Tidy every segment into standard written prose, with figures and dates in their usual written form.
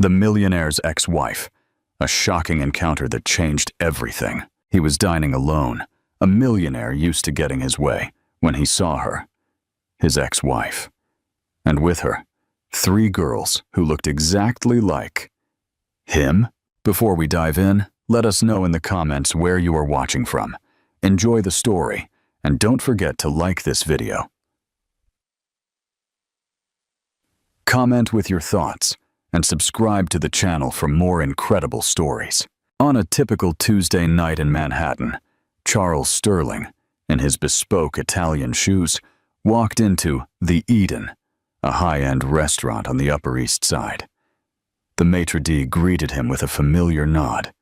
The millionaire's ex-wife. A shocking encounter that changed everything. He was dining alone. A millionaire used to getting his way when he saw her. His ex-wife. And with her, 3 girls who looked exactly like him. Before we dive in, let us know in the comments where you are watching from. Enjoy the story, and don't forget to like this video. Comment with your thoughts, and subscribe to the channel for more incredible stories. On a typical Tuesday night in Manhattan, Charles Sterling, in his bespoke Italian shoes, walked into the Eden, a high-end restaurant on the Upper East Side. The maitre d' greeted him with a familiar nod.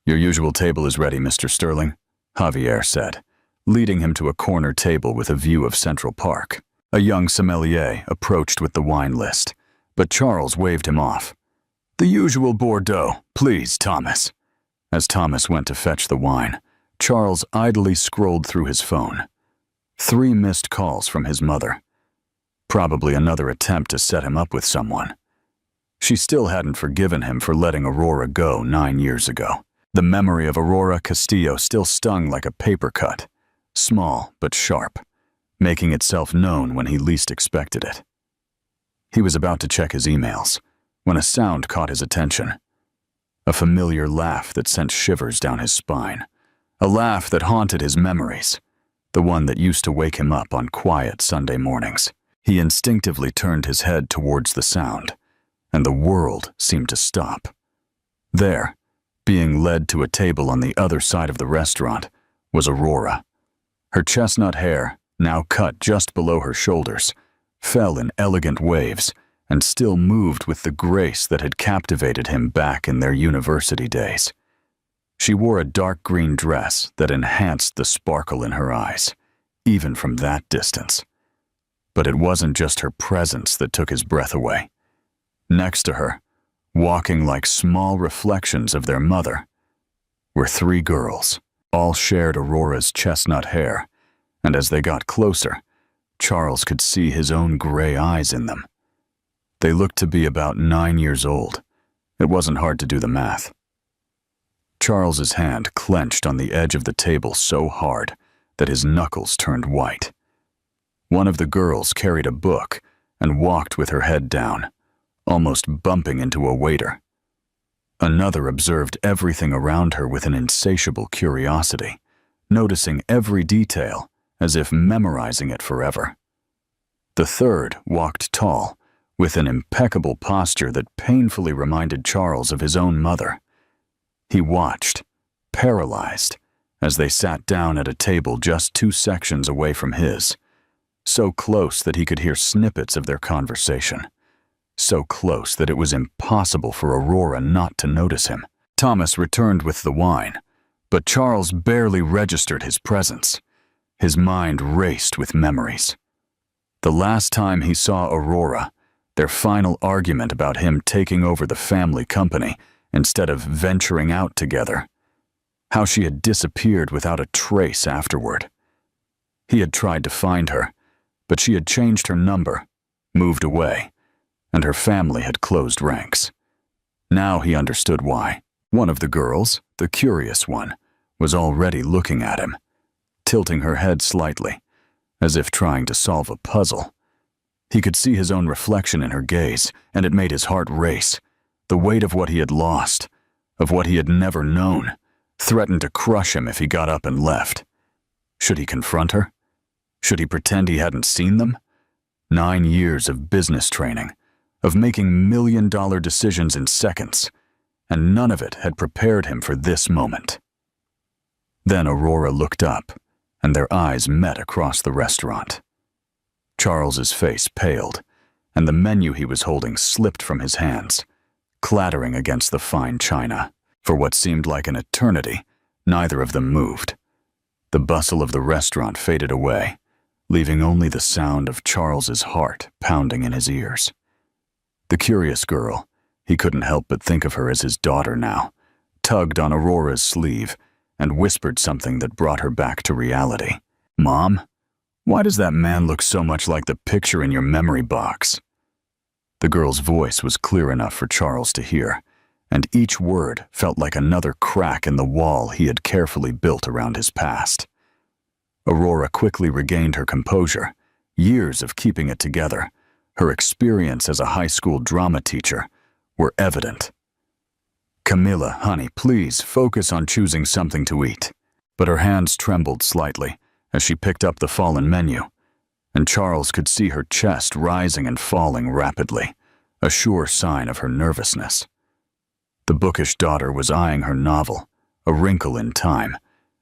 "Your usual table is ready, Mr. Sterling," Javier said, leading him to a corner table with a view of Central Park. A young sommelier approached with the wine list, but Charles waved him off. "The usual Bordeaux, please, Thomas." As Thomas went to fetch the wine, Charles idly scrolled through his phone. 3 missed calls from his mother. Probably another attempt to set him up with someone. She still hadn't forgiven him for letting Aurora go 9 years ago. The memory of Aurora Castillo still stung like a paper cut, small but sharp, making itself known when he least expected it. He was about to check his emails when a sound caught his attention. A familiar laugh that sent shivers down his spine. A laugh that haunted his memories, the one that used to wake him up on quiet Sunday mornings. He instinctively turned his head towards the sound, and the world seemed to stop. There, being led to a table on the other side of the restaurant, was Aurora. Her chestnut hair, now cut just below her shoulders, fell in elegant waves and still moved with the grace that had captivated him back in their university days. She wore a dark green dress that enhanced the sparkle in her eyes, even from that distance. But it wasn't just her presence that took his breath away. Next to her, walking like small reflections of their mother, were 3 girls. All shared Aurora's chestnut hair, and as they got closer, Charles could see his own gray eyes in them. They looked to be about 9 years old. It wasn't hard to do the math. Charles's hand clenched on the edge of the table so hard that his knuckles turned white. One of the girls carried a book and walked with her head down, almost bumping into a waiter. Another observed everything around her with an insatiable curiosity, noticing every detail as if memorizing it forever. The third walked tall, with an impeccable posture that painfully reminded Charles of his own mother. He watched, paralyzed, as they sat down at a table just 2 sections away from his, so close that he could hear snippets of their conversation. So close that it was impossible for Aurora not to notice him. Thomas returned with the wine, but Charles barely registered his presence. His mind raced with memories. The last time he saw Aurora, their final argument about him taking over the family company instead of venturing out together. How she had disappeared without a trace afterward. He had tried to find her, but she had changed her number, moved away, and her family had closed ranks. Now he understood why. One of the girls, the curious one, was already looking at him, tilting her head slightly, as if trying to solve a puzzle. He could see his own reflection in her gaze, and it made his heart race. The weight of what he had lost, of what he had never known, threatened to crush him if he got up and left. Should he confront her? Should he pretend he hadn't seen them? 9 years of business training, of making million-dollar decisions in seconds, and none of it had prepared him for this moment. Then Aurora looked up, and their eyes met across the restaurant. Charles's face paled, and the menu he was holding slipped from his hands, clattering against the fine china. For what seemed like an eternity, neither of them moved. The bustle of the restaurant faded away, leaving only the sound of Charles's heart pounding in his ears. The curious girl, he couldn't help but think of her as his daughter now, tugged on Aurora's sleeve and whispered something that brought her back to reality. "Mom, why does that man look so much like the picture in your memory box?" The girl's voice was clear enough for Charles to hear, and each word felt like another crack in the wall he had carefully built around his past. Aurora quickly regained her composure. Years of keeping it together, her experience as a high school drama teacher, were evident. "Camilla, honey, please focus on choosing something to eat." But her hands trembled slightly as she picked up the fallen menu, and Charles could see her chest rising and falling rapidly, a sure sign of her nervousness. The bookish daughter was eyeing her novel, A Wrinkle in Time,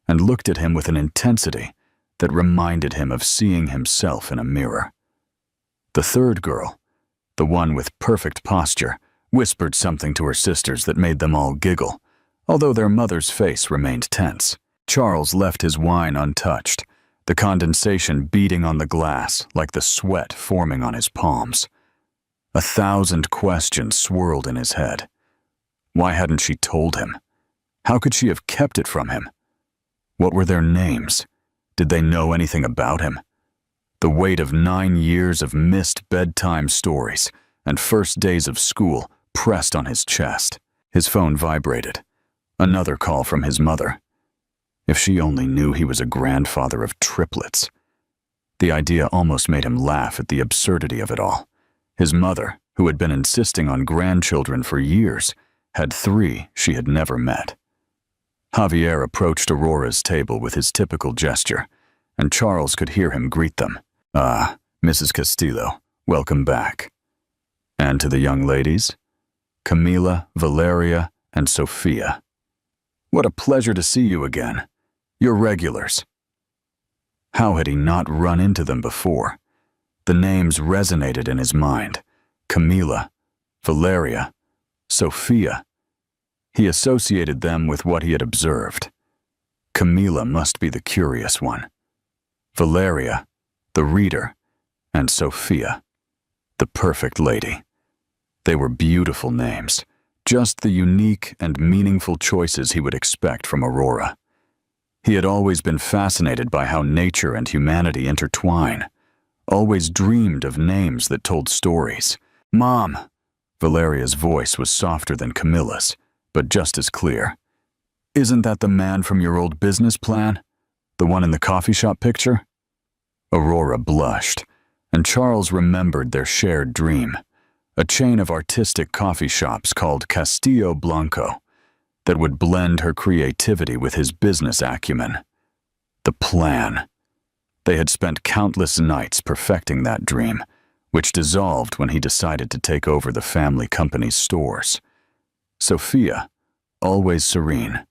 and looked at him with an intensity that reminded him of seeing himself in a mirror. The third girl, the one with perfect posture, whispered something to her sisters that made them all giggle, although their mother's face remained tense. Charles left his wine untouched, the condensation beating on the glass like the sweat forming on his palms. 1,000 questions swirled in his head. Why hadn't she told him? How could she have kept it from him? What were their names? Did they know anything about him? The weight of 9 years of missed bedtime stories and first days of school pressed on his chest. His phone vibrated. Another call from his mother. If she only knew he was a grandfather of triplets. The idea almost made him laugh at the absurdity of it all. His mother, who had been insisting on grandchildren for years, had 3 she had never met. Javier approached Aurora's table with his typical gesture, and Charles could hear him greet them. "Ah, Mrs. Castillo, welcome back." And to the young ladies, Camila, Valeria, and Sophia. "What a pleasure to see you again. You're regulars." How had he not run into them before? The names resonated in his mind. Camila, Valeria, Sophia. He associated them with what he had observed. Camila must be the curious one. Valeria, the reader, and Sophia, the perfect lady. They were beautiful names, just the unique and meaningful choices he would expect from Aurora. He had always been fascinated by how nature and humanity intertwine, always dreamed of names that told stories. "Mom!" Valeria's voice was softer than Camilla's, but just as clear. "Isn't that the man from your old business plan? The one in the coffee shop picture?" Aurora blushed, and Charles remembered their shared dream, a chain of artistic coffee shops called Castillo Blanco that would blend her creativity with his business acumen. The plan. They had spent countless nights perfecting that dream, which dissolved when he decided to take over the family company's stores. Sophia, always serene,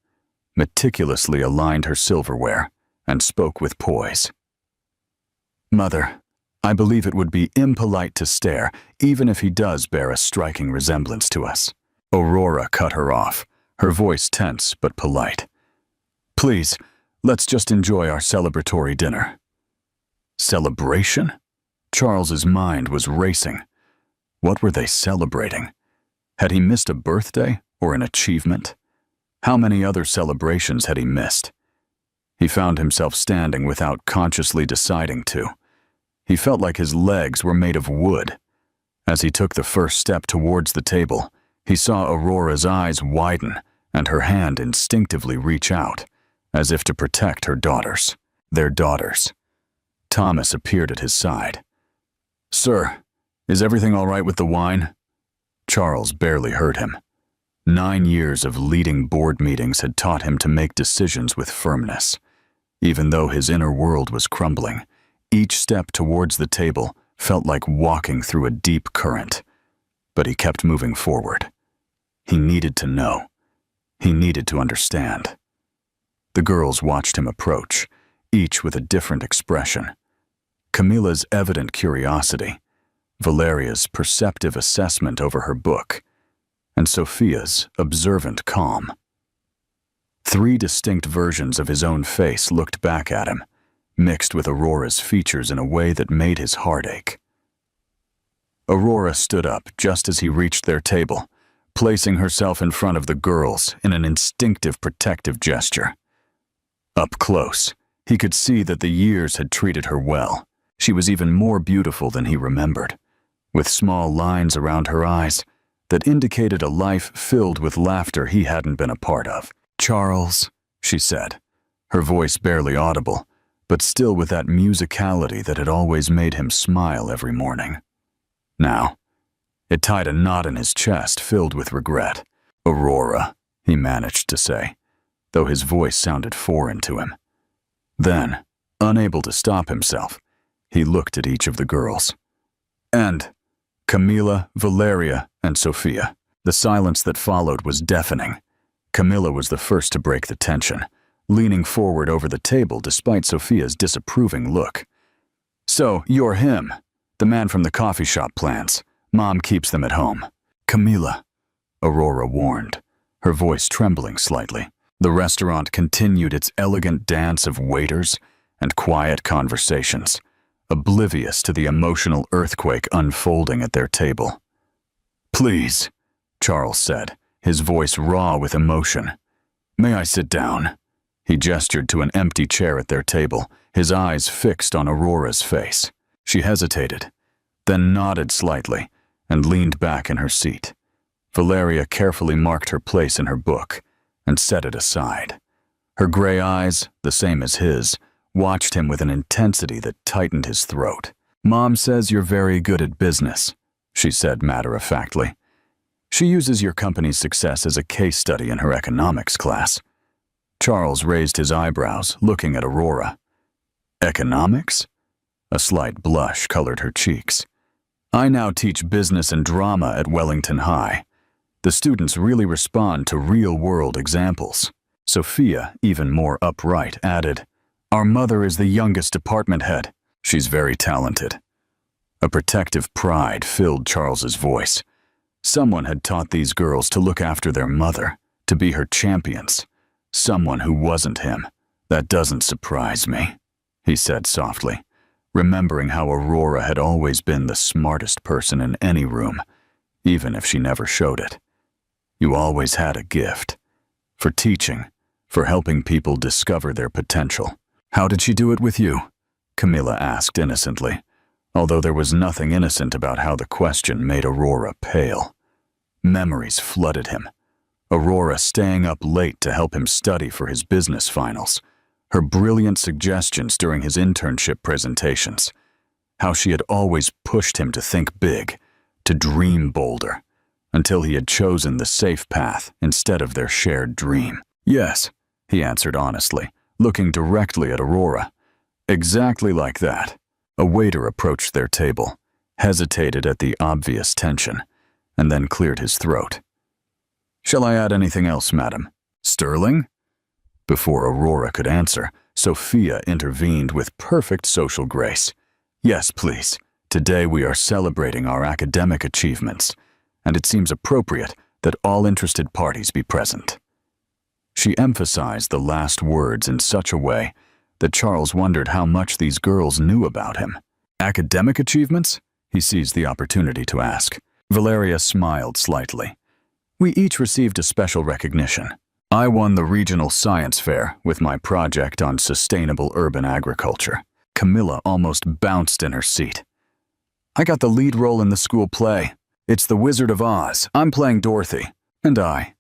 meticulously aligned her silverware and spoke with poise. "Mother, I believe it would be impolite to stare, even if he does bear a striking resemblance to us." Aurora cut her off, her voice tense but polite. "Please, let's just enjoy our celebratory dinner." Celebration? Charles's mind was racing. What were they celebrating? Had he missed a birthday or an achievement? How many other celebrations had he missed? He found himself standing without consciously deciding to. He felt like his legs were made of wood. As he took the first step towards the table, he saw Aurora's eyes widen and her hand instinctively reach out, as if to protect her daughters, their daughters. Thomas appeared at his side. "Sir, is everything all right with the wine?" Charles barely heard him. 9 years of leading board meetings had taught him to make decisions with firmness. Even though his inner world was crumbling, each step towards the table felt like walking through a deep current. But he kept moving forward. He needed to know. He needed to understand. The girls watched him approach, each with a different expression. Camilla's evident curiosity, Valeria's perceptive assessment over her book, and Sophia's observant calm. 3 distinct versions of his own face looked back at him, mixed with Aurora's features in a way that made his heart ache. Aurora stood up just as he reached their table, placing herself in front of the girls in an instinctive protective gesture. Up close, he could see that the years had treated her well. She was even more beautiful than he remembered, with small lines around her eyes that indicated a life filled with laughter he hadn't been a part of. "Charles," she said, her voice barely audible, but still with that musicality that had always made him smile every morning. Now, it tied a knot in his chest filled with regret. "Aurora," he managed to say, though his voice sounded foreign to him. Then, unable to stop himself, he looked at each of the girls. And Camila, Valeria, and Sophia. The silence that followed was deafening. Camila was the first to break the tension, leaning forward over the table despite Sophia's disapproving look. "So, you're him, the man from the coffee shop plants. Mom keeps them at home." "Camila," Aurora warned, her voice trembling slightly. The restaurant continued its elegant dance of waiters and quiet conversations, oblivious to the emotional earthquake unfolding at their table. "Please," Charles said, his voice raw with emotion. "May I sit down?" He gestured to an empty chair at their table, his eyes fixed on Aurora's face. She hesitated, then nodded slightly and leaned back in her seat. Valeria carefully marked her place in her book and set it aside. Her gray eyes, the same as his, watched him with an intensity that tightened his throat. "Mom says you're very good at business," she said matter-of-factly. "She uses your company's success as a case study in her economics class." Charles raised his eyebrows, looking at Aurora. "Economics?" A slight blush colored her cheeks. "I now teach business and drama at Wellington High. The students really respond to real-world examples." Sophia, even more upright, added, "Our mother is the youngest department head. She's very talented." A protective pride filled Charles's voice. Someone had taught these girls to look after their mother, to be her champions. Someone who wasn't him. "That doesn't surprise me," he said softly, remembering how Aurora had always been the smartest person in any room, even if she never showed it. "You always had a gift. For teaching, for helping people discover their potential." "How did she do it with you?" Camila asked innocently, although there was nothing innocent about how the question made Aurora pale. Memories flooded him. Aurora staying up late to help him study for his business finals, her brilliant suggestions during his internship presentations, how she had always pushed him to think big, to dream bolder, until he had chosen the safe path instead of their shared dream. "Yes," he answered honestly, looking directly at Aurora. "Exactly like that." A waiter approached their table, hesitated at the obvious tension, and then cleared his throat. "Shall I add anything else, madam?" "Sterling?" Before Aurora could answer, Sophia intervened with perfect social grace. "Yes, please. Today we are celebrating our academic achievements, and it seems appropriate that all interested parties be present." She emphasized the last words in such a way that Charles wondered how much these girls knew about him. "Academic achievements?" he seized the opportunity to ask. Valeria smiled slightly. "We each received a special recognition. I won the regional science fair with my project on sustainable urban agriculture." Camila almost bounced in her seat. "I got the lead role in the school play. It's The Wizard of Oz. I'm playing Dorothy." "And I,"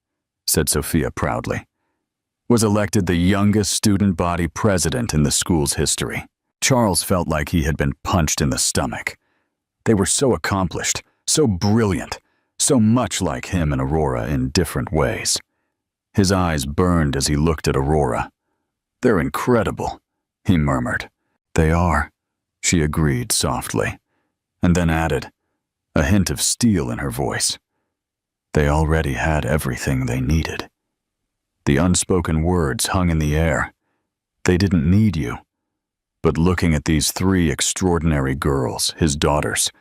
said Sophia proudly, "was elected the youngest student body president in the school's history." Charles felt like he had been punched in the stomach. They were so accomplished, so brilliant, so much like him and Aurora in different ways. His eyes burned as he looked at Aurora. "They're incredible," he murmured. "They are," she agreed softly, and then added, a hint of steel in her voice. "They already had everything they needed." The unspoken words hung in the air. They didn't need you. But looking at these three extraordinary girls, his daughters,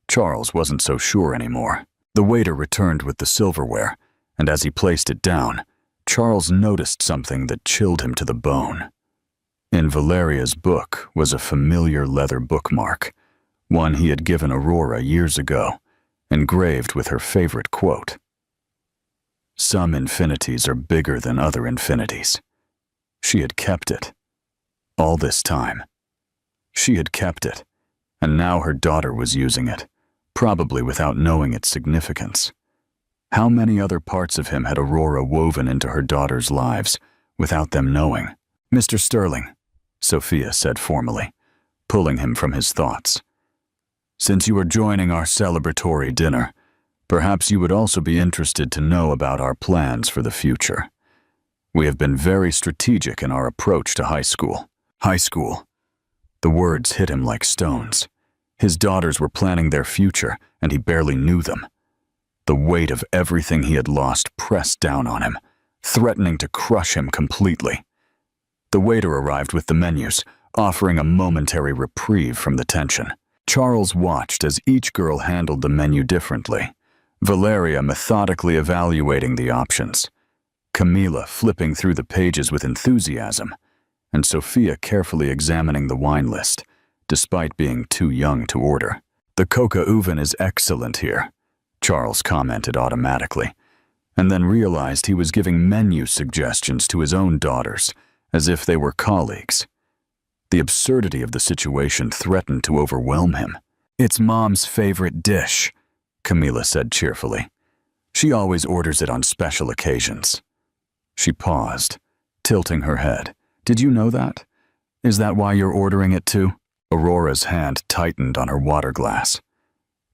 Charles wasn't so sure anymore. The waiter returned with the silverware, and as he placed it down, Charles noticed something that chilled him to the bone. In Valeria's book was a familiar leather bookmark, one he had given Aurora years ago, engraved with her favorite quote. "Some infinities are bigger than other infinities." She had kept it. All this time. She had kept it, and now her daughter was using it, probably without knowing its significance. How many other parts of him had Aurora woven into her daughter's lives without them knowing? "Mr. Sterling," Sophia said formally, pulling him from his thoughts. "Since you are joining our celebratory dinner, perhaps you would also be interested to know about our plans for the future. We have been very strategic in our approach to high school." High school. The words hit him like stones. His daughters were planning their future, and he barely knew them. The weight of everything he had lost pressed down on him, threatening to crush him completely. The waiter arrived with the menus, offering a momentary reprieve from the tension. Charles watched as each girl handled the menu differently. Valeria methodically evaluating the options, Camila flipping through the pages with enthusiasm, and Sophia carefully examining the wine list, despite being too young to order. "The coca oven is excellent here," Charles commented automatically, and then realized he was giving menu suggestions to his own daughters, as if they were colleagues. The absurdity of the situation threatened to overwhelm him. "It's Mom's favorite dish," Camila said cheerfully. "She always orders it on special occasions." She paused, tilting her head. "Did you know that? Is that why you're ordering it too?" Aurora's hand tightened on her water glass.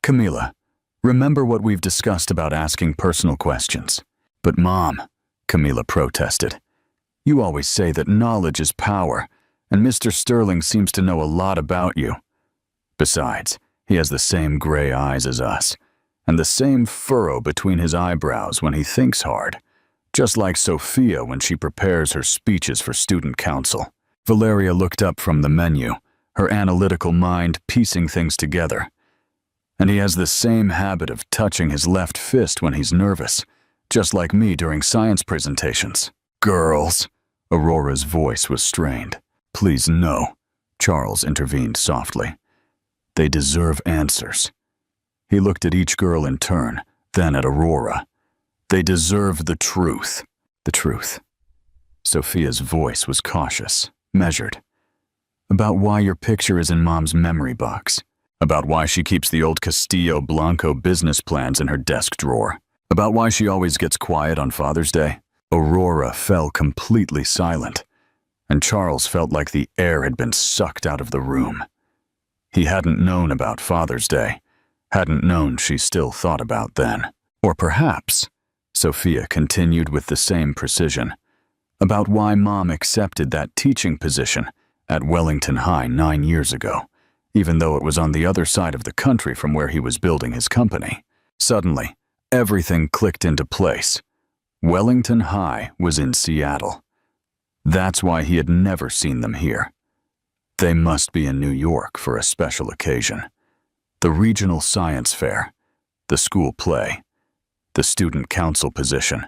"Camila, remember what we've discussed about asking personal questions." "But Mom," Camila protested, "you always say that knowledge is power, and Mr. Sterling seems to know a lot about you. Besides, he has the same gray eyes as us, and the same furrow between his eyebrows when he thinks hard, just like Sophia when she prepares her speeches for student council." Valeria looked up from the menu, her analytical mind piecing things together. "And he has the same habit of touching his left fist when he's nervous, just like me during science presentations." "Girls," Aurora's voice was strained. "Please no," Charles intervened softly. "They deserve answers." He looked at each girl in turn, then at Aurora. "They deserve the truth." "The truth." Sophia's voice was cautious, measured. "About why your picture is in Mom's memory box. About why she keeps the old Castillo Blanco business plans in her desk drawer. About why she always gets quiet on Father's Day." Aurora fell completely silent, and Charles felt like the air had been sucked out of the room. He hadn't known about Father's Day, hadn't known she still thought about then. "Or perhaps," Sophia continued with the same precision, "about why Mom accepted that teaching position at Wellington High 9 years ago, even though it was on the other side of the country from where he was building his company." Suddenly, everything clicked into place. Wellington High was in Seattle. That's why he had never seen them here. They must be in New York for a special occasion. The regional science fair, the school play, the student council position.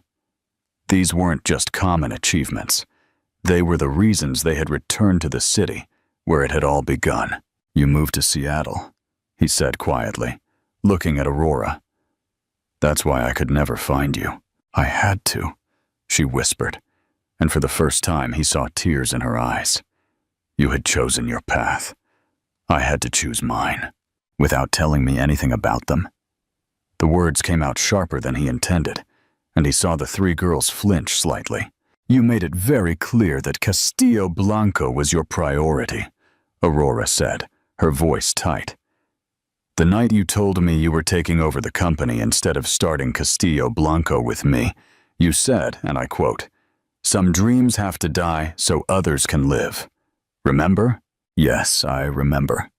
These weren't just common achievements. They were the reasons they had returned to the city where it had all begun. "You moved to Seattle," he said quietly, looking at Aurora. "That's why I could never find you." "I had to," she whispered, and for the first time he saw tears in her eyes. "You had chosen your path. I had to choose mine." "Without telling me anything about them?" The words came out sharper than he intended, and he saw the 3 girls flinch slightly. "You made it very clear that Castillo Blanco was your priority," Aurora said, her voice tight. "The night you told me you were taking over the company instead of starting Castillo Blanco with me, you said, and I quote, 'Some dreams have to die so others can live.' Remember?" "Yes, I remember."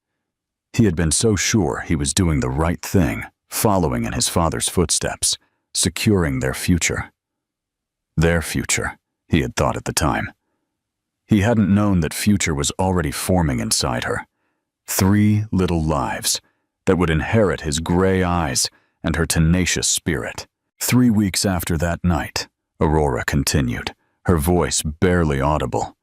He had been so sure he was doing the right thing, following in his father's footsteps, securing their future. Their future, he had thought at the time. He hadn't known that future was already forming inside her. 3 little lives that would inherit his gray eyes and her tenacious spirit. 3 weeks after that night, Aurora continued, her voice barely audible.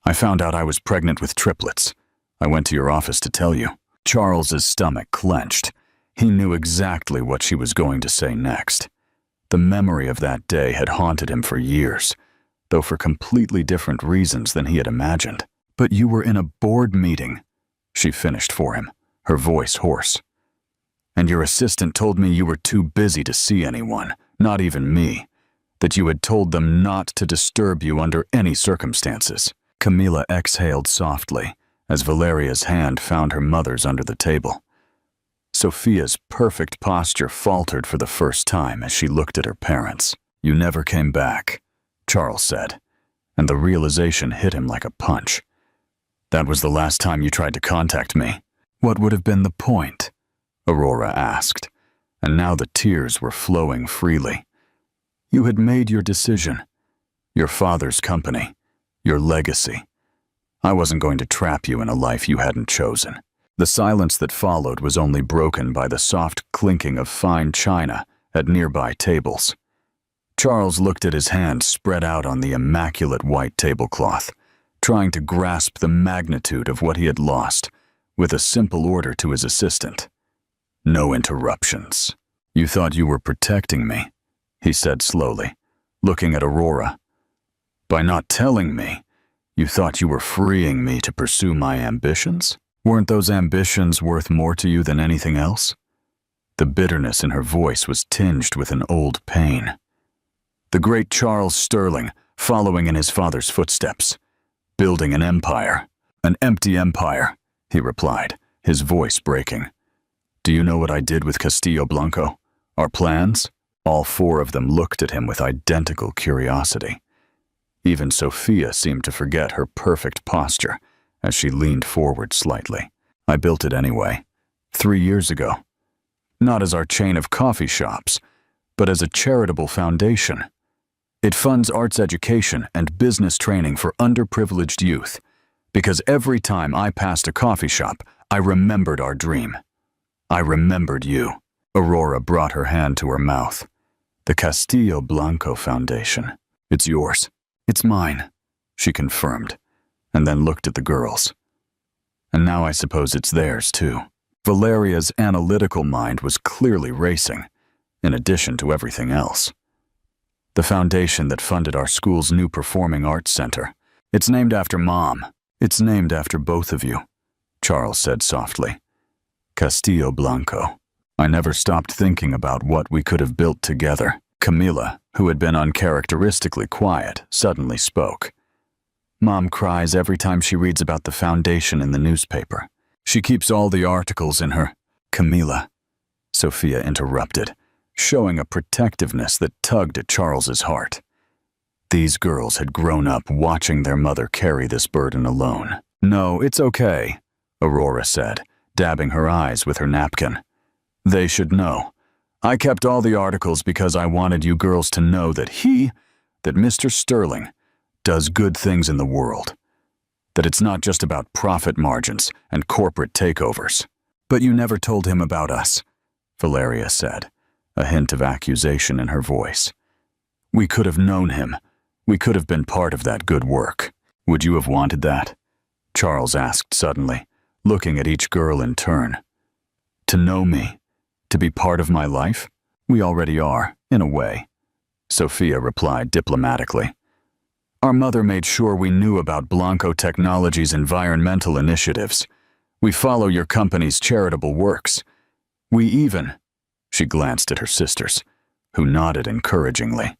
"I found out I was pregnant with triplets. I went to your office to tell you." Charles's stomach clenched. He knew exactly what she was going to say next. The memory of that day had haunted him for years, though for completely different reasons than he had imagined. "But you were in a board meeting," she finished for him, her voice hoarse. And your assistant told me you were too busy to see anyone, not even me, that you had told them not to disturb you under any circumstances. Camila exhaled softly as Valeria's hand found her mother's under the table. Sophia's perfect posture faltered for the first time as she looked at her parents. You never came back, Charles said, and the realization hit him like a punch. That was the last time you tried to contact me. What would have been the point? Aurora asked, and now the tears were flowing freely. You had made your decision. Your father's company. Your legacy. I wasn't going to trap you in a life you hadn't chosen. The silence that followed was only broken by the soft clinking of fine china at nearby tables. Charles looked at his hand spread out on the immaculate white tablecloth, trying to grasp the magnitude of what he had lost, with a simple order to his assistant. No interruptions. You thought you were protecting me, he said slowly, looking at Aurora. By not telling me, you thought you were freeing me to pursue my ambitions? Weren't those ambitions worth more to you than anything else? The bitterness in her voice was tinged with an old pain. The great Charles Sterling, following in his father's footsteps, building an empire. An empty empire, he replied, his voice breaking. Do you know what I did with Castillo Blanco? Our plans? All four of them looked at him with identical curiosity. Even Sophia seemed to forget her perfect posture as she leaned forward slightly. I built it anyway, 3 years ago. Not as our chain of coffee shops, but as a charitable foundation. It funds arts education and business training for underprivileged youth, because every time I passed a coffee shop, I remembered our dream. I remembered you. Aurora brought her hand to her mouth. The Castillo Blanco Foundation. It's yours. It's mine, she confirmed, and then looked at the girls. And now I suppose it's theirs, too. Valeria's analytical mind was clearly racing, in addition to everything else. The foundation that funded our school's new performing arts center. It's named after Mom. It's named after both of you, Charles said softly. Castillo Blanco. I never stopped thinking about what we could have built together. Camila, who had been uncharacteristically quiet, suddenly spoke. Mom cries every time she reads about the foundation in the newspaper. She keeps all the articles in her. Camila, Sophia interrupted, showing a protectiveness that tugged at Charles's heart. These girls had grown up watching their mother carry this burden alone. No, it's okay, Aurora said, dabbing her eyes with her napkin. They should know. I kept all the articles because I wanted you girls to know that Mr. Sterling, does good things in the world. That it's not just about profit margins and corporate takeovers. But you never told him about us, Valeria said, a hint of accusation in her voice. We could have known him. We could have been part of that good work. Would you have wanted that? Charles asked suddenly, looking at each girl in turn. To know me? To be part of my life? We already are, in a way, Sophia replied diplomatically. Our mother made sure we knew about Blanco Technologies' environmental initiatives. We follow your company's charitable works. We even, she glanced at her sisters, who nodded encouragingly,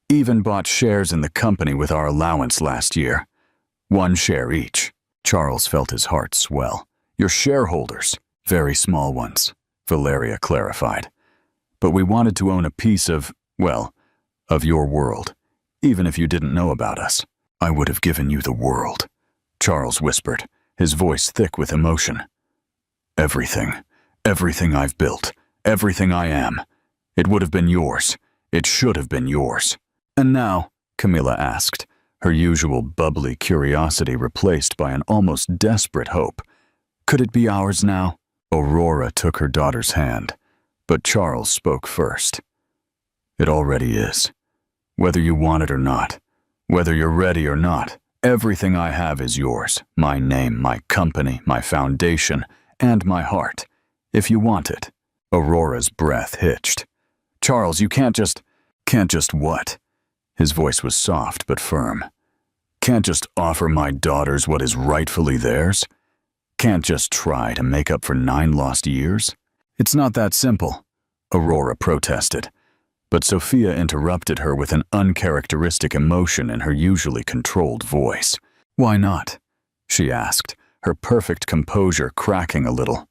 even bought shares in the company with our allowance last year. 1 share each. Charles felt his heart swell. Your shareholders, very small ones, Valeria clarified. But we wanted to own a piece of, well, of your world, even if you didn't know about us. I would have given you the world, Charles whispered, his voice thick with emotion. Everything I've built, everything I am. It would have been yours. It should have been yours. And now, Camila asked, her usual bubbly curiosity replaced by an almost desperate hope. Could it be ours now? Aurora took her daughter's hand, but Charles spoke first. It already is. Whether you want it or not, whether you're ready or not, everything I have is yours. My name, my company, my foundation, and my heart. If you want it. Aurora's breath hitched. Charles, you can't just what? His voice was soft but firm. Can't just offer my daughters what is rightfully theirs? Can't just try to make up for 9 lost years? It's not that simple, Aurora protested. But Sophia interrupted her with an uncharacteristic emotion in her usually controlled voice. Why not? She asked, her perfect composure cracking a little.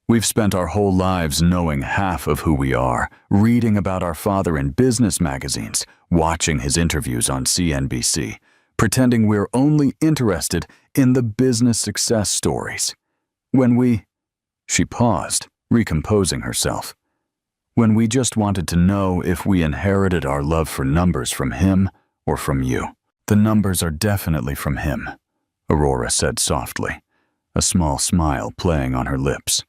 We've spent our whole lives knowing half of who we are, reading about our father in business magazines, watching his interviews on CNBC, pretending we're only interested in the business success stories. She paused, recomposing herself. When we just wanted to know if we inherited our love for numbers from him or from you. The numbers are definitely from him, Aurora said softly, a small smile playing on her lips.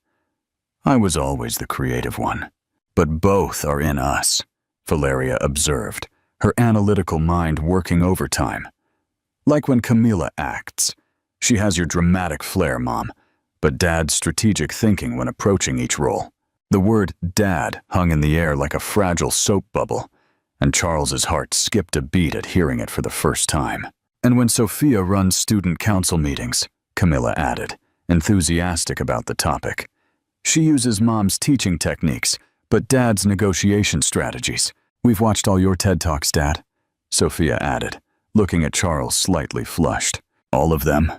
I was always the creative one. But both are in us, Valeria observed, her analytical mind working overtime. Like when Camila acts. She has your dramatic flair, Mom, but Dad's strategic thinking when approaching each role. The word Dad hung in the air like a fragile soap bubble, and Charles's heart skipped a beat at hearing it for the first time. And when Sophia runs student council meetings, Camila added, enthusiastic about the topic. She uses Mom's teaching techniques, but Dad's negotiation strategies. We've watched all your TED Talks, Dad, Sophia added, looking at Charles slightly flushed. All of them?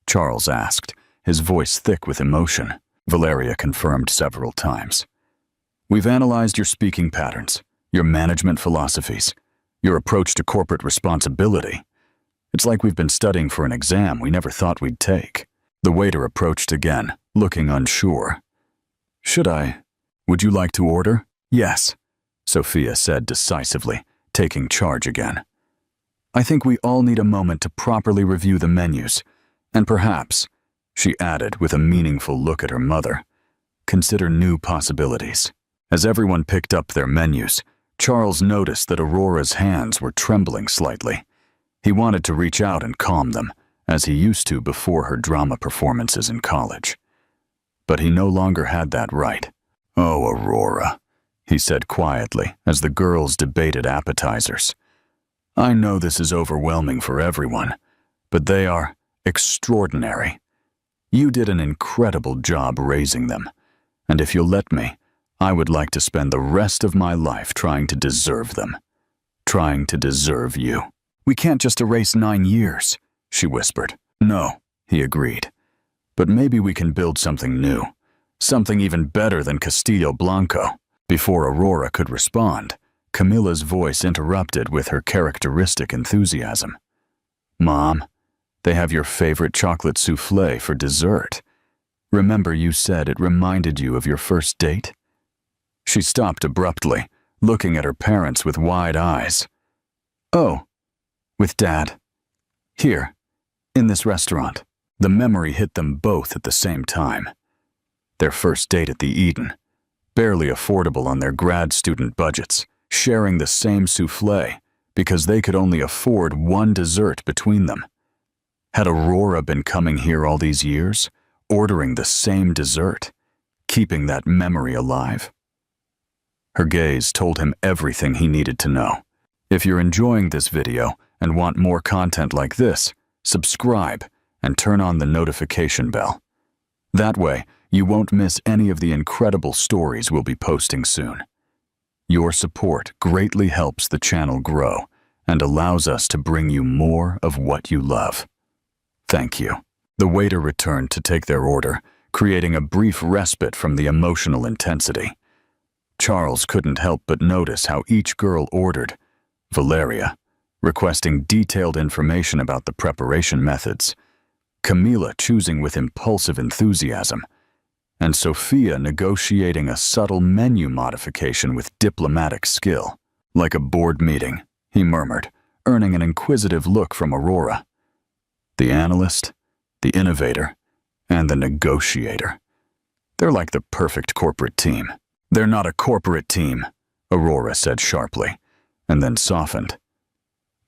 Charles asked, his voice thick with emotion. Valeria confirmed several times. We've analyzed your speaking patterns, your management philosophies, your approach to corporate responsibility. It's like we've been studying for an exam we never thought we'd take. The waiter approached again, looking unsure. Would you like to order? Yes, Sophia said decisively, taking charge again. I think we all need a moment to properly review the menus, and perhaps, she added with a meaningful look at her mother, consider new possibilities. As everyone picked up their menus, Charles noticed that Aurora's hands were trembling slightly. He wanted to reach out and calm them, as he used to before her drama performances in college. But he no longer had that right. Oh, Aurora, he said quietly as the girls debated appetizers. I know this is overwhelming for everyone, but they are extraordinary. You did an incredible job raising them, and if you'll let me, I would like to spend the rest of my life trying to deserve them. Trying to deserve you. We can't just erase 9 years, she whispered. No, he agreed. But maybe we can build something new. Something even better than Castillo Blanco. Before Aurora could respond, Camila's voice interrupted with her characteristic enthusiasm. Mom, they have your favorite chocolate souffle for dessert. Remember you said it reminded you of your first date? She stopped abruptly, looking at her parents with wide eyes. Oh, with Dad. Here, in this restaurant. The memory hit them both at the same time. Their first date at the Eden, barely affordable on their grad student budgets, sharing the same souffle because they could only afford one dessert between them. Had Aurora been coming here all these years, ordering the same dessert, keeping that memory alive? Her gaze told him everything he needed to know. If you're enjoying this video and want more content like this, subscribe and turn on the notification bell. That way, you won't miss any of the incredible stories we'll be posting soon. Your support greatly helps the channel grow and allows us to bring you more of what you love. Thank you. The waiter returned to take their order, creating a brief respite from the emotional intensity. Charles couldn't help but notice how each girl ordered. Valeria, requesting detailed information about the preparation methods. Camila choosing with impulsive enthusiasm, and Sophia negotiating a subtle menu modification with diplomatic skill. Like a board meeting, he murmured, earning an inquisitive look from Aurora. The analyst, the innovator, and the negotiator. They're like the perfect corporate team. They're not a corporate team, Aurora said sharply, and then softened.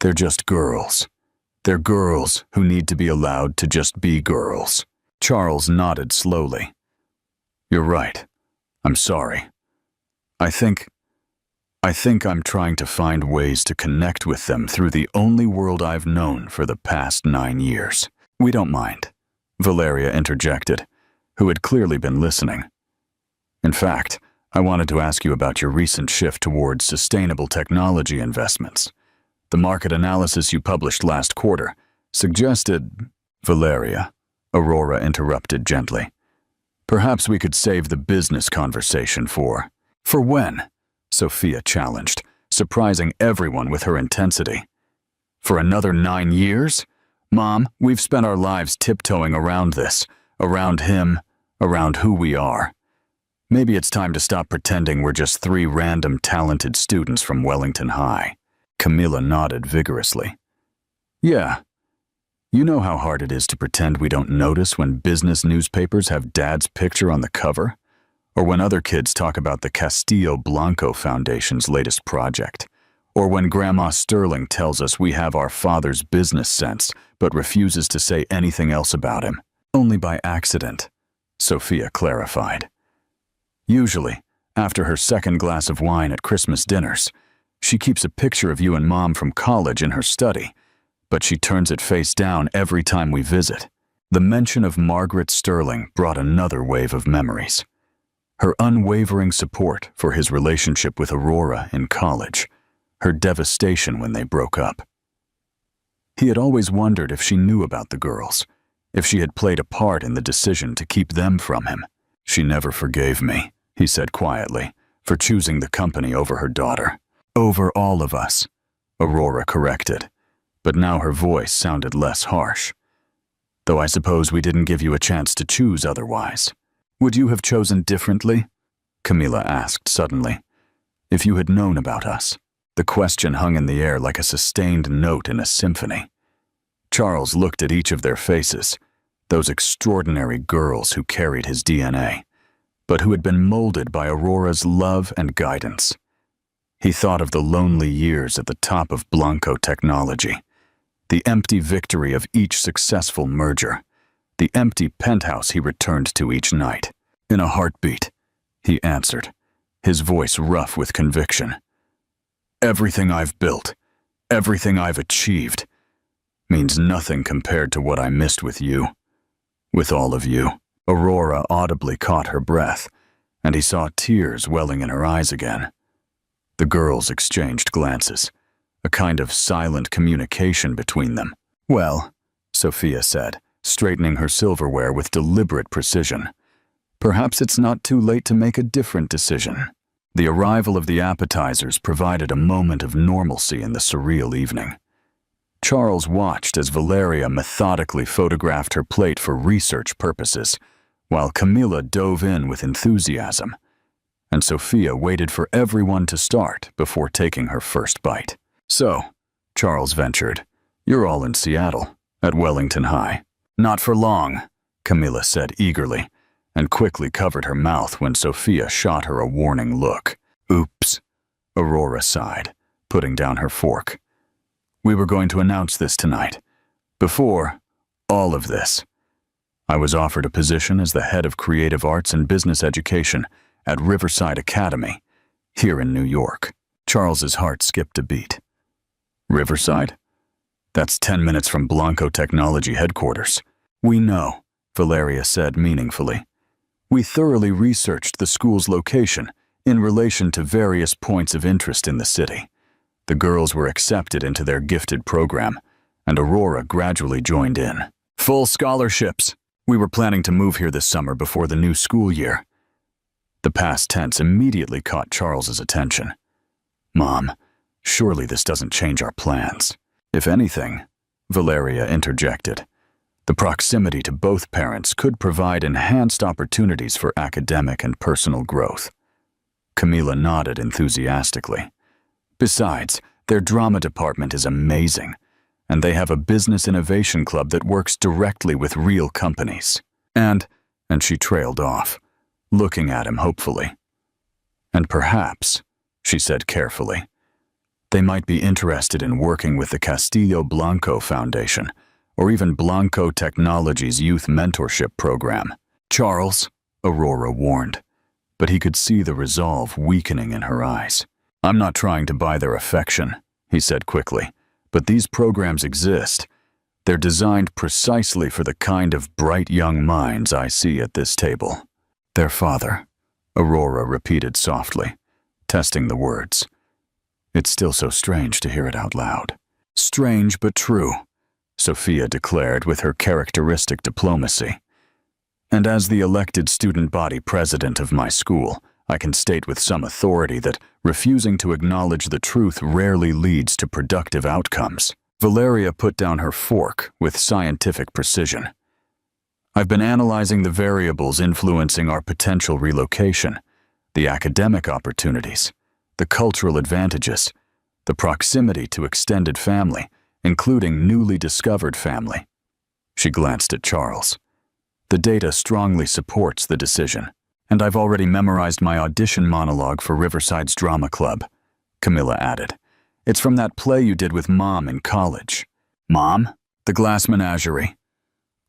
They're just girls. They're girls who need to be allowed to just be girls. Charles nodded slowly. You're right. I'm sorry. I think I'm trying to find ways to connect with them through the only world I've known for the past 9 years. We don't mind, Valeria interjected, who had clearly been listening. In fact, I wanted to ask you about your recent shift towards sustainable technology investments. The market analysis you published last quarter suggested— Valeria, Aurora interrupted gently. Perhaps we could save the business conversation for— For when? Sophia challenged, surprising everyone with her intensity. For another 9 years? Mom, we've spent our lives tiptoeing around this, around him, around who we are. Maybe it's time to stop pretending we're just 3 random talented students from Wellington High. Camilla nodded vigorously. Yeah. You know how hard it is to pretend we don't notice when business newspapers have Dad's picture on the cover? Or when other kids talk about the Castillo Blanco Foundation's latest project? Or when Grandma Sterling tells us we have our father's business sense but refuses to say anything else about him? Only by accident, Sophia clarified. Usually, after her second glass of wine at Christmas dinners, she keeps a picture of you and Mom from college in her study, but she turns it face down every time we visit. The mention of Margaret Sterling brought another wave of memories. Her unwavering support for his relationship with Aurora in college, her devastation when they broke up. He had always wondered if she knew about the girls, if she had played a part in the decision to keep them from him. She never forgave me, he said quietly, for choosing the company over her daughter. Over all of us, Aurora corrected, but now her voice sounded less harsh. Though I suppose we didn't give you a chance to choose otherwise. Would you have chosen differently? Camilla asked suddenly. If you had known about us. The question hung in the air like a sustained note in a symphony. Charles looked at each of their faces, those extraordinary girls who carried his DNA, but who had been molded by Aurora's love and guidance. He thought of the lonely years at the top of Blanco Technology, the empty victory of each successful merger, the empty penthouse he returned to each night. In a heartbeat, he answered, his voice rough with conviction. Everything I've built, everything I've achieved, means nothing compared to what I missed with you. With all of you. Aurora audibly caught her breath, and he saw tears welling in her eyes again. The girls exchanged glances, a kind of silent communication between them. Well, Sophia said, straightening her silverware with deliberate precision. Perhaps it's not too late to make a different decision. The arrival of the appetizers provided a moment of normalcy in the surreal evening. Charles watched as Valeria methodically photographed her plate for research purposes, while Camilla dove in with enthusiasm, and Sophia waited for everyone to start before taking her first bite. So, Charles ventured, you're all in Seattle, at Wellington High. Not for long, Camilla said eagerly, and quickly covered her mouth when Sophia shot her a warning look. Oops, Aurora sighed, putting down her fork. We were going to announce this tonight. Before all of this, I was offered a position as the head of creative arts and business education at Riverside Academy, here in New York. Charles's heart skipped a beat. Riverside? That's 10 minutes from Blanco Technology headquarters. We know, Valeria said meaningfully. We thoroughly researched the school's location in relation to various points of interest in the city. The girls were accepted into their gifted program, and Aurora gradually joined in. Full scholarships. We were planning to move here this summer before the new school year. The past tense immediately caught Charles's attention. Mom, surely this doesn't change our plans. If anything, Valeria interjected, the proximity to both parents could provide enhanced opportunities for academic and personal growth. Camilla nodded enthusiastically. Besides, their drama department is amazing, and they have a business innovation club that works directly with real companies. And she trailed off, looking at him hopefully. And perhaps, she said carefully, they might be interested in working with the Castillo Blanco Foundation, or even Blanco Technology's youth mentorship program. Charles, Aurora warned, but he could see the resolve weakening in her eyes. I'm not trying to buy their affection, he said quickly, but these programs exist. They're designed precisely for the kind of bright young minds I see at this table. Their father, Aurora repeated softly, testing the words. It's still so strange to hear it out loud. Strange but true, Sophia declared with her characteristic diplomacy. And as the elected student body president of my school, I can state with some authority that refusing to acknowledge the truth rarely leads to productive outcomes. Valeria put down her fork with scientific precision. I've been analyzing the variables influencing our potential relocation, the academic opportunities, the cultural advantages, the proximity to extended family, including newly discovered family. She glanced at Charles. The data strongly supports the decision, and I've already memorized my audition monologue for Riverside's drama club, Camilla added. It's from that play you did with Mom in college. Mom? The Glass Menagerie.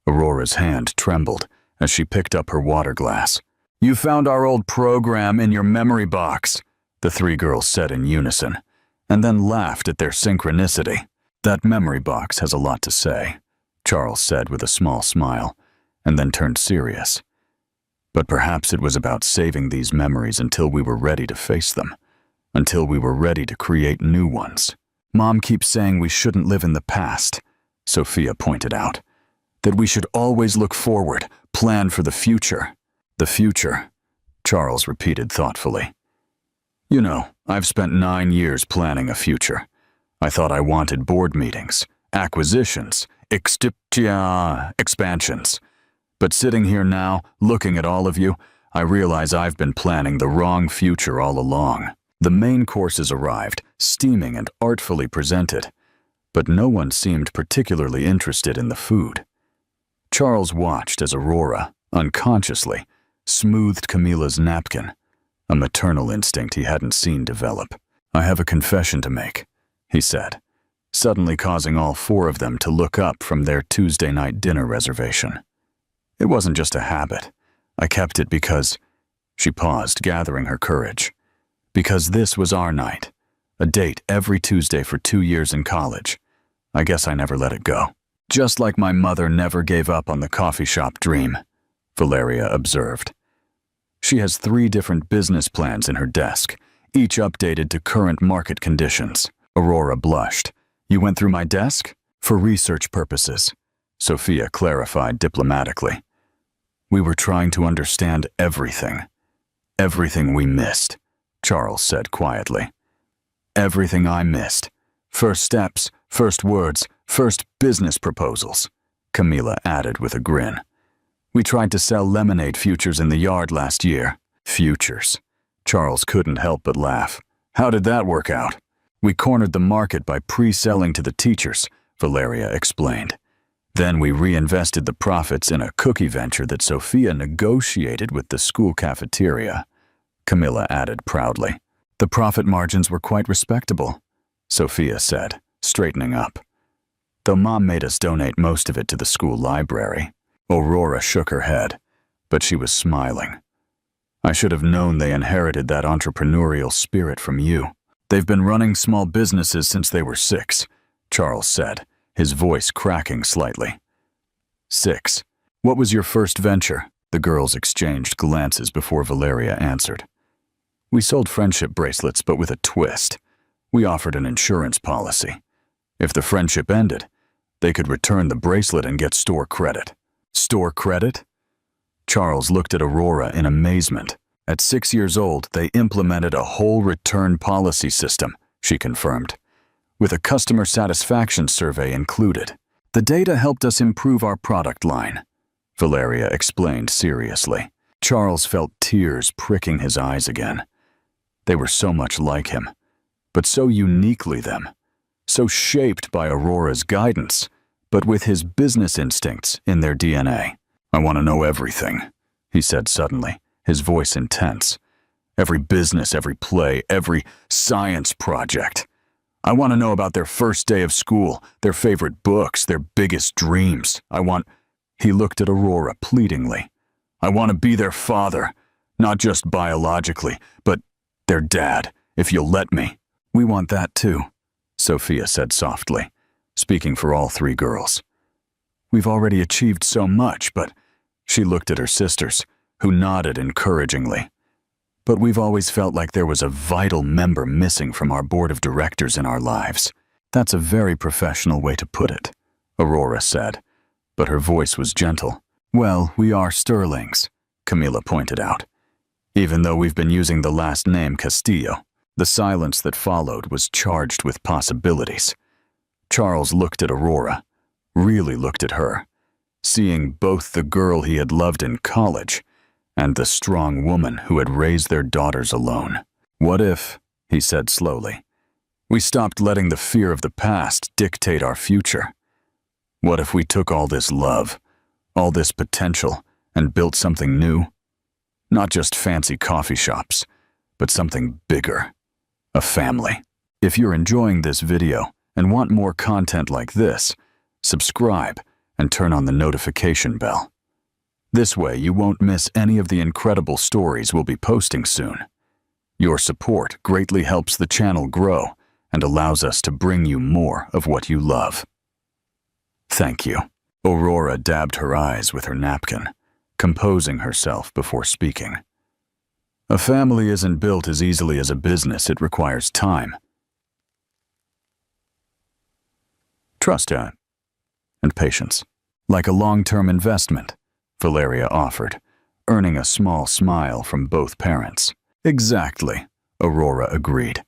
Aurora's hand trembled as she picked up her water glass. You found our old program in your memory box, the three girls said in unison, and then laughed at their synchronicity. That memory box has a lot to say, Charles said with a small smile, and then turned serious. But perhaps it was about saving these memories until we were ready to face them, until we were ready to create new ones. Mom keeps saying we shouldn't live in the past, Sophia pointed out, that we should always look forward, plan for the future. The future, Charles repeated thoughtfully. You know, I've spent 9 years planning a future. I thought I wanted board meetings, acquisitions, expansions. But sitting here now, looking at all of you, I realize I've been planning the wrong future all along. The main courses arrived, steaming and artfully presented, but no one seemed particularly interested in the food. Charles watched as Aurora, unconsciously, smoothed Camilla's napkin, a maternal instinct he hadn't seen develop. I have a confession to make, he said, suddenly causing all 4 of them to look up from their Tuesday night dinner reservation. It wasn't just a habit. I kept it because... She paused, gathering her courage. Because this was our night, a date every Tuesday for 2 years in college. I guess I never let it go. Just like my mother never gave up on the coffee shop dream, Valeria observed. She has 3 different business plans in her desk, each updated to current market conditions. Aurora blushed. You went through my desk? For research purposes, Sophia clarified diplomatically. We were trying to understand everything. Everything we missed, Charles said quietly. Everything I missed. First steps, first words, first business proposals, Camilla added with a grin. We tried to sell lemonade futures in the yard last year. Futures. Charles couldn't help but laugh. How did that work out? We cornered the market by pre-selling to the teachers, Valeria explained. Then we reinvested the profits in a cookie venture that Sophia negotiated with the school cafeteria, Camilla added proudly. The profit margins were quite respectable, Sophia said, straightening up. Though Mom made us donate most of it to the school library. Aurora shook her head, but she was smiling. I should have known they inherited that entrepreneurial spirit from you. They've been running small businesses since they were 6, Charles said, his voice cracking slightly. 6. What was your first venture? The girls exchanged glances before Valeria answered. We sold friendship bracelets, but with a twist. We offered an insurance policy. If the friendship ended, they could return the bracelet and get store credit. Store credit? Charles looked at Aurora in amazement. At 6 years old, they implemented a whole return policy system, she confirmed, with a customer satisfaction survey included. The data helped us improve our product line, Valeria explained seriously. Charles felt tears pricking his eyes again. They were so much like him, but so uniquely them, so shaped by Aurora's guidance, but with his business instincts in their DNA. I want to know everything, he said suddenly, his voice intense. Every business, every play, every science project. I want to know about their first day of school, their favorite books, their biggest dreams. He looked at Aurora pleadingly. I want to be their father, not just biologically, but their dad, if you'll let me. We want that too, Sophia said softly, speaking for all 3 girls. We've already achieved so much, but she looked at her sisters, who nodded encouragingly. But we've always felt like there was a vital member missing from our board of directors in our lives. That's a very professional way to put it, Aurora said, but her voice was gentle. Well, we are Sterlings, Camila pointed out. Even though we've been using the last name Castillo, the silence that followed was charged with possibilities. Charles looked at Aurora, really looked at her, seeing both the girl he had loved in college and the strong woman who had raised their daughters alone. What if, he said slowly, we stopped letting the fear of the past dictate our future? What if we took all this love, all this potential, and built something new? Not just fancy coffee shops, but something bigger. A family. If you're enjoying this video and want more content like this, subscribe and turn on the notification bell. This way you won't miss any of the incredible stories we'll be posting soon. Your support greatly helps the channel grow and allows us to bring you more of what you love. Thank you. Aurora dabbed her eyes with her napkin, composing herself before speaking. A family isn't built as easily as a business. It requires time, trust, and patience. Like a long-term investment, Valeria offered, earning a small smile from both parents. Exactly, Aurora agreed.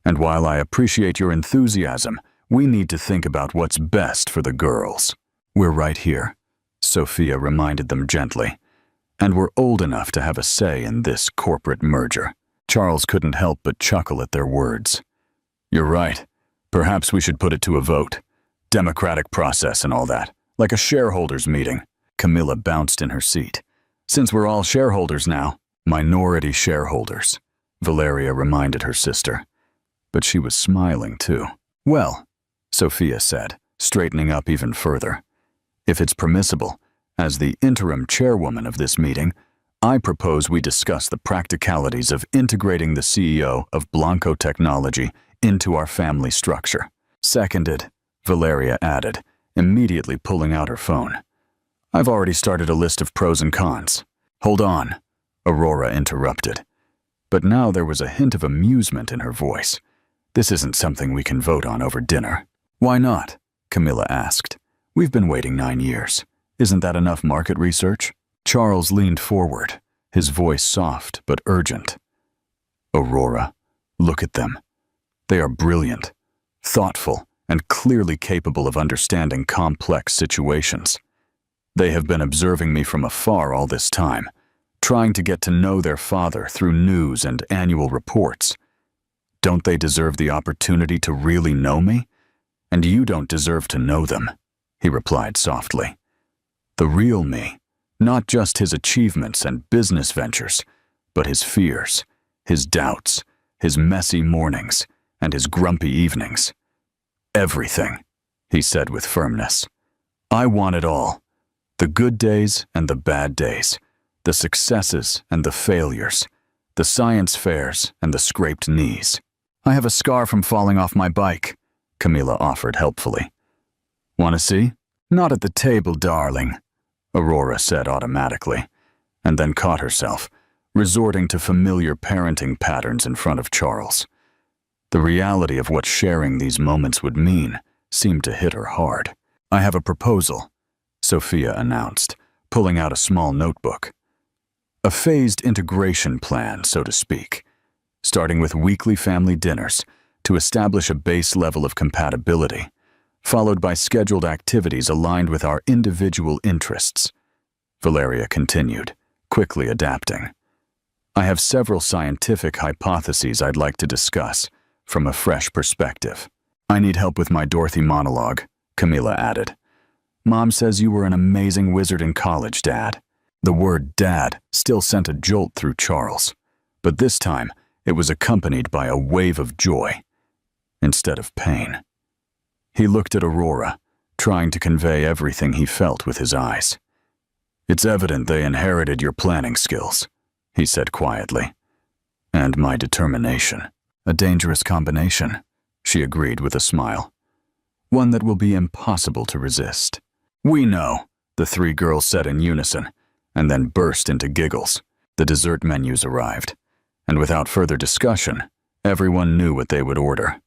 And while I appreciate your enthusiasm, we need to think about what's best for the girls. We're right here, Sophia reminded them gently. And we're old enough to have a say in this corporate merger. Charles couldn't help but chuckle at their words. You're right. Perhaps we should put it to a vote. Democratic process and all that. Like a shareholders meeting. Camila bounced in her seat. Since we're all shareholders now. Minority shareholders, Valeria reminded her sister. But she was smiling too. Well, Sophia said, straightening up even further. If it's permissible, as the interim chairwoman of this meeting, I propose we discuss the practicalities of integrating the CEO of Blanco Technology into our family structure. Seconded, Valeria added, immediately pulling out her phone. I've already started a list of pros and cons. Hold on, Aurora interrupted. But now there was a hint of amusement in her voice. This isn't something we can vote on over dinner. Why not? Camila asked. We've been waiting 9 years. Isn't that enough market research? Charles leaned forward, his voice soft but urgent. Aurora, look at them. They are brilliant, thoughtful, and clearly capable of understanding complex situations. They have been observing me from afar all this time, trying to get to know their father through news and annual reports. Don't they deserve the opportunity to really know me? And you don't deserve to know them, he replied softly. The real me, not just his achievements and business ventures, but his fears, his doubts, his messy mornings, and his grumpy evenings. Everything, he said with firmness. I want it all. The good days and the bad days, the successes and the failures, the science fairs and the scraped knees. I have a scar from falling off my bike, Camila offered helpfully. Want to see? Not at the table, darling, Aurora said automatically, and then caught herself, resorting to familiar parenting patterns in front of Charles. The reality of what sharing these moments would mean seemed to hit her hard. I have a proposal, Sophia announced, pulling out a small notebook. A phased integration plan, so to speak, starting with weekly family dinners to establish a base level of compatibility, followed by scheduled activities aligned with our individual interests. Valeria continued, quickly adapting. I have several scientific hypotheses I'd like to discuss from a fresh perspective. I need help with my Dorothy monologue, Camila added. Mom says you were an amazing wizard in college, Dad. The word dad still sent a jolt through Charles, but this time it was accompanied by a wave of joy instead of pain. He looked at Aurora, trying to convey everything he felt with his eyes. It's evident they inherited your planning skills, he said quietly, and my determination. A dangerous combination, she agreed with a smile. One that will be impossible to resist. We know, the three girls said in unison, and then burst into giggles. The dessert menus arrived. and without further discussion, everyone knew what they would order.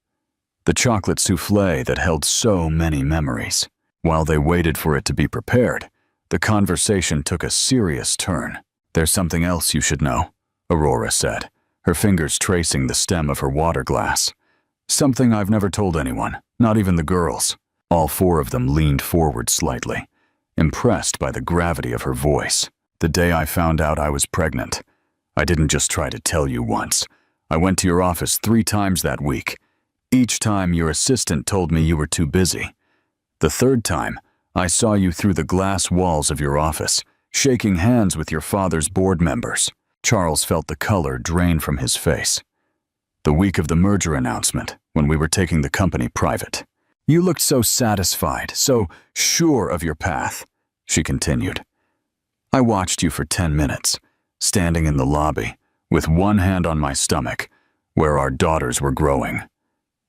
The chocolate souffle that held so many memories. While they waited for it to be prepared, the conversation took a serious turn. "There's something else you should know," Aurora said, her fingers tracing the stem of her water glass. "Something I've never told anyone, not even the girls." All four of them leaned forward slightly, impressed by the gravity of her voice. "The day I found out I was pregnant, I didn't just try to tell you once. I went to your office 3 times that week. Each time your assistant told me you were too busy. The third time, I saw you through the glass walls of your office, shaking hands with your father's board members." Charles felt the color drain from his face. "The week of the merger announcement, when we were taking the company private. You looked so satisfied, so sure of your path," she continued. "I watched you for 10 minutes, standing in the lobby, with one hand on my stomach, where our daughters were growing.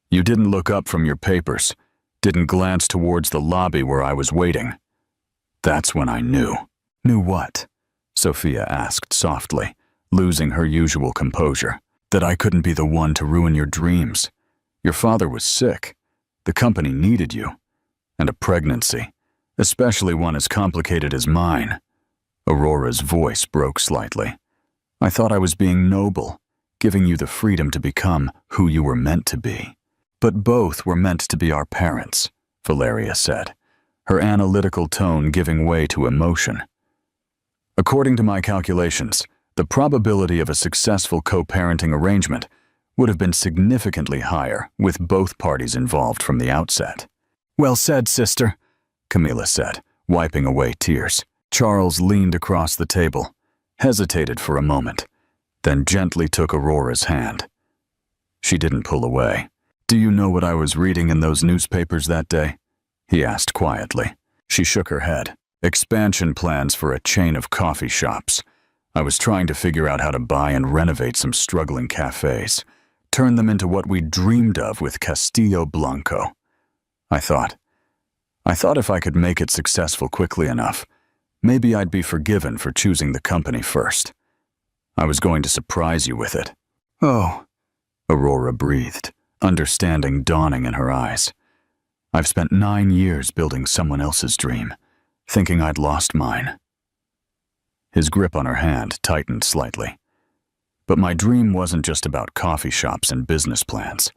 You didn't look up from your papers, didn't glance towards the lobby where I was waiting. That's when I knew." "Knew what?" Sophia asked softly, losing her usual composure. "That I couldn't be the one to ruin your dreams. Your father was sick. The company needed you. And a pregnancy, especially one as complicated as mine." Aurora's voice broke slightly. "I thought I was being noble, giving you the freedom to become who you were meant to be." "But both were meant to be our parents," Valeria said, her analytical tone giving way to emotion. "According to my calculations, the probability of a successful co-parenting arrangement would have been significantly higher with both parties involved from the outset." "Well said, sister," Camilla said, wiping away tears. Charles leaned across the table, hesitated for a moment, then gently took Aurora's hand. She didn't pull away. "Do you know what I was reading in those newspapers that day?" he asked quietly. She shook her head. "Expansion plans for a chain of coffee shops. I was trying to figure out how to buy and renovate some struggling cafes, turn them into what we dreamed of with Castillo Blanco. I thought if I could make it successful quickly enough, maybe I'd be forgiven for choosing the company first. I was going to surprise you with it." "Oh," Aurora breathed, understanding dawning in her eyes. "I've spent 9 years building someone else's dream, thinking I'd lost mine." His grip on her hand tightened slightly. "But my dream wasn't just about coffee shops and business plans.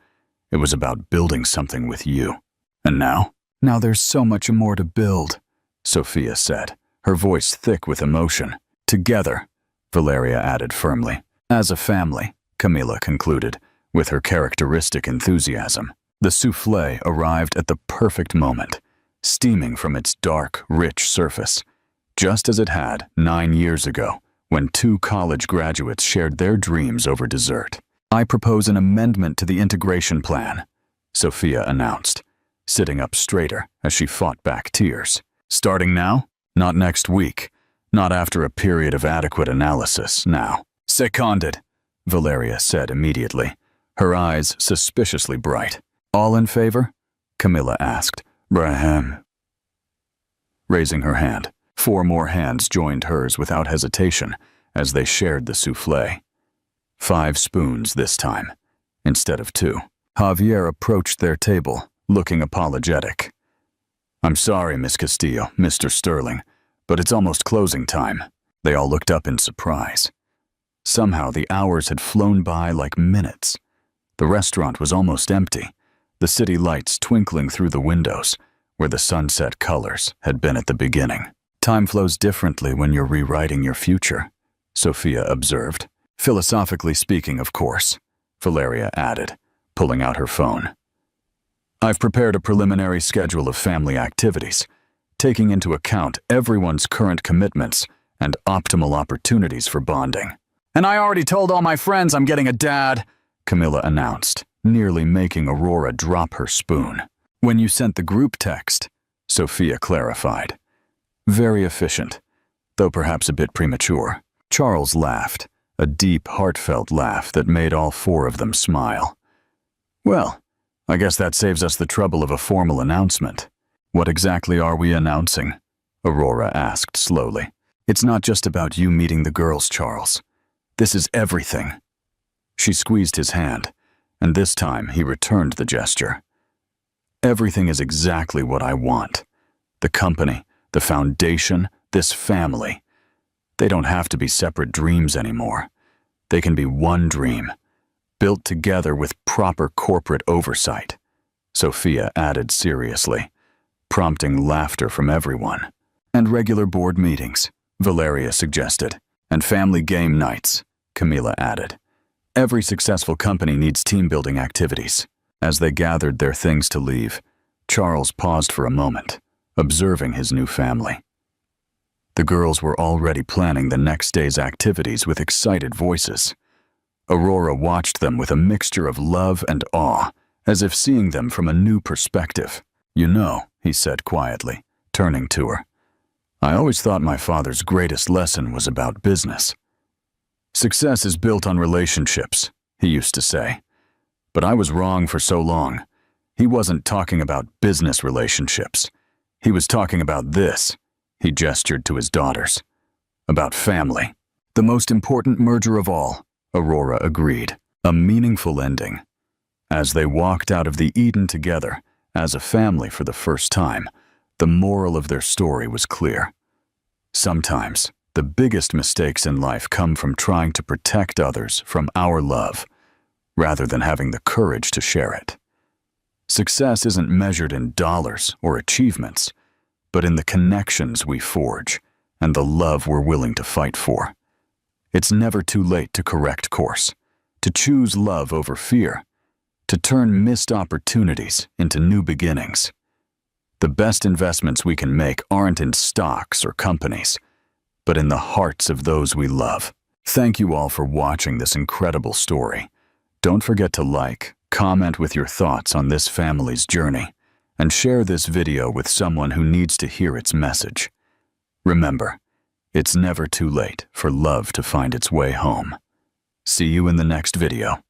It was about building something with you. And now?" "Now there's so much more to build," Sophia said, her voice thick with emotion. "Together," Valeria added firmly. "As a family," Camilla concluded, with her characteristic enthusiasm. The souffle arrived at the perfect moment, steaming from its dark, rich surface, just as it had 9 years ago when 2 college graduates shared their dreams over dessert. "I propose an amendment to the integration plan," Sophia announced, sitting up straighter as she fought back tears. "Starting now? Not next week. Not after a period of adequate analysis, now." "Seconded," Valeria said immediately, her eyes suspiciously bright. "All in favor?" Camilla asked. "Braham." Raising her hand, 4 more hands joined hers without hesitation as they shared the souffle. 5 spoons this time, instead of 2. Javier approached their table, looking apologetic. "I'm sorry, Miss Castillo, Mr. Sterling, but it's almost closing time." They all looked up in surprise. Somehow the hours had flown by like minutes. The restaurant was almost empty, the city lights twinkling through the windows, where the sunset colors had been at the beginning. "Time flows differently when you're rewriting your future," Sophia observed. "Philosophically speaking, of course," Valeria added, pulling out her phone. "I've prepared a preliminary schedule of family activities, taking into account everyone's current commitments and optimal opportunities for bonding." "And I already told all my friends I'm getting a dad," Camilla announced, nearly making Aurora drop her spoon. "When you sent the group text," Sophia clarified. "Very efficient, though perhaps a bit premature." Charles laughed, a deep, heartfelt laugh that made all 4 of them smile. "Well, I guess that saves us the trouble of a formal announcement." "What exactly are we announcing?" Aurora asked slowly. "It's not just about you meeting the girls, Charles. This is everything. She squeezed his hand, and this time he returned the gesture. Everything is exactly what I want. The company, the foundation, this family. They don't have to be separate dreams anymore. They can be one dream, built together with proper corporate oversight, Sophia added seriously, prompting laughter from everyone. And regular board meetings, Valeria suggested, and family game nights, Camila added. Every successful company needs team-building activities. As they gathered their things to leave, Charles paused for a moment, observing his new family. The girls were already planning the next day's activities with excited voices. Aurora watched them with a mixture of love and awe, as if seeing them from a new perspective. "You know," he said quietly, turning to her, "I always thought my father's greatest lesson was about business. Success is built on relationships," he used to say. But I was wrong for so long. He wasn't talking about business relationships. He was talking about this. He gestured to his daughters. About family. The most important merger of all, Aurora agreed. A meaningful ending. As they walked out of the Eden together, as a family for the first time, the moral of their story was clear. Sometimes, the biggest mistakes in life come from trying to protect others from our love, rather than having the courage to share it. Success isn't measured in dollars or achievements, but in the connections we forge and the love we're willing to fight for. It's never too late to correct course, to choose love over fear, to turn missed opportunities into new beginnings. The best investments we can make aren't in stocks or companies, but in the hearts of those we love. Thank you all for watching this incredible story. Don't forget to like, comment with your thoughts on this family's journey, and share this video with someone who needs to hear its message. Remember, it's never too late for love to find its way home. See you in the next video.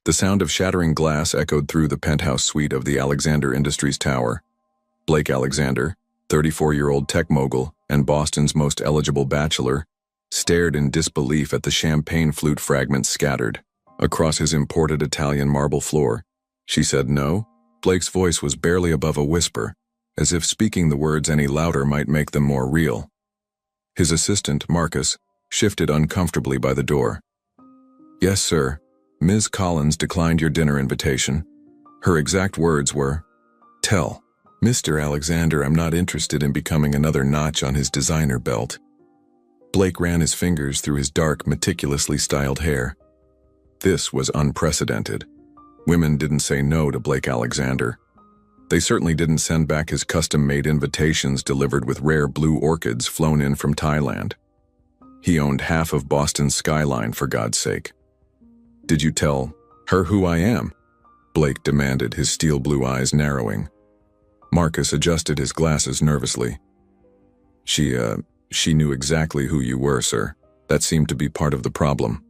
The sound of shattering glass echoed through the penthouse suite of the Alexander Industries Tower. Blake Alexander, 34-year-old tech mogul and Boston's most eligible bachelor, stared in disbelief at the champagne flute fragments scattered across his imported Italian marble floor. She said no. Blake's voice was barely above a whisper, as if speaking the words any louder might make them more real. His assistant, Marcus, shifted uncomfortably by the door. "Yes, sir. Ms. Collins declined your dinner invitation." Her exact words were, "Tell Mr. Alexander I'm not interested in becoming another notch on his designer belt." Blake ran his fingers through his dark, meticulously styled hair. This was unprecedented. Women didn't say no to Blake Alexander. They certainly didn't send back his custom-made invitations delivered with rare blue orchids flown in from Thailand. He owned half of Boston's skyline, for God's sake. "Did you tell her who I am?" Blake demanded, his steel blue eyes narrowing. Marcus adjusted his glasses nervously. She knew exactly who you were, sir. That seemed to be part of the problem."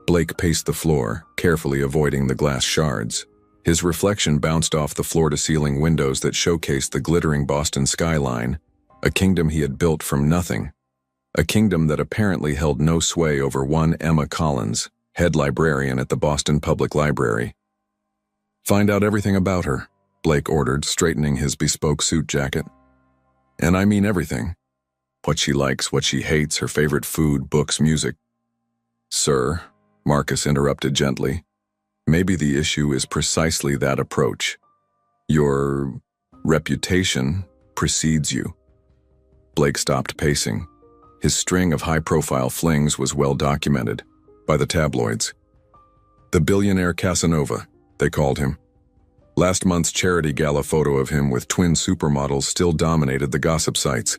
Blake paced the floor, carefully avoiding the glass shards. His reflection bounced off the floor-to-ceiling windows that showcased the glittering Boston skyline, a kingdom he had built from nothing. A kingdom that apparently held no sway over one Emma Collins, head librarian at the Boston Public Library. "Find out everything about her," Blake ordered, straightening his bespoke suit jacket. "And I mean everything. What she likes, what she hates, her favorite food, books, music." "Sir," Marcus interrupted gently, "maybe the issue is precisely that approach. Your reputation precedes you." Blake stopped pacing. His string of high-profile flings was well documented by the tabloids. The billionaire Casanova, they called him. Last month's charity gala photo of him with twin supermodels still dominated the gossip sites.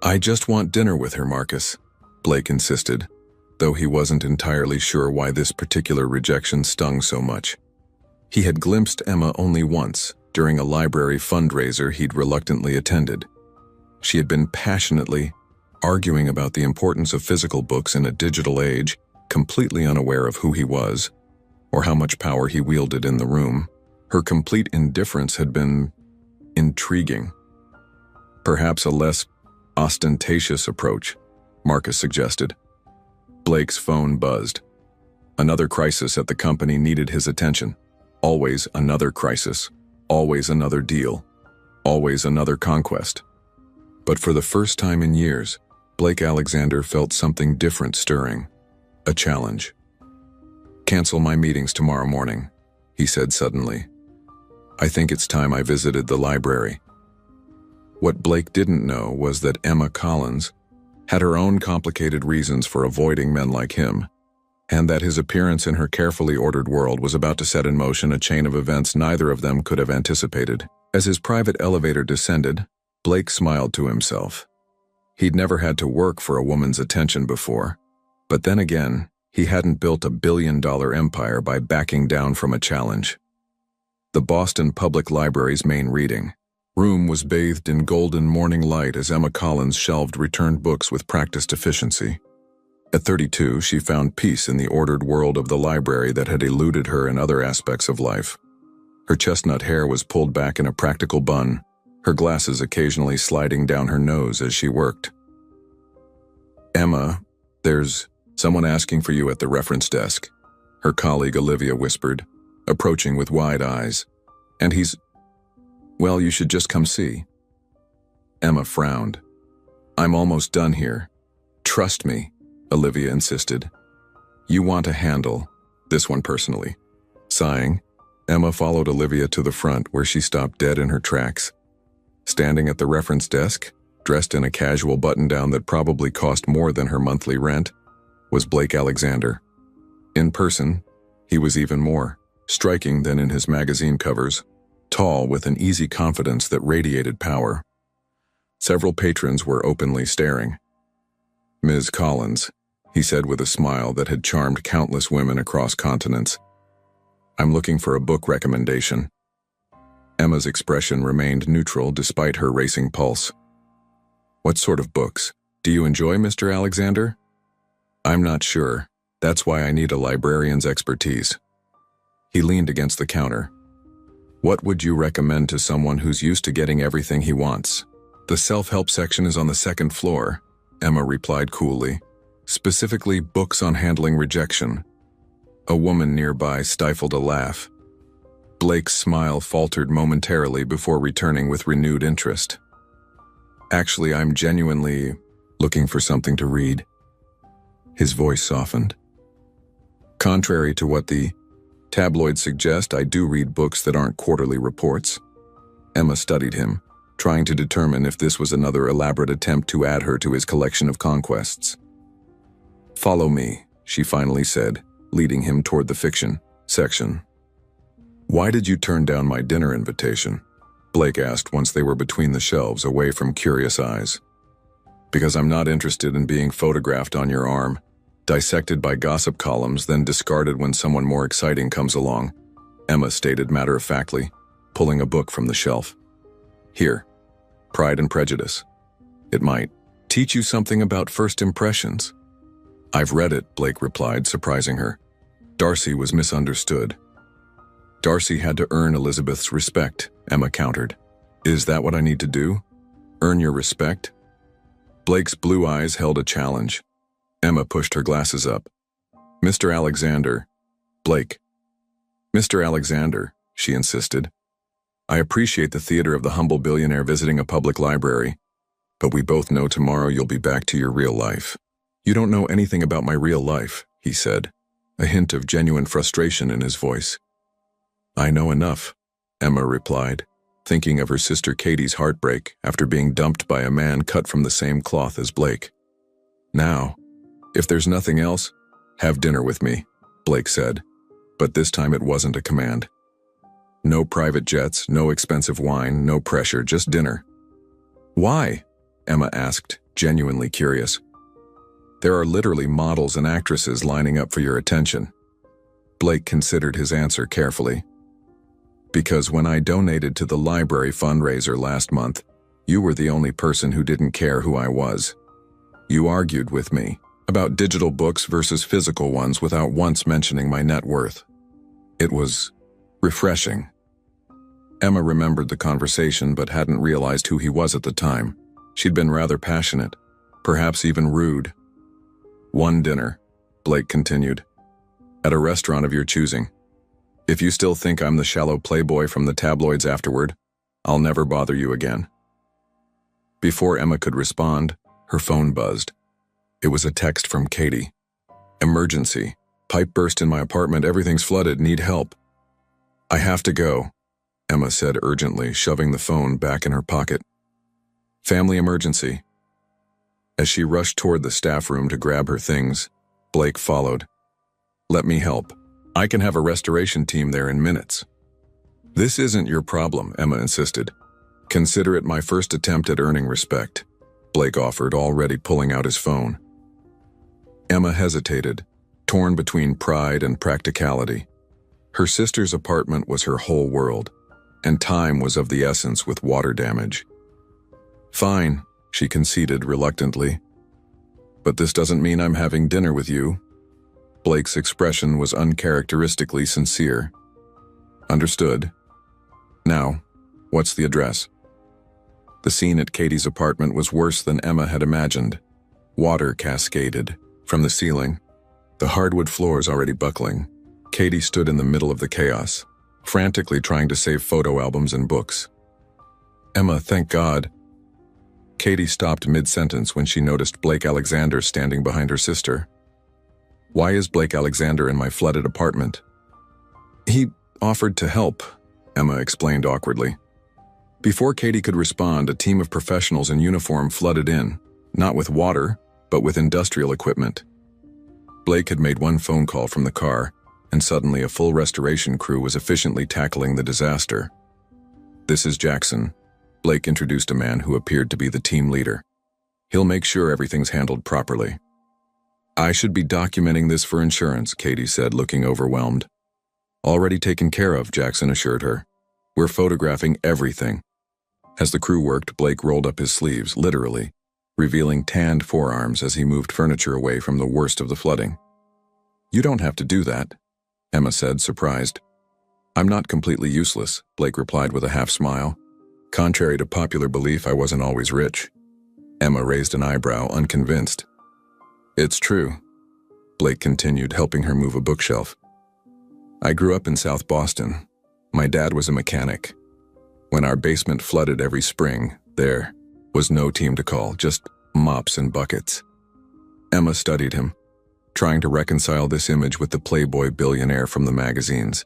"I just want dinner with her, Marcus," Blake insisted, though he wasn't entirely sure why this particular rejection stung so much. He had glimpsed Emma only once, during a library fundraiser he'd reluctantly attended. She had been passionately arguing about the importance of physical books in a digital age, completely unaware of who he was, or how much power he wielded in the room. Her complete indifference had been intriguing. Perhaps a less ostentatious approach, Marcus suggested. Blake's phone buzzed. Another crisis at the company needed his attention. Always another crisis. Always another deal. Always another conquest. But for the first time in years, Blake Alexander felt something different stirring. A challenge. "Cancel my meetings tomorrow morning," he said suddenly. "I think it's time I visited the library." What Blake didn't know was that Emma Collins had her own complicated reasons for avoiding men like him, and that his appearance in her carefully ordered world was about to set in motion a chain of events neither of them could have anticipated. As his private elevator descended, Blake smiled to himself. He'd never had to work for a woman's attention before, but then again, he hadn't built a billion-dollar empire by backing down from a challenge. The Boston Public Library's main reading room was bathed in golden morning light as Emma Collins shelved returned books with practiced efficiency. At 32, she found peace in the ordered world of the library that had eluded her in other aspects of life. Her chestnut hair was pulled back in a practical bun, her glasses occasionally sliding down her nose as she worked. "Emma, there's someone asking for you at the reference desk," her colleague Olivia whispered, approaching with wide eyes. "And well, you should just come see." Emma frowned. "I'm almost done here. Trust me," Olivia insisted. "You want to handle this one personally." Sighing, Emma followed Olivia to the front where she stopped dead in her tracks. Standing at the reference desk, dressed in a casual button-down that probably cost more than her monthly rent, was Blake Alexander. In person, he was even more striking than in his magazine covers, tall with an easy confidence that radiated power. Several patrons were openly staring. "Ms. Collins," he said with a smile that had charmed countless women across continents. "I'm looking for a book recommendation." Emma's expression remained neutral despite her racing pulse. "What sort of books do you enjoy, Mr. Alexander?" "I'm not sure. That's why I need a librarian's expertise." He leaned against the counter. What would you recommend to someone who's used to getting everything he wants? The self-help section is on the second floor, Emma replied coolly. Specifically, books on handling rejection. A woman nearby stifled a laugh. Blake's smile faltered momentarily before returning with renewed interest. Actually, I'm genuinely looking for something to read. His voice softened. Contrary to what the tabloids suggest, I do read books that aren't quarterly reports. Emma studied him, trying to determine if this was another elaborate attempt to add her to his collection of conquests. Follow me, she finally said, leading him toward the fiction section. Why did you turn down my dinner invitation? Blake asked once they were between the shelves, away from curious eyes. Because I'm not interested in being photographed on your arm, dissected by gossip columns, then discarded when someone more exciting comes along, Emma stated matter-of-factly, pulling a book from the shelf. Here, Pride and Prejudice. It might teach you something about first impressions. I've read it, Blake replied, surprising her. Darcy was misunderstood. Darcy had to earn Elizabeth's respect, Emma countered. Is that what I need to do? Earn your respect? Blake's blue eyes held a challenge. Emma pushed her glasses up. Mr. Alexander. Blake. Mr. Alexander, she insisted. I appreciate the theater of the humble billionaire visiting a public library, but we both know tomorrow you'll be back to your real life. You don't know anything about my real life, he said, a hint of genuine frustration in his voice. I know enough, Emma replied, thinking of her sister Katie's heartbreak after being dumped by a man cut from the same cloth as Blake. Now, if there's nothing else, have dinner with me, Blake said, but this time it wasn't a command. No private jets, no expensive wine, no pressure, just dinner. Why? Emma asked, genuinely curious. There are literally models and actresses lining up for your attention. Blake considered his answer carefully. Because when I donated to the library fundraiser last month, you were the only person who didn't care who I was. You argued with me about digital books versus physical ones without once mentioning my net worth. It was refreshing. Emma remembered the conversation but hadn't realized who he was at the time. She'd been rather passionate, perhaps even rude. One dinner, Blake continued, at a restaurant of your choosing. If you still think I'm the shallow playboy from the tabloids afterward, I'll never bother you again. Before Emma could respond, her phone buzzed. It was a text from Katie. Emergency. Pipe burst in my apartment, everything's flooded, need help. I have to go, Emma said urgently, shoving the phone back in her pocket. Family emergency. As she rushed toward the staff room to grab her things, Blake followed. Let me help. I can have a restoration team there in minutes. This isn't your problem, Emma insisted. Consider it my first attempt at earning respect, Blake offered, already pulling out his phone. Emma hesitated, torn between pride and practicality. Her sister's apartment was her whole world, and time was of the essence with water damage. Fine, she conceded reluctantly. But this doesn't mean I'm having dinner with you. Blake's expression was uncharacteristically sincere. Understood. Now, what's the address? The scene at Katie's apartment was worse than Emma had imagined. Water cascaded from the ceiling, the hardwood floors already buckling. Katie stood in the middle of the chaos, frantically trying to save photo albums and books. Emma, thank God. Katie stopped mid-sentence when she noticed Blake Alexander standing behind her sister. Why is Blake Alexander in my flooded apartment? He offered to help, Emma explained awkwardly. Before Katie could respond, a team of professionals in uniform flooded in, not with water, but with industrial equipment. Blake had made one phone call from the car, and suddenly a full restoration crew was efficiently tackling the disaster. This is Jackson, Blake introduced a man who appeared to be the team leader. He'll make sure everything's handled properly. I should be documenting this for insurance, Katie said, looking overwhelmed. Already taken care of, Jackson assured her. We're photographing everything. As the crew worked, Blake rolled up his sleeves, literally, revealing tanned forearms as he moved furniture away from the worst of the flooding. You don't have to do that, Emma said, surprised. "I'm not completely useless," Blake replied with a half smile. "Contrary to popular belief, I wasn't always rich." Emma raised an eyebrow, unconvinced. "It's true," Blake continued, helping her move a bookshelf. "I grew up in South Boston. My dad was a mechanic. When our basement flooded every spring, there was no team to call, just mops and buckets." Emma studied him, trying to reconcile this image with the playboy billionaire from the magazines.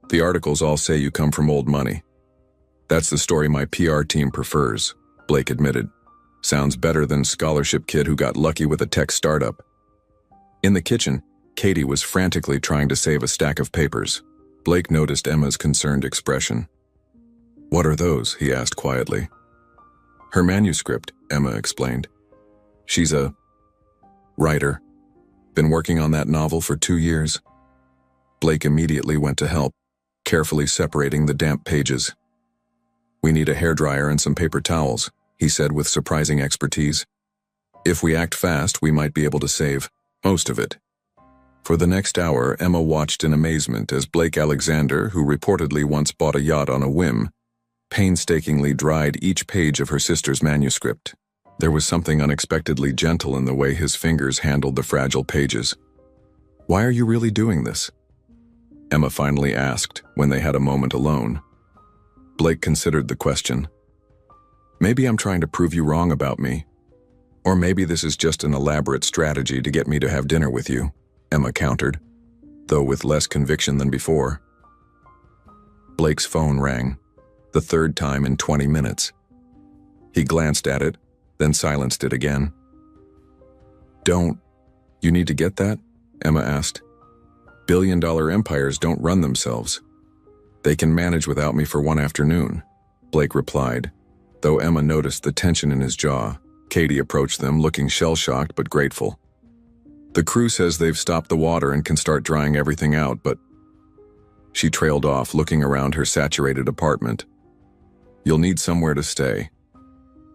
"The articles all say you come from old money. That's the story my PR team prefers," Blake admitted. "Sounds better than scholarship kid who got lucky with a tech startup." In the kitchen, Katie was frantically trying to save a stack of papers. Blake noticed Emma's concerned expression. "What are those?" he asked quietly. "Her manuscript," Emma explained. "She's a writer. Been working on that novel for 2 years." Blake immediately went to help, carefully separating the damp pages. "We need a hairdryer and some paper towels," he said with surprising expertise. "If we act fast, we might be able to save most of it." For the next hour, Emma watched in amazement as Blake Alexander, who reportedly once bought a yacht on a whim, painstakingly dried each page of her sister's manuscript. There was something unexpectedly gentle in the way his fingers handled the fragile pages. "Why are you really doing this?" Emma finally asked when they had a moment alone. Blake considered the question. "Maybe I'm trying to prove you wrong about me. Or maybe this is just an elaborate strategy to get me to have dinner with you," Emma countered, though with less conviction than before. Blake's phone rang, the third time in 20 minutes. He glanced at it, then silenced it again. "Don't you need to get that?" Emma asked. "Billion-dollar empires don't run themselves. They can manage without me for one afternoon," Blake replied, though Emma noticed the tension in his jaw. Katie approached them, looking shell-shocked but grateful. "The crew says they've stopped the water and can start drying everything out, but..." She trailed off, looking around her saturated apartment. "You'll need somewhere to stay,"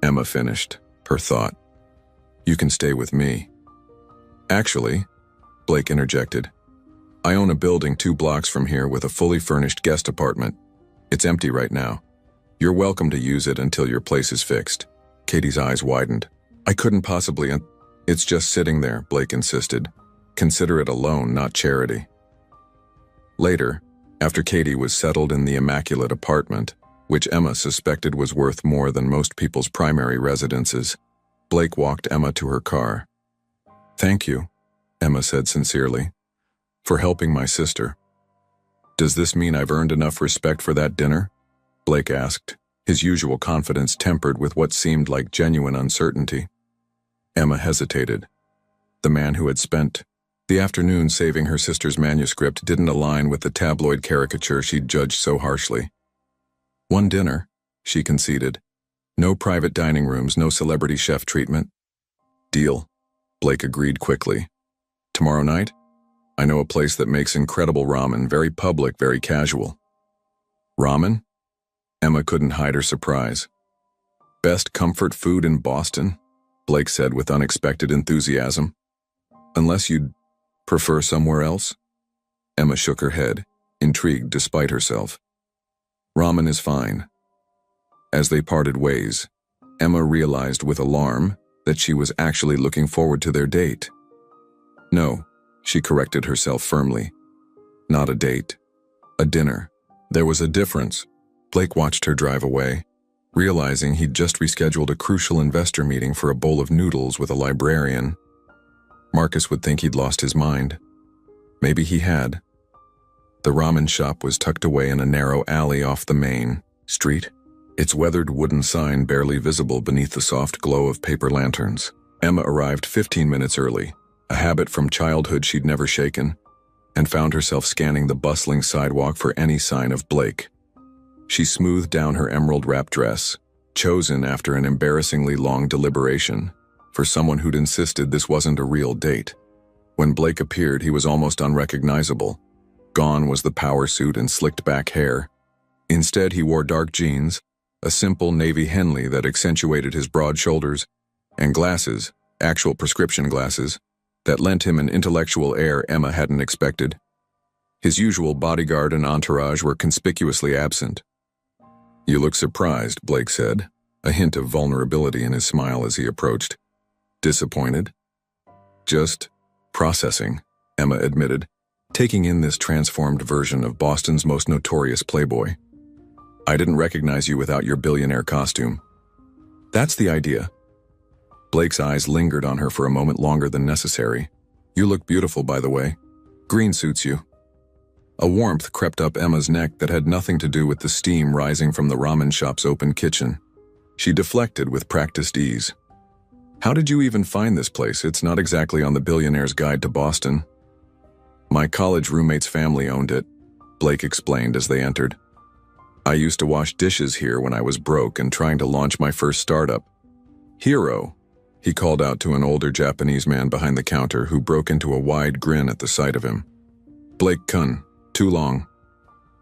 Emma finished, her thought. "You can stay with me." "Actually," Blake interjected, "I own a building 2 blocks from here with a fully furnished guest apartment. It's empty right now. You're welcome to use it until your place is fixed." Katie's eyes widened. "I couldn't possibly..." "It's just sitting there," Blake insisted. "Consider it a loan, not charity." Later, after Katie was settled in the immaculate apartment, which Emma suspected was worth more than most people's primary residences, Blake walked Emma to her car. "Thank you," Emma said sincerely, "for helping my sister." "Does this mean I've earned enough respect for that dinner?" Blake asked, his usual confidence tempered with what seemed like genuine uncertainty. Emma hesitated. The man who had spent the afternoon saving her sister's manuscript didn't align with the tabloid caricature she'd judged so harshly. "One dinner," she conceded. "No private dining rooms, no celebrity chef treatment." "Deal," Blake agreed quickly. "Tomorrow night? I know a place that makes incredible ramen, very public, very casual." "Ramen?" Emma couldn't hide her surprise. "Best comfort food in Boston?" Blake said with unexpected enthusiasm. "Unless you'd prefer somewhere else?" Emma shook her head, intrigued despite herself. "Ramen is fine." As they parted ways, Emma realized with alarm that she was actually looking forward to their date. "No," she corrected herself firmly. "Not a date. A dinner." There was a difference. Blake watched her drive away, realizing he'd just rescheduled a crucial investor meeting for a bowl of noodles with a librarian. Marcus would think he'd lost his mind. Maybe he had. The ramen shop was tucked away in a narrow alley off the main street, its weathered wooden sign barely visible beneath the soft glow of paper lanterns. Emma arrived 15 minutes early, a habit from childhood she'd never shaken, and found herself scanning the bustling sidewalk for any sign of Blake. She smoothed down her emerald-wrapped dress, chosen after an embarrassingly long deliberation, for someone who'd insisted this wasn't a real date. When Blake appeared, he was almost unrecognizable. Gone was the power suit and slicked-back hair. Instead, he wore dark jeans, a simple navy Henley that accentuated his broad shoulders, and glasses, actual prescription glasses, that lent him an intellectual air Emma hadn't expected. His usual bodyguard and entourage were conspicuously absent. "You look surprised," Blake said, a hint of vulnerability in his smile as he approached. "Disappointed?" "Just processing," Emma admitted, taking in this transformed version of Boston's most notorious playboy. "I didn't recognize you without your billionaire costume." "That's the idea." Blake's eyes lingered on her for a moment longer than necessary. "You look beautiful, by the way. Green suits you." A warmth crept up Emma's neck that had nothing to do with the steam rising from the ramen shop's open kitchen. She deflected with practiced ease. "How did you even find this place? It's not exactly on the Billionaire's Guide to Boston." "My college roommate's family owned it," Blake explained as they entered. "I used to wash dishes here when I was broke and trying to launch my first startup." "Hero," he called out to an older Japanese man behind the counter who broke into a wide grin at the sight of him. "Blake-kun, too long."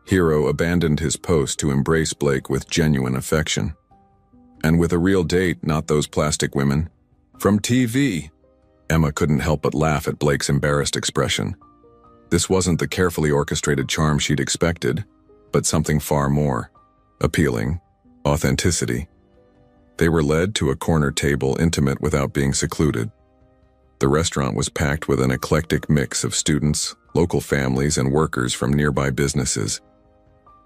Hero abandoned his post to embrace Blake with genuine affection. "And with a real date, not those plastic women. From TV." Emma couldn't help but laugh at Blake's embarrassed expression. This wasn't the carefully orchestrated charm she'd expected, but something far more appealing: authenticity. They were led to a corner table intimate without being secluded. The restaurant was packed with an eclectic mix of students, local families, and workers from nearby businesses.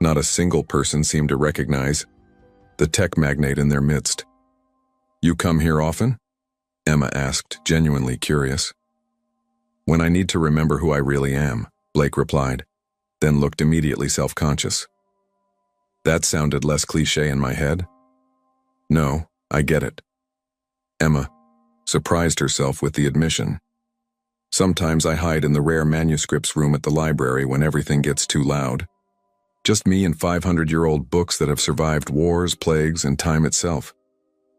Not a single person seemed to recognize the tech magnate in their midst. "You come here often?" Emma asked, genuinely curious. "When I need to remember who I really am," Blake replied, then looked immediately self-conscious. That sounded less cliché in my head. "No, I get it." Emma surprised herself with the admission. "Sometimes I hide in the rare manuscripts room at the library when everything gets too loud. Just me and 500-year-old books that have survived wars, plagues, and time itself.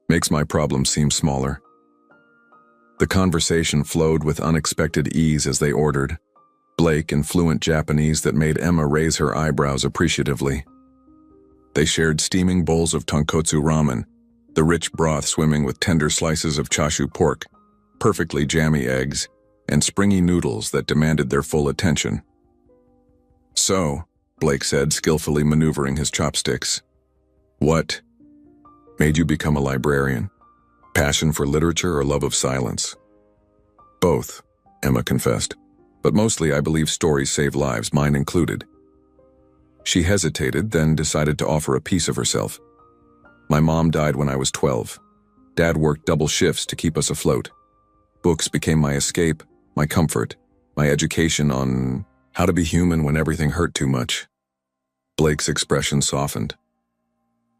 Makes my problems seem smaller." The conversation flowed with unexpected ease as they ordered. Blake in fluent Japanese that made Emma raise her eyebrows appreciatively. They shared steaming bowls of tonkotsu ramen, the rich broth swimming with tender slices of chashu pork, perfectly jammy eggs, and springy noodles that demanded their full attention. "So," Blake said, skillfully maneuvering his chopsticks, "what made you become a librarian? Passion for literature or love of silence?" "Both," Emma confessed. "But mostly I believe stories save lives, mine included." She hesitated, then decided to offer a piece of herself. "My mom died when I was 12. Dad worked double shifts to keep us afloat. Books became my escape, my comfort, my education on how to be human when everything hurt too much." Blake's expression softened.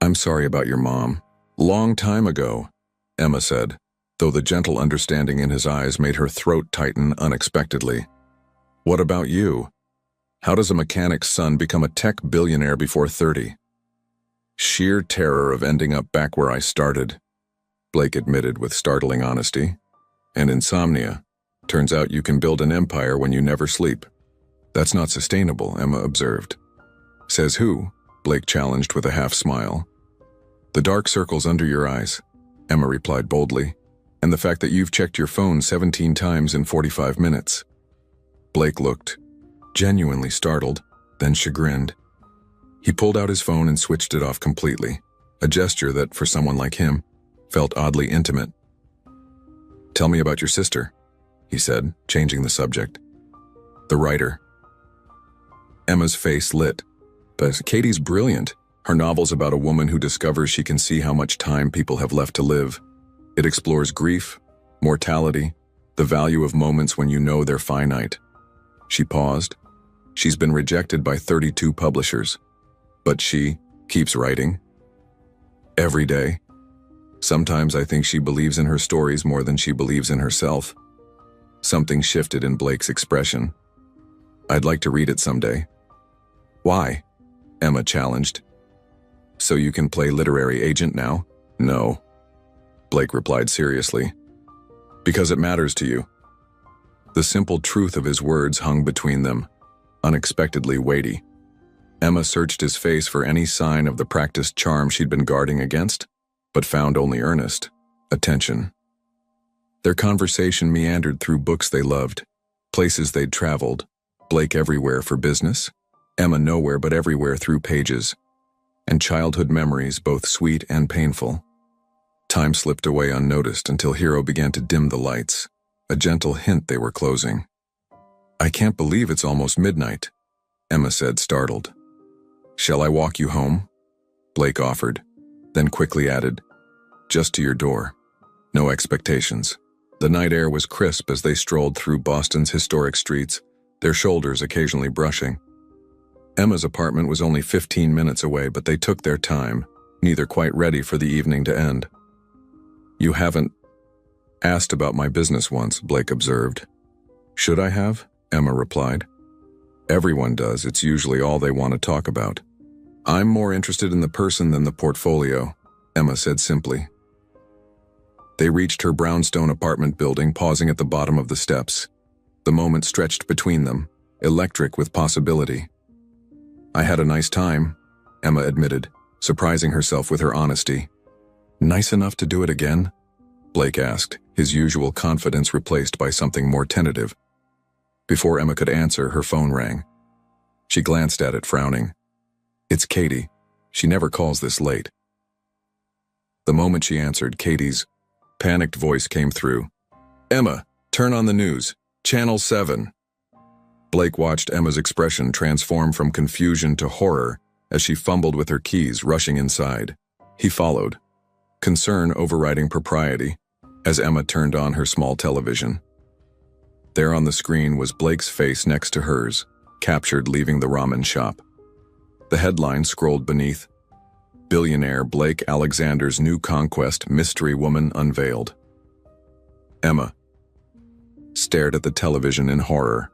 "I'm sorry about your mom. Long time ago," Emma said, though the gentle understanding in his eyes made her throat tighten unexpectedly. "What about you? How does a mechanic's son become a tech billionaire before 30? "Sheer terror of ending up back where I started," Blake admitted with startling honesty. "And insomnia. Turns out you can build an empire when you never sleep." "That's not sustainable," Emma observed. "Says who?" Blake challenged with a half-smile. "The dark circles under your eyes," Emma replied boldly, "and the fact that you've checked your phone 17 times in 45 minutes. Blake looked genuinely startled, then chagrined. He pulled out his phone and switched it off completely, a gesture that, for someone like him, felt oddly intimate. "Tell me about your sister," he said, changing the subject. "The writer." Emma's face lit. "But Katie's brilliant. Her novel's about a woman who discovers she can see how much time people have left to live. It explores grief, mortality, the value of moments when you know they're finite." She paused. "She's been rejected by 32 publishers. But she keeps writing. Every day. Sometimes I think she believes in her stories more than she believes in herself." Something shifted in Blake's expression. "I'd like to read it someday." "Why?" Emma challenged. "So you can play literary agent now?" "No," Blake replied seriously. "Because it matters to you." The simple truth of his words hung between them, unexpectedly weighty. Emma searched his face for any sign of the practiced charm she'd been guarding against, but found only earnest attention. Their conversation meandered through books they loved, places they'd traveled, Blake everywhere for business, Emma nowhere but everywhere through pages, and childhood memories both sweet and painful. Time slipped away unnoticed until Hero began to dim the lights, a gentle hint they were closing. "I can't believe it's almost midnight," Emma said, startled. "Shall I walk you home?" Blake offered, then quickly added, "Just to your door. No expectations." The night air was crisp as they strolled through Boston's historic streets, their shoulders occasionally brushing. Emma's apartment was only 15 minutes away, but they took their time, neither quite ready for the evening to end. "You haven't asked about my business once," Blake observed. "Should I have?" Emma replied. "Everyone does. It's usually all they want to talk about." "I'm more interested in the person than the portfolio," Emma said simply. They reached her brownstone apartment building, pausing at the bottom of the steps. The moment stretched between them, electric with possibility. "I had a nice time," Emma admitted, surprising herself with her honesty. "Nice enough to do it again?" Blake asked, his usual confidence replaced by something more tentative. Before Emma could answer, her phone rang. She glanced at it, frowning. "It's Katie. She never calls this late." The moment she answered, Katie's panicked voice came through. "Emma, turn on the news. Channel 7. Blake watched Emma's expression transform from confusion to horror as she fumbled with her keys, rushing inside. He followed, concern overriding propriety, as Emma turned on her small television. There on the screen was Blake's face next to hers, captured leaving the ramen shop. The headline scrolled beneath, "Billionaire Blake Alexander's New Conquest Mystery Woman Unveiled." Emma stared at the television in horror.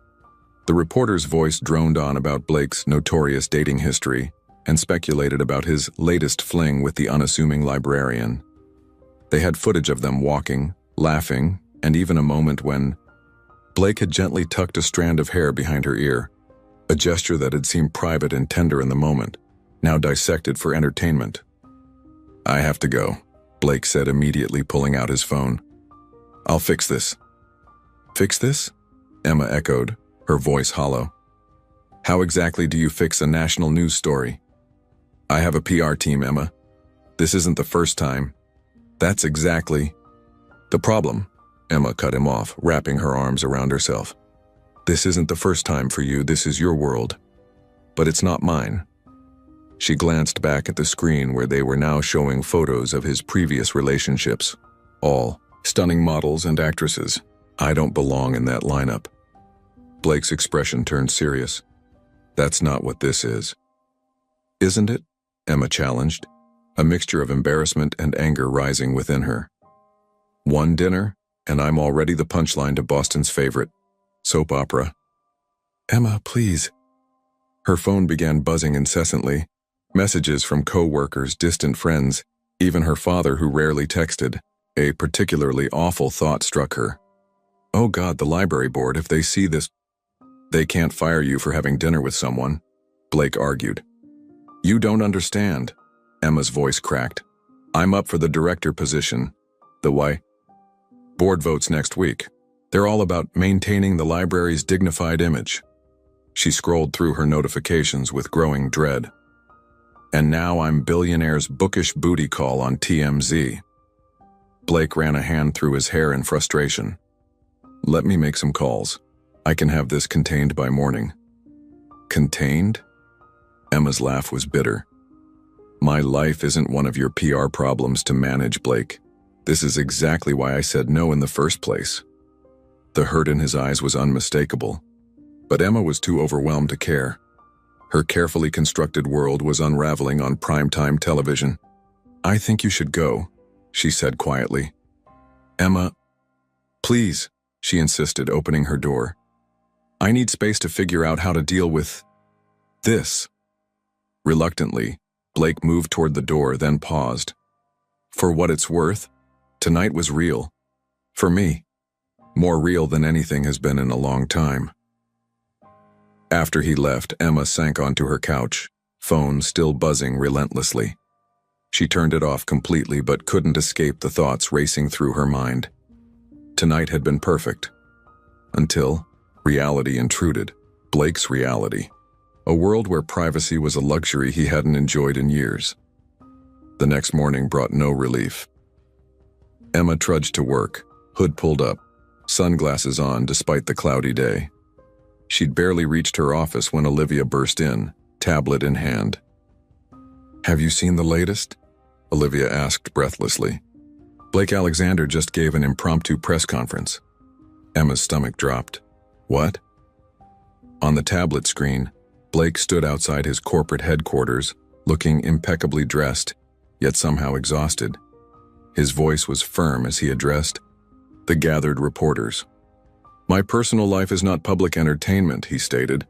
The reporter's voice droned on about Blake's notorious dating history and speculated about his latest fling with the unassuming librarian. They had footage of them walking, laughing, and even a moment when Blake had gently tucked a strand of hair behind her ear, a gesture that had seemed private and tender in the moment, now dissected for entertainment. "I have to go," Blake said, immediately pulling out his phone. "I'll fix this." "Fix this?" Emma echoed, her voice hollow. "How exactly do you fix a national news story?" "I have a PR team, Emma. This isn't the first time." "That's exactly the problem," Emma cut him off, wrapping her arms around herself. "This isn't the first time for you. This is your world. But it's not mine." She glanced back at the screen where they were now showing photos of his previous relationships. All stunning models and actresses. "I don't belong in that lineup." Blake's expression turned serious. "That's not what this is." "Isn't it?" Emma challenged, a mixture of embarrassment and anger rising within her. "One dinner, and I'm already the punchline to Boston's favorite soap opera." "Emma, please." Her phone began buzzing incessantly, messages from co-workers, distant friends, even her father who rarely texted. A particularly awful thought struck her. "Oh God, the library board, if they see this..." "They can't fire you for having dinner with someone," Blake argued. "You don't understand." Emma's voice cracked. "I'm up for the director position. The why? Board votes next week. They're all about maintaining the library's dignified image." She scrolled through her notifications with growing dread. "And now I'm Billionaire's bookish booty call on TMZ." Blake ran a hand through his hair in frustration. "Let me make some calls. I can have this contained by morning." "Contained?" Emma's laugh was bitter. "My life isn't one of your PR problems to manage, Blake. This is exactly why I said no in the first place." The hurt in his eyes was unmistakable, but Emma was too overwhelmed to care. Her carefully constructed world was unraveling on primetime television. "I think you should go," she said quietly. "Emma, please," she insisted, opening her door. "I need space to figure out how to deal with this." Reluctantly, Blake moved toward the door, then paused. "For what it's worth, tonight was real. For me. More real than anything has been in a long time." After he left, Emma sank onto her couch, phone still buzzing relentlessly. She turned it off completely but couldn't escape the thoughts racing through her mind. Tonight had been perfect. Until reality intruded. Blake's reality. A world where privacy was a luxury he hadn't enjoyed in years. The next morning brought no relief. Emma trudged to work, hood pulled up, sunglasses on despite the cloudy day. She'd barely reached her office when Olivia burst in, tablet in hand. "Have you seen the latest?" Olivia asked breathlessly. "Blake Alexander just gave an impromptu press conference." Emma's stomach dropped. "What?" On the tablet screen, Blake stood outside his corporate headquarters, looking impeccably dressed, yet somehow exhausted. His voice was firm as he addressed the gathered reporters. "My personal life is not public entertainment," he stated.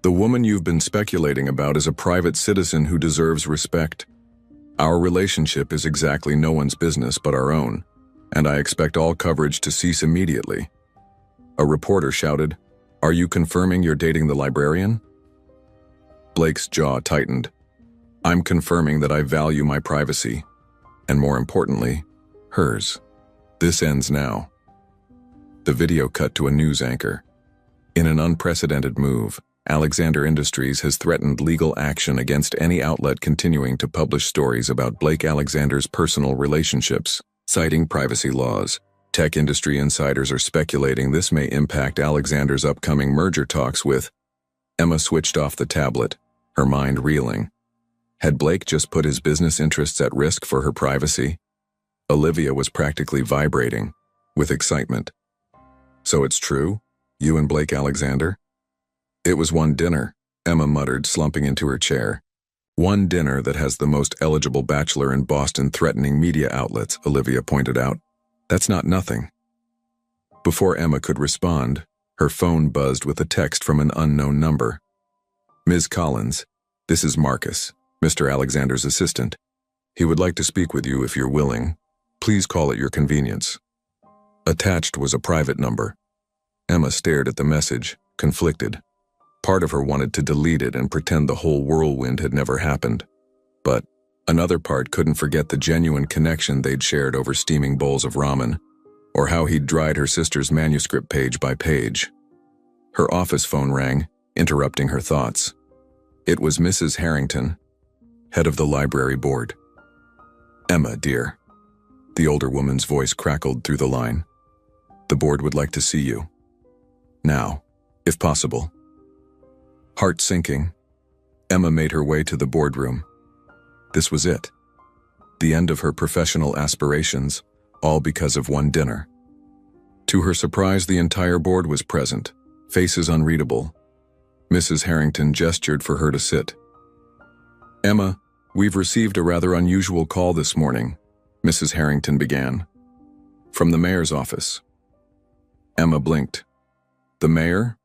"The woman you've been speculating about is a private citizen who deserves respect. Our relationship is exactly no one's business but our own, and I expect all coverage to cease immediately." A reporter shouted, "Are you confirming you're dating the librarian?" Blake's jaw tightened. "I'm confirming that I value my privacy, and more importantly, hers. This ends now." The video cut to a news anchor. In an unprecedented move, Alexander Industries has threatened legal action against any outlet continuing to publish stories about Blake Alexander's personal relationships, citing privacy laws. Tech industry insiders are speculating this may impact Alexander's upcoming merger talks with. Emma switched off the tablet, her mind reeling. Had Blake just put his business interests at risk for her privacy? Olivia was practically vibrating with excitement. "So it's true? You and Blake Alexander?" "It was one dinner," Emma muttered, slumping into her chair. "One dinner that has the most eligible bachelor in Boston threatening media outlets," Olivia pointed out. "That's not nothing." Before Emma could respond, her phone buzzed with a text from an unknown number. "Ms. Collins, this is Marcus, Mr. Alexander's assistant. He would like to speak with you if you're willing. Please call at your convenience." Attached was a private number. Emma stared at the message, conflicted. Part of her wanted to delete it and pretend the whole whirlwind had never happened. But another part couldn't forget the genuine connection they'd shared over steaming bowls of ramen, or how he'd dried her sister's manuscript page by page. Her office phone rang, interrupting her thoughts. It was Mrs. Harrington, head of the library board. "Emma, dear." The older woman's voice crackled through the line. "The board would like to see you. Now, if possible." Heart sinking, Emma made her way to the boardroom. This was it. The end of her professional aspirations, all because of one dinner. To her surprise, the entire board was present, faces unreadable. Mrs. Harrington gestured for her to sit. "Emma, we've received a rather unusual call this morning," Mrs. Harrington began. "From the mayor's office." Emma blinked. "The mayor?"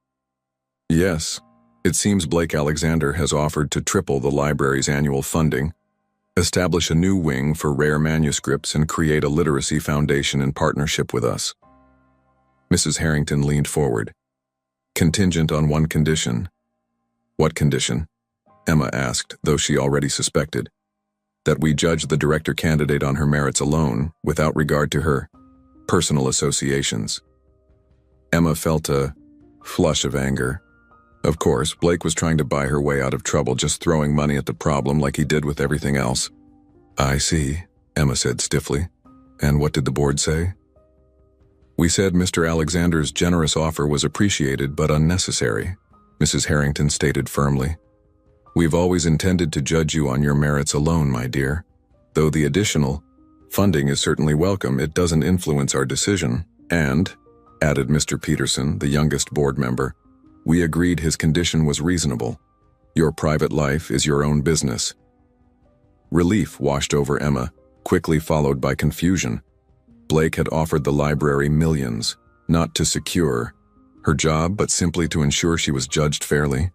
"Yes. It seems Blake Alexander has offered to triple the library's annual funding, establish a new wing for rare manuscripts, and create a literacy foundation in partnership with us." Mrs. Harrington leaned forward. "Contingent on one condition." "What condition?" Emma asked, though she already suspected. "That we judge the director candidate on her merits alone, without regard to her personal associations." Emma felt a flush of anger. Of course, Blake was trying to buy her way out of trouble, just throwing money at the problem like he did with everything else. "I see," Emma said stiffly. "And what did the board say?" "We said Mr. Alexander's generous offer was appreciated but unnecessary," Mrs. Harrington stated firmly. "We've always intended to judge you on your merits alone, my dear. Though the additional funding is certainly welcome, it doesn't influence our decision. And," added Mr. Peterson, the youngest board member, "we agreed his condition was reasonable. Your private life is your own business." Relief washed over Emma, quickly followed by confusion. Blake had offered the library millions, not to secure her job, but simply to ensure she was judged fairly.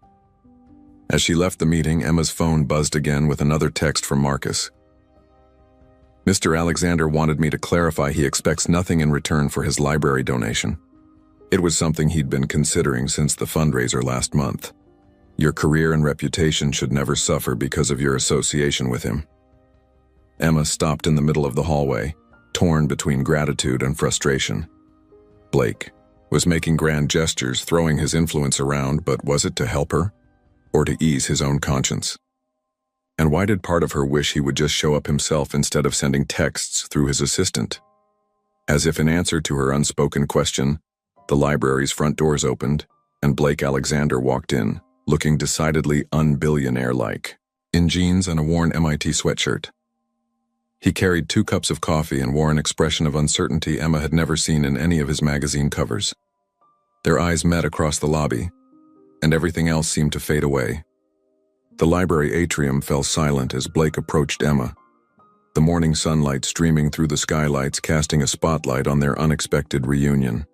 As she left the meeting, Emma's phone buzzed again with another text from Marcus. "Mr. Alexander wanted me to clarify he expects nothing in return for his library donation. It was something he'd been considering since the fundraiser last month. Your career and reputation should never suffer because of your association with him." Emma stopped in the middle of the hallway, torn between gratitude and frustration. Blake was making grand gestures, throwing his influence around, but was it to help her? Or to ease his own conscience? And why did part of her wish he would just show up himself instead of sending texts through his assistant? As if in answer to her unspoken question, the library's front doors opened, and Blake Alexander walked in, looking decidedly un-billionaire-like, in jeans and a worn MIT sweatshirt. He carried 2 cups of coffee and wore an expression of uncertainty Emma had never seen in any of his magazine covers. Their eyes met across the lobby, and everything else seemed to fade away. The library atrium fell silent as Blake approached Emma, the morning sunlight streaming through the skylights casting a spotlight on their unexpected reunion.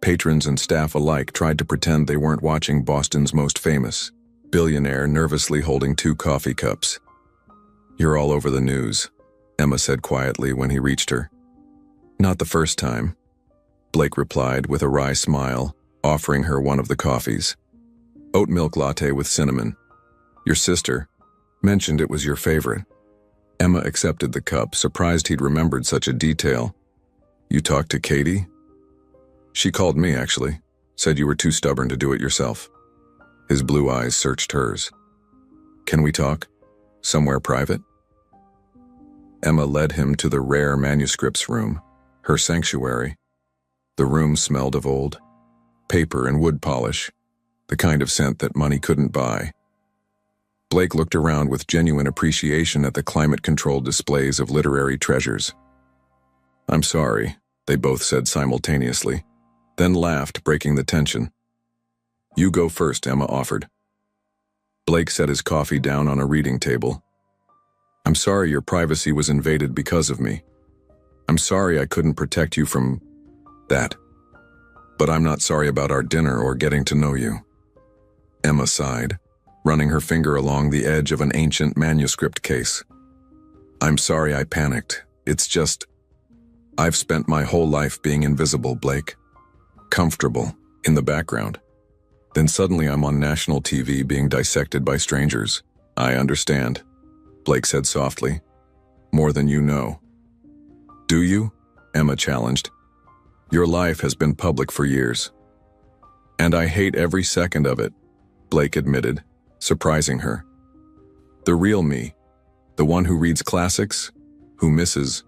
Patrons and staff alike tried to pretend they weren't watching Boston's most famous billionaire nervously holding 2 coffee cups. "You're all over the news," Emma said quietly when he reached her. "Not the first time," Blake replied with a wry smile, offering her one of the coffees. "Oat milk latte with cinnamon. Your sister mentioned it was your favorite." Emma accepted the cup, surprised he'd remembered such a detail. "You talked to Katie?" "She called me, actually. Said you were too stubborn to do it yourself." His blue eyes searched hers. "Can we talk? Somewhere private?" Emma led him to the rare manuscripts room, her sanctuary. The room smelled of old paper and wood polish, the kind of scent that money couldn't buy. Blake looked around with genuine appreciation at the climate-controlled displays of literary treasures. "I'm sorry," they both said simultaneously, then laughed, breaking the tension. "You go first," Emma offered. Blake set his coffee down on a reading table. "I'm sorry your privacy was invaded because of me. I'm sorry I couldn't protect you from that. But I'm not sorry about our dinner or getting to know you." Emma sighed, running her finger along the edge of an ancient manuscript case. "I'm sorry I panicked. It's just, I've spent my whole life being invisible, Blake. Comfortable, in the background. Then suddenly I'm on national TV being dissected by strangers. I understand," Blake said softly. "More than you know." "Do you?" Emma challenged. "Your life has been public for years." "And I hate every second of it," Blake admitted, surprising her. "The real me, the one who reads classics, who misses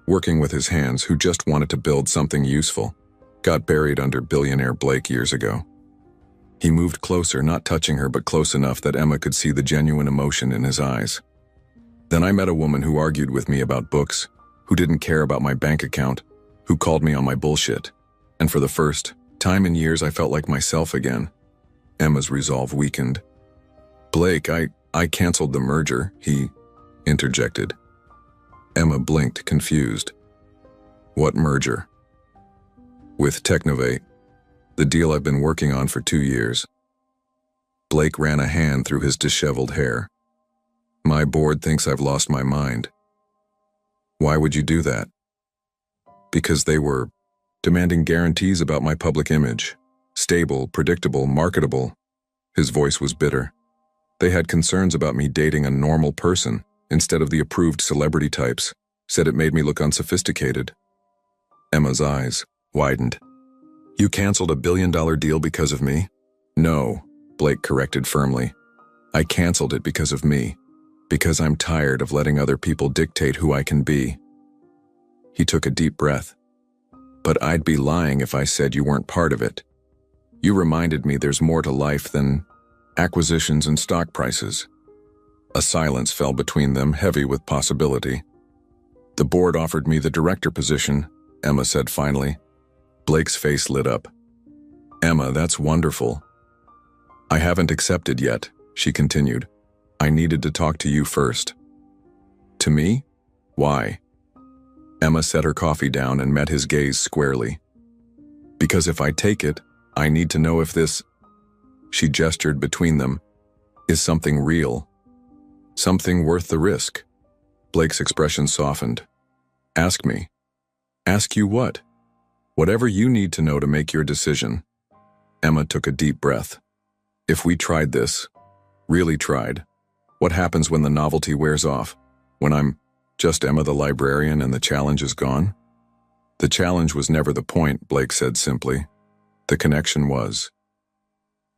working with his hands, who just wanted to build something useful, got buried under billionaire Blake years ago." He moved closer, not touching her, but close enough that Emma could see the genuine emotion in his eyes. "Then I met a woman who argued with me about books, who didn't care about my bank account, who called me on my bullshit. And for the first time in years, I felt like myself again." Emma's resolve weakened. "Blake, I canceled the merger," he interjected. Emma blinked, confused. "What merger?" "With Technovate, the deal I've been working on for 2 years." Blake ran a hand through his disheveled hair. "My board thinks I've lost my mind." "Why would you do that?" "Because they were demanding guarantees about my public image. Stable, predictable, marketable." His voice was bitter. "They had concerns about me dating a normal person instead of the approved celebrity types, said it made me look unsophisticated." Emma's eyes widened. "You canceled a billion-dollar deal because of me?" "No," Blake corrected firmly. "I canceled it because of me. Because I'm tired of letting other people dictate who I can be." He took a deep breath. "But I'd be lying if I said you weren't part of it. You reminded me there's more to life than acquisitions and stock prices." A silence fell between them, heavy with possibility. "The board offered me the director position," Emma said finally. Blake's face lit up. "Emma, that's wonderful." "I haven't accepted yet," she continued. "I needed to talk to you first." "To me? Why?" Emma set her coffee down and met his gaze squarely. "Because if I take it, I need to know if this," she gestured between them, "is something real. Something worth the risk." Blake's expression softened. "Ask me." "Ask you what?" "Whatever you need to know to make your decision." Emma took a deep breath. "If we tried this, really tried, what happens when the novelty wears off? When I'm just Emma the librarian and the challenge is gone?" "The challenge was never the point," Blake said simply. The connection was,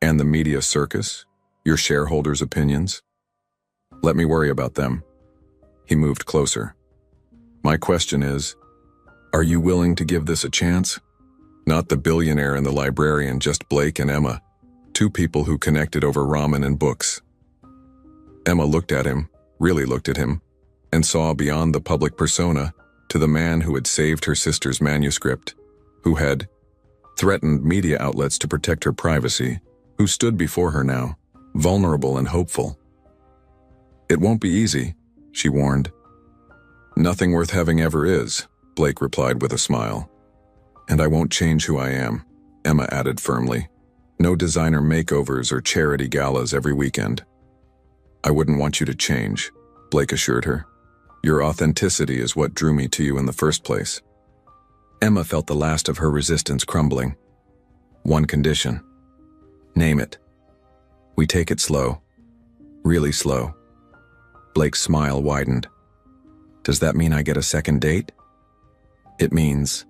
and the media circus? Your shareholders' opinions? Let me worry about them. He moved closer. My question is, are you willing to give this a chance? Not the billionaire and the librarian, just Blake and Emma, two people who connected over ramen and books. Emma looked at him, really looked at him, and saw beyond the public persona to the man who had saved her sister's manuscript, who had threatened media outlets to protect her privacy, who stood before her now, vulnerable and hopeful. It won't be easy, she warned. Nothing worth having ever is, Blake replied with a smile. And I won't change who I am, Emma added firmly. No designer makeovers or charity galas every weekend. I wouldn't want you to change, Blake assured her. Your authenticity is what drew me to you in the first place. Emma felt the last of her resistance crumbling. One condition. Name it. We take it slow. Really slow. Blake's smile widened. Does that mean I get a second date? It means,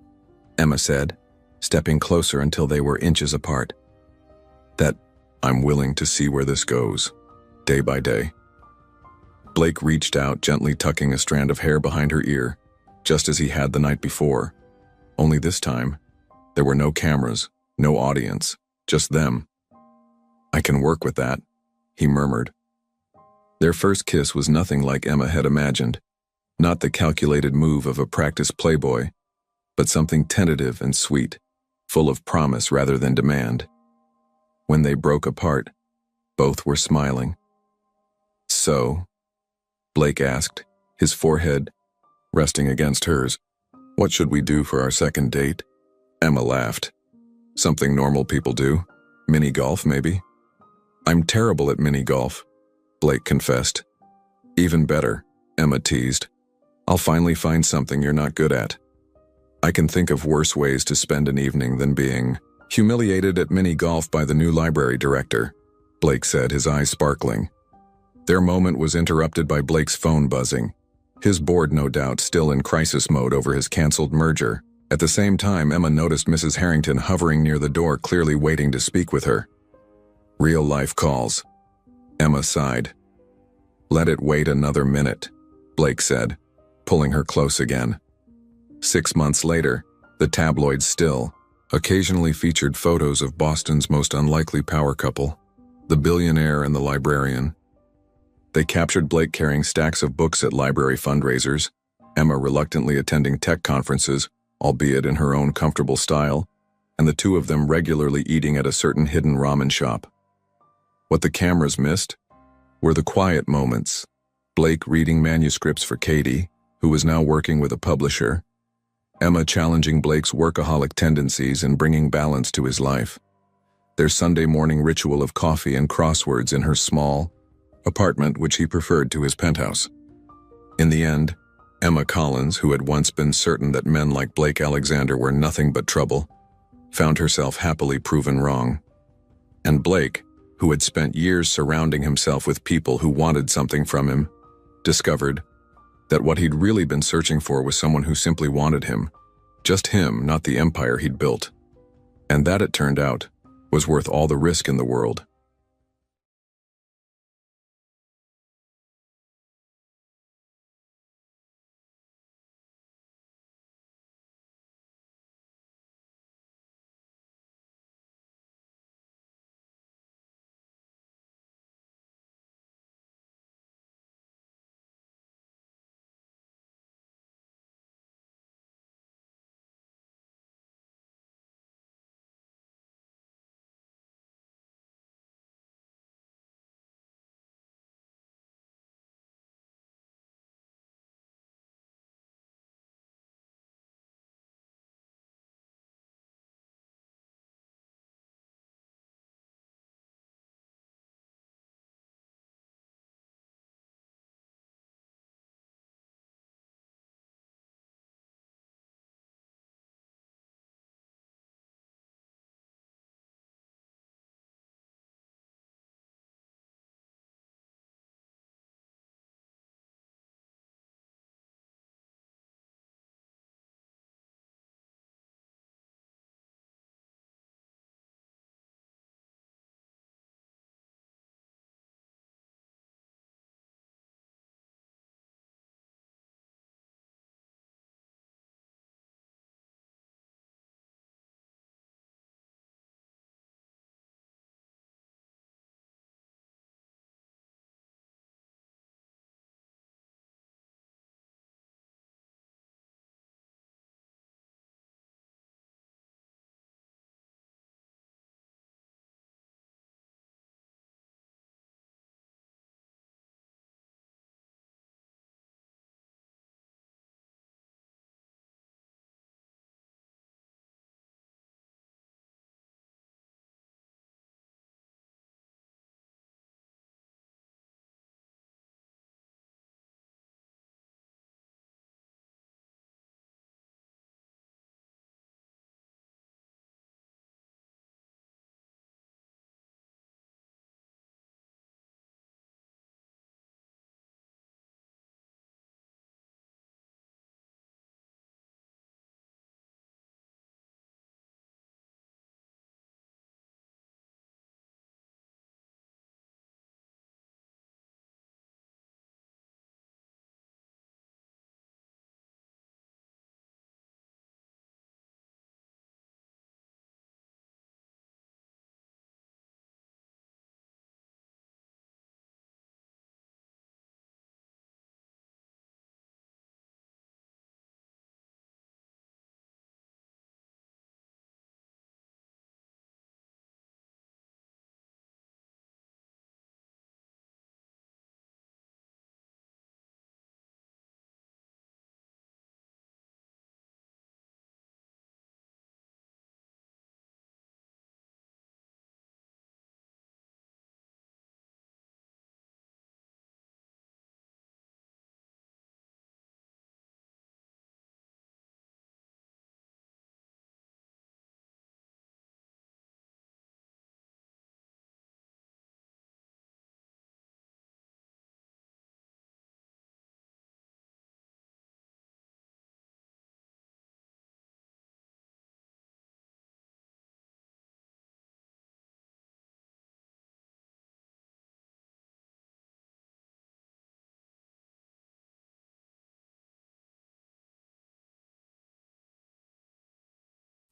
Emma said, stepping closer until they were inches apart, that I'm willing to see where this goes, day by day. Blake reached out, gently tucking a strand of hair behind her ear, just as he had the night before. Only this time, there were no cameras, no audience, just them. I can work with that, he murmured. Their first kiss was nothing like Emma had imagined, not the calculated move of a practiced playboy, but something tentative and sweet, full of promise rather than demand. When they broke apart, both were smiling. So, Blake asked, his forehead resting against hers, what should we do for our second date? Emma laughed. Something normal people do. Mini golf, maybe? I'm terrible at mini golf, Blake confessed. Even better, Emma teased. I'll finally find something you're not good at. I can think of worse ways to spend an evening than being humiliated at mini golf by the new library director, Blake said, his eyes sparkling. Their moment was interrupted by Blake's phone buzzing, his board no doubt still in crisis mode over his canceled merger. At the same time, Emma noticed Mrs. Harrington hovering near the door, clearly waiting to speak with her. Real-life calls. Emma sighed. Let it wait another minute, Blake said, pulling her close again. 6 months later, the tabloids still occasionally featured photos of Boston's most unlikely power couple, the billionaire and the librarian. They captured Blake carrying stacks of books at library fundraisers, Emma reluctantly attending tech conferences, albeit in her own comfortable style, and the two of them regularly eating at a certain hidden ramen shop. What the cameras missed were the quiet moments, Blake reading manuscripts for Katie, who was now working with a publisher, Emma challenging Blake's workaholic tendencies and bringing balance to his life, their Sunday morning ritual of coffee and crosswords in her small apartment, which he preferred to his penthouse. In the end, Emma Collins, who had once been certain that men like Blake Alexander were nothing but trouble, found herself happily proven wrong. And Blake, who had spent years surrounding himself with people who wanted something from him, discovered that what he'd really been searching for was someone who simply wanted him, just him, not the empire he'd built. And that, it turned out, was worth all the risk in the world.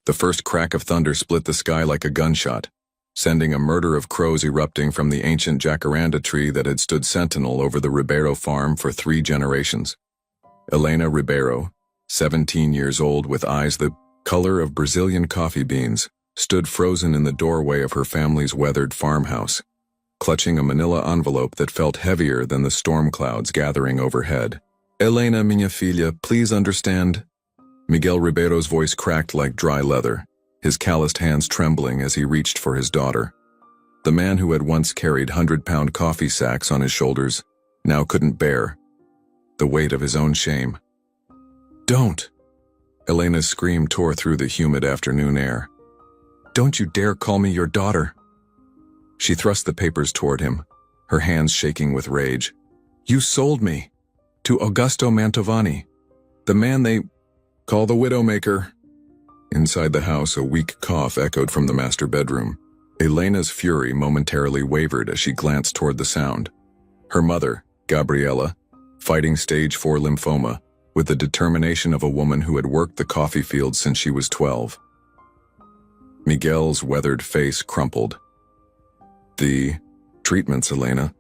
The first crack of thunder split the sky like a gunshot, sending a murder of crows erupting from the ancient jacaranda tree that had stood sentinel over the Ribeiro farm for 3 generations. Elena Ribeiro, 17 years old with eyes the color of Brazilian coffee beans, stood frozen in the doorway of her family's weathered farmhouse, clutching a manila envelope that felt heavier than the storm clouds gathering overhead. "Elena, minha filha, please understand." Miguel Ribeiro's voice cracked like dry leather, his calloused hands trembling as he reached for his daughter. The man who had once carried 100-pound coffee sacks on his shoulders now couldn't bear the weight of his own shame. "Don't!" Elena's scream tore through the humid afternoon air. "Don't you dare call me your daughter!" She thrust the papers toward him, her hands shaking with rage. "You sold me to Augusto Mantovani, the man they call the Widowmaker." Inside the house, a weak cough echoed from the master bedroom. Elena's fury momentarily wavered as she glanced toward the sound. Her mother, Gabriela, fighting stage 4 lymphoma, with the determination of a woman who had worked the coffee fields since she was 12. Miguel's weathered face crumpled. "The treatments, Elena.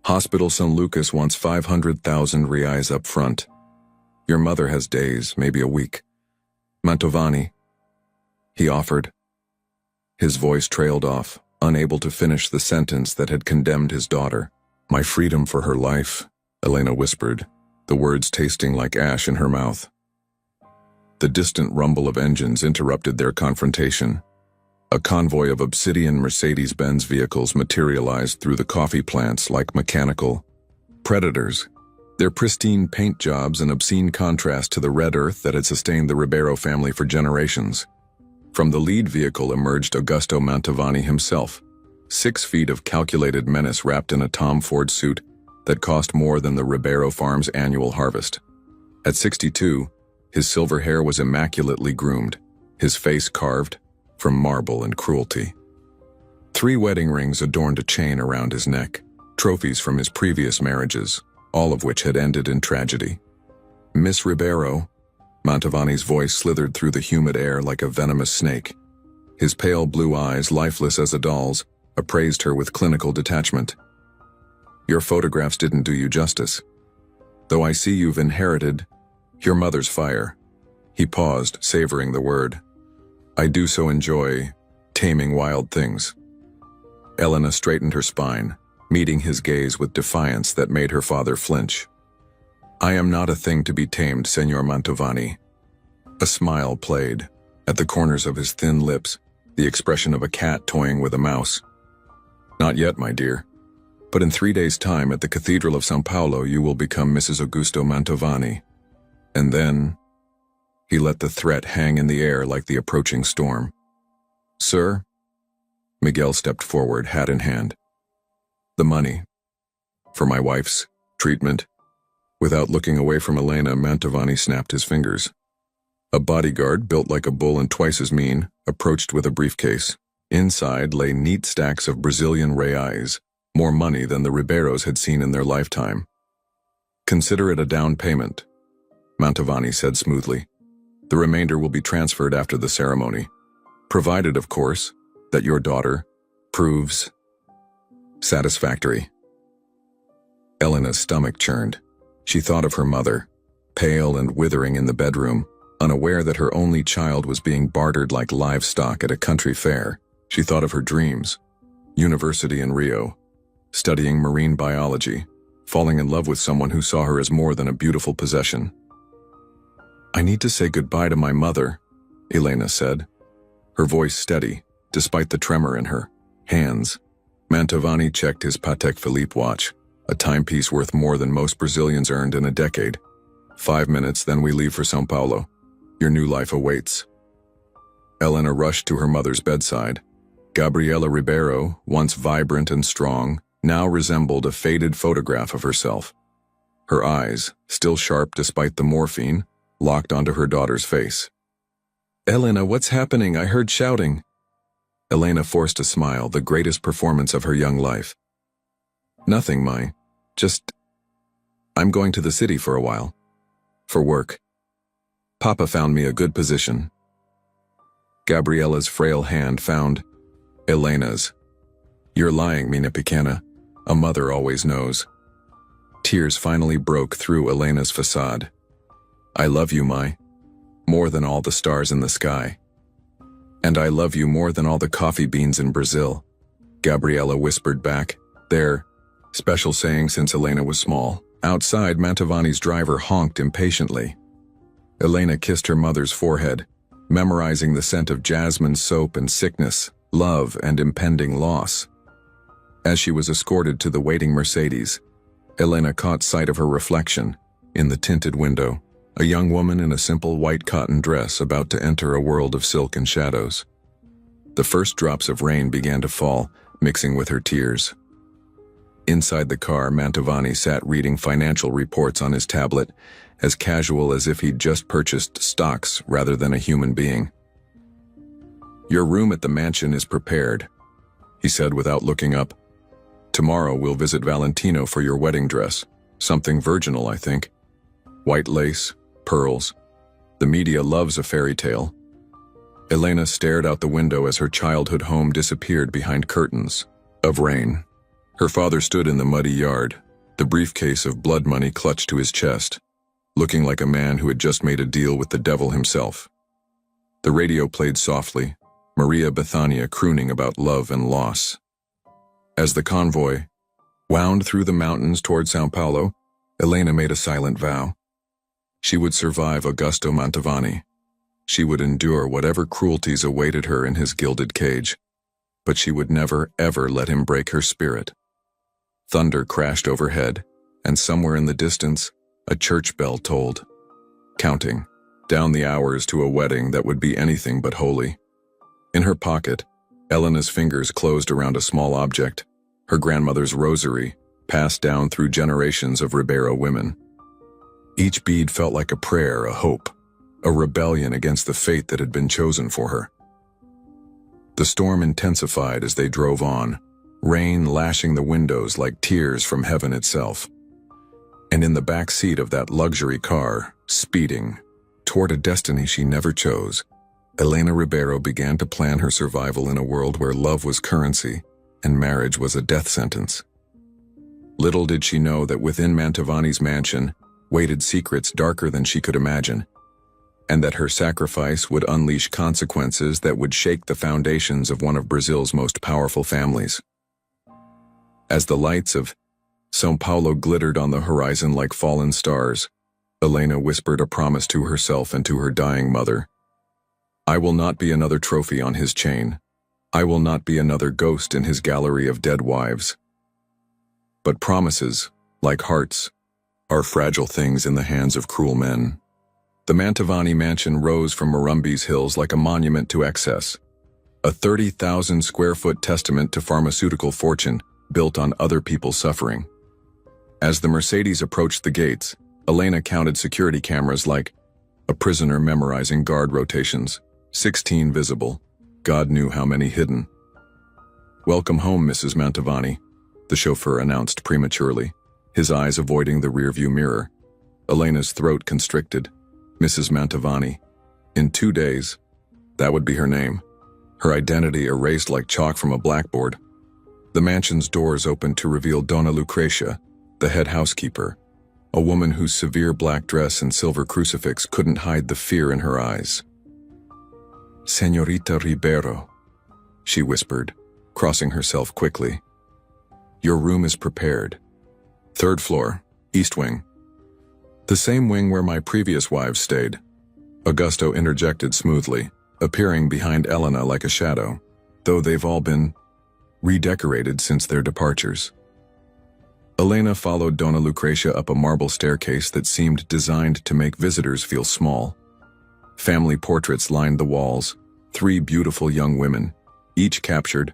Hospital San Lucas wants 500,000 reais up front. Your mother has days, maybe a week. Mantovani," he offered. His voice trailed off, unable to finish the sentence that had condemned his daughter. "My freedom for her life," Elena whispered, the words tasting like ash in her mouth. The distant rumble of engines interrupted their confrontation. A convoy of obsidian Mercedes-Benz vehicles materialized through the coffee plants like mechanical predators, their pristine paint jobs an obscene contrast to the red earth that had sustained the Ribeiro family for generations. From the lead vehicle emerged Augusto Mantovani himself, 6 feet of calculated menace wrapped in a Tom Ford suit that cost more than the Ribeiro farm's annual harvest. At 62, his silver hair was immaculately groomed, his face carved from marble and cruelty. 3 wedding rings adorned a chain around his neck, trophies from his previous marriages, all of which had ended in tragedy. "Miss Ribeiro," Mantovani's voice slithered through the humid air like a venomous snake. His pale blue eyes, lifeless as a doll's, appraised her with clinical detachment. "Your photographs didn't do you justice. Though I see you've inherited your mother's fire." He paused, savoring the word. "I do so enjoy taming wild things." Elena straightened her spine, meeting his gaze with defiance that made her father flinch. "I am not a thing to be tamed, Senor Mantovani." A smile played at the corners of his thin lips, the expression of a cat toying with a mouse. "Not yet, my dear. But in 3 days' time at the Cathedral of São Paulo you will become Mrs. Augusto Mantovani. And then—" He let the threat hang in the air like the approaching storm. "Sir?" Miguel stepped forward, hat in hand. "The money. For my wife's treatment." Without looking away from Elena, Mantovani snapped his fingers. A bodyguard, built like a bull and twice as mean, approached with a briefcase. Inside lay neat stacks of Brazilian reais, more money than the Ribeiros had seen in their lifetime. "Consider it a down payment," Mantovani said smoothly. "The remainder will be transferred after the ceremony. Provided, of course, that your daughter proves satisfactory." Elena's stomach churned. She thought of her mother, pale and withering in the bedroom, unaware that her only child was being bartered like livestock at a country fair. She thought of her dreams, university in Rio, studying marine biology, falling in love with someone who saw her as more than a beautiful possession. "I need to say goodbye to my mother," Elena said, her voice steady, despite the tremor in her hands. Mantovani checked his Patek Philippe watch, a timepiece worth more than most Brazilians earned in a decade. 5 minutes, then we leave for São Paulo. Your new life awaits." Elena rushed to her mother's bedside. Gabriela Ribeiro, once vibrant and strong, now resembled a faded photograph of herself. Her eyes, still sharp despite the morphine, locked onto her daughter's face. "Elena, what's happening? I heard shouting." Elena forced a smile, the greatest performance of her young life. "Nothing, Mai. I'm going to the city for a while. For work. Papa found me a good position." Gabriella's frail hand found Elena's. "You're lying, Mina Pequena. A mother always knows." Tears finally broke through Elena's facade. "I love you, Mai, more than all the stars in the sky. And I love you more than all the coffee beans in Brazil," Gabriella whispered back. Their special saying since Elena was small. Outside, Mantovani's driver honked impatiently. Elena kissed her mother's forehead, memorizing the scent of jasmine soap and sickness, love and impending loss. As she was escorted to the waiting Mercedes, Elena caught sight of her reflection in the tinted window, a young woman in a simple white cotton dress about to enter a world of silk and shadows. The first drops of rain began to fall, mixing with her tears. Inside the car, Mantovani sat reading financial reports on his tablet, as casual as if he'd just purchased stocks rather than a human being. "Your room at the mansion is prepared," he said without looking up. "Tomorrow we'll visit Valentino for your wedding dress. Something virginal, I think. White lace, pearls. The media loves a fairy tale." Elena stared out the window as her childhood home disappeared behind curtains of rain. Her father stood in the muddy yard, the briefcase of blood money clutched to his chest, looking like a man who had just made a deal with the devil himself. The radio played softly, Maria Bethania crooning about love and loss. As the convoy wound through the mountains toward São Paulo, Elena made a silent vow. She would survive Augusto Mantovani. She would endure whatever cruelties awaited her in his gilded cage, but she would never, ever let him break her spirit. Thunder crashed overhead, and somewhere in the distance, a church bell tolled, counting down the hours to a wedding that would be anything but holy. In her pocket, Elena's fingers closed around a small object, her grandmother's rosary, passed down through generations of Ribeiro women. Each bead felt like a prayer, a hope, a rebellion against the fate that had been chosen for her. The storm intensified as they drove on, rain lashing the windows like tears from heaven itself. And in the back seat of that luxury car, speeding toward a destiny she never chose, Elena Ribeiro began to plan her survival in a world where love was currency and marriage was a death sentence. Little did she know that within Mantovani's mansion waited secrets darker than she could imagine, and that her sacrifice would unleash consequences that would shake the foundations of one of Brazil's most powerful families. As the lights of São Paulo glittered on the horizon like fallen stars, Elena whispered a promise to herself and to her dying mother. "I will not be another trophy on his chain. I will not be another ghost in his gallery of dead wives." But promises, like hearts, are fragile things in the hands of cruel men. The Mantovani mansion rose from Morumbi's hills like a monument to excess, a 30,000 square foot testament to pharmaceutical fortune built on other people's suffering. As the Mercedes approached the gates, Elena counted security cameras like a prisoner memorizing guard rotations, 16 visible, God knew how many hidden. "Welcome home, Mrs. Mantovani," the chauffeur announced prematurely, his eyes avoiding the rearview mirror. Elena's throat constricted. Mrs. Mantovani. In 2 days, that would be her name, her identity erased like chalk from a blackboard. The mansion's doors opened to reveal Dona Lucrecia, the head housekeeper, a woman whose severe black dress and silver crucifix couldn't hide the fear in her eyes. "Señorita Ribeiro," she whispered, crossing herself quickly. "Your room is prepared. 3rd floor, east wing." "The same wing where my previous wives stayed," Augusto interjected smoothly, appearing behind Elena like a shadow, "though they've all been redecorated since their departures." Elena followed Dona Lucrecia up a marble staircase that seemed designed to make visitors feel small. Family portraits lined the walls, 3 beautiful young women, each captured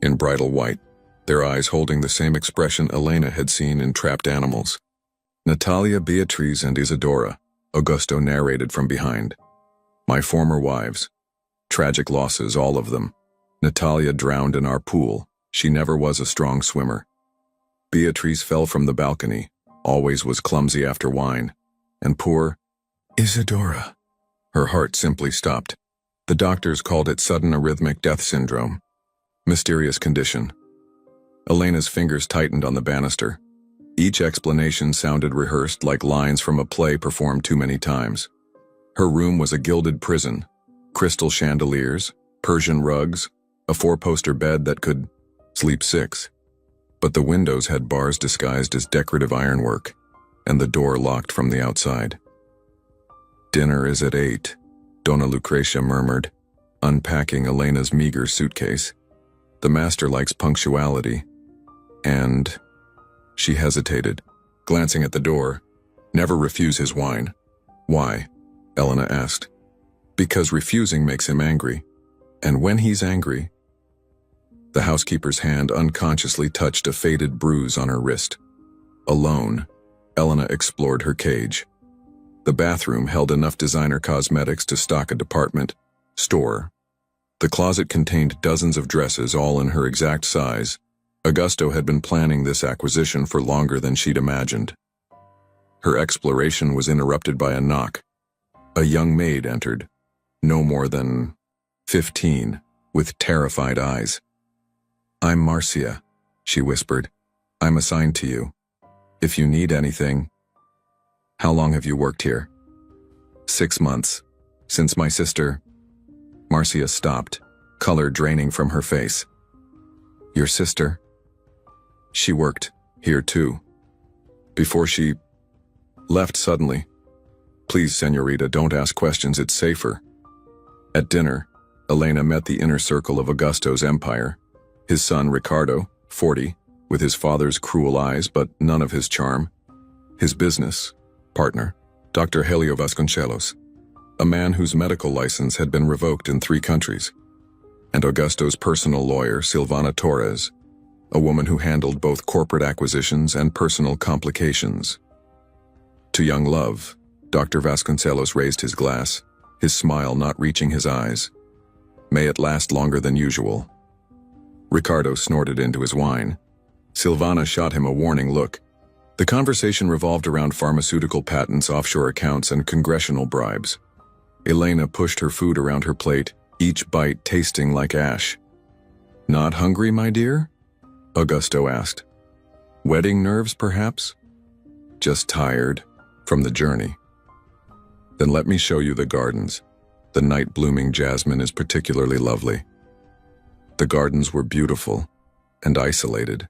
in bridal white, their eyes holding the same expression Elena had seen in Trapped Animals. "Natalia, Beatriz, and Isadora," Augusto narrated from behind. "My former wives. Tragic losses, all of them. Natalia drowned in our pool. She never was a strong swimmer. Beatriz fell from the balcony, always was clumsy after wine. And poor Isadora." Her heart simply stopped. The doctors called it sudden arrhythmic death syndrome. Mysterious condition. Elena's fingers tightened on the banister. Each explanation sounded rehearsed like lines from a play performed too many times. Her room was a gilded prison. Crystal chandeliers, Persian rugs, a 4-poster bed that could sleep 6. But the windows had bars disguised as decorative ironwork, and the door locked from the outside. "Dinner is at 8, Donna Lucretia murmured, unpacking Elena's meager suitcase. "The master likes punctuality. And—" She hesitated, glancing at the door. "Never refuse his wine." "Why?" Elena asked. "Because refusing makes him angry. And when he's angry—" The housekeeper's hand unconsciously touched a faded bruise on her wrist. Alone, Elena explored her cage. The bathroom held enough designer cosmetics to stock a department store. The closet contained dozens of dresses, all in her exact size. Augusto had been planning this acquisition for longer than she'd imagined. Her exploration was interrupted by a knock. A young maid entered, no more than 15, with terrified eyes. "I'm Marcia," she whispered. "I'm assigned to you. If you need anything—" "How long have you worked here?" "6 months. Since my sister—" Marcia stopped, color draining from her face. "Your sister?" "She worked here too. Before she left suddenly. Please, senorita, don't ask questions, it's safer." At dinner, Elena met the inner circle of Augusto's empire. His son Ricardo, 40, with his father's cruel eyes but none of his charm. His business partner, Dr. Helio Vasconcelos, a man whose medical license had been revoked in 3 countries. And Augusto's personal lawyer, Silvana Torres, a woman who handled both corporate acquisitions and personal complications. To young love, Dr. Vasconcelos raised his glass, his smile not reaching his eyes. "May it last longer than usual." Ricardo snorted into his wine. Silvana shot him a warning look. The conversation revolved around pharmaceutical patents, offshore accounts, and congressional bribes. Elena pushed her food around her plate, each bite tasting like ash. "Not hungry, my dear?" Augusto asked. "Wedding nerves, perhaps?" "Just tired from the journey." "Then let me show you the gardens. The night-blooming jasmine is particularly lovely." The gardens were beautiful and isolated,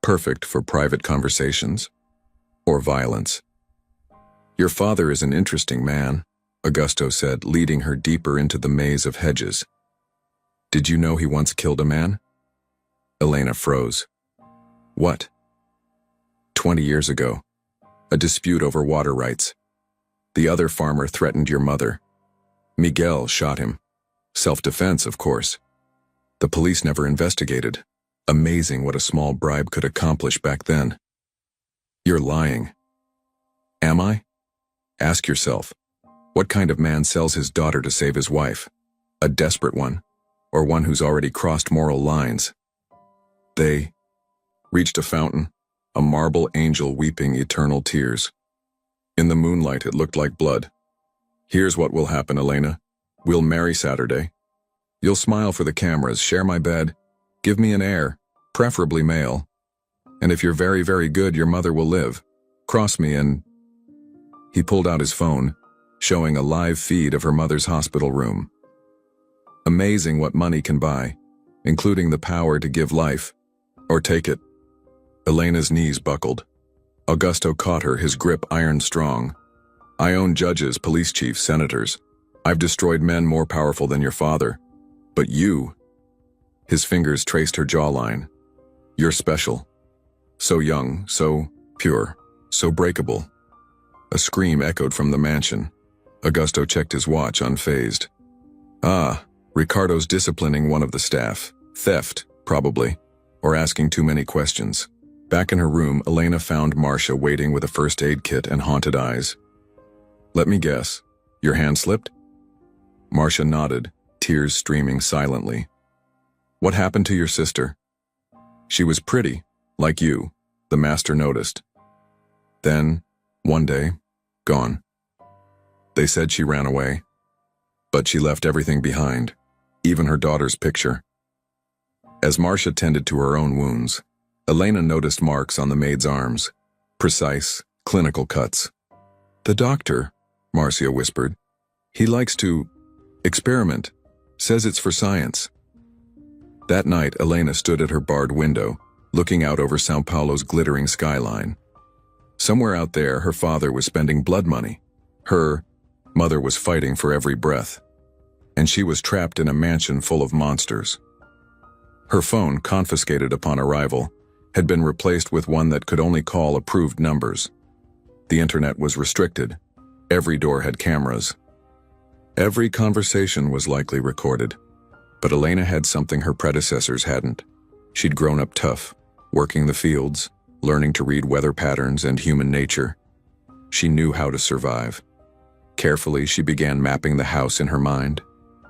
perfect for private conversations or violence. "Your father is an interesting man," Augusto said, leading her deeper into the maze of hedges. "Did you know he once killed a man?" Elena froze. "What?" 20 years ago. A dispute over water rights. The other farmer threatened your mother. Miguel shot him. Self-defense, of course. The police never investigated. Amazing what a small bribe could accomplish back then. "You're lying." "Am I?" Ask yourself, what kind of man sells his daughter to save his wife? A desperate one, or one who's already crossed moral lines? They reached a fountain, a marble angel weeping eternal tears. In the moonlight, it looked like blood. "Here's what will happen, Elena. We'll marry Saturday. You'll smile for the cameras, share my bed, give me an heir, preferably male. And if you're very, very good, your mother will live. Cross me and—" He pulled out his phone, showing a live feed of her mother's hospital room. Amazing what money can buy, including the power to give life, or take it. Elena's knees buckled. Augusto caught her, his grip iron strong. "I own judges, police chiefs, senators. I've destroyed men more powerful than your father. But you—" His fingers traced her jawline. "You're special. So young, so pure, so breakable." A scream echoed from the mansion. Augusto checked his watch, unfazed. Ah, Ricardo's disciplining one of the staff. Theft, probably, or asking too many questions. Back in her room, Elena found Marcia waiting with a first aid kit and haunted eyes. "Let me guess, your hand slipped?" Marcia nodded, tears streaming silently. "What happened to your sister?" "She was pretty, like you," the master noticed. "Then, one day, gone. They said she ran away. But she left everything behind, even her daughter's picture. As Marcia tended to her own wounds, Elena noticed marks on the maid's arms, precise, clinical cuts. "The doctor," Marcia whispered. "He likes to experiment, says it's for science." That night, Elena stood at her barred window, looking out over São Paulo's glittering skyline. Somewhere out there, her father was spending blood money. Her mother was fighting for every breath. And she was trapped in a mansion full of monsters. Her phone, confiscated upon arrival, had been replaced with one that could only call approved numbers. The internet was restricted. Every door had cameras. Every conversation was likely recorded. But Elena had something her predecessors hadn't. She'd grown up tough, working the fields, learning to read weather patterns and human nature. She knew how to survive. Carefully, she began mapping the house in her mind.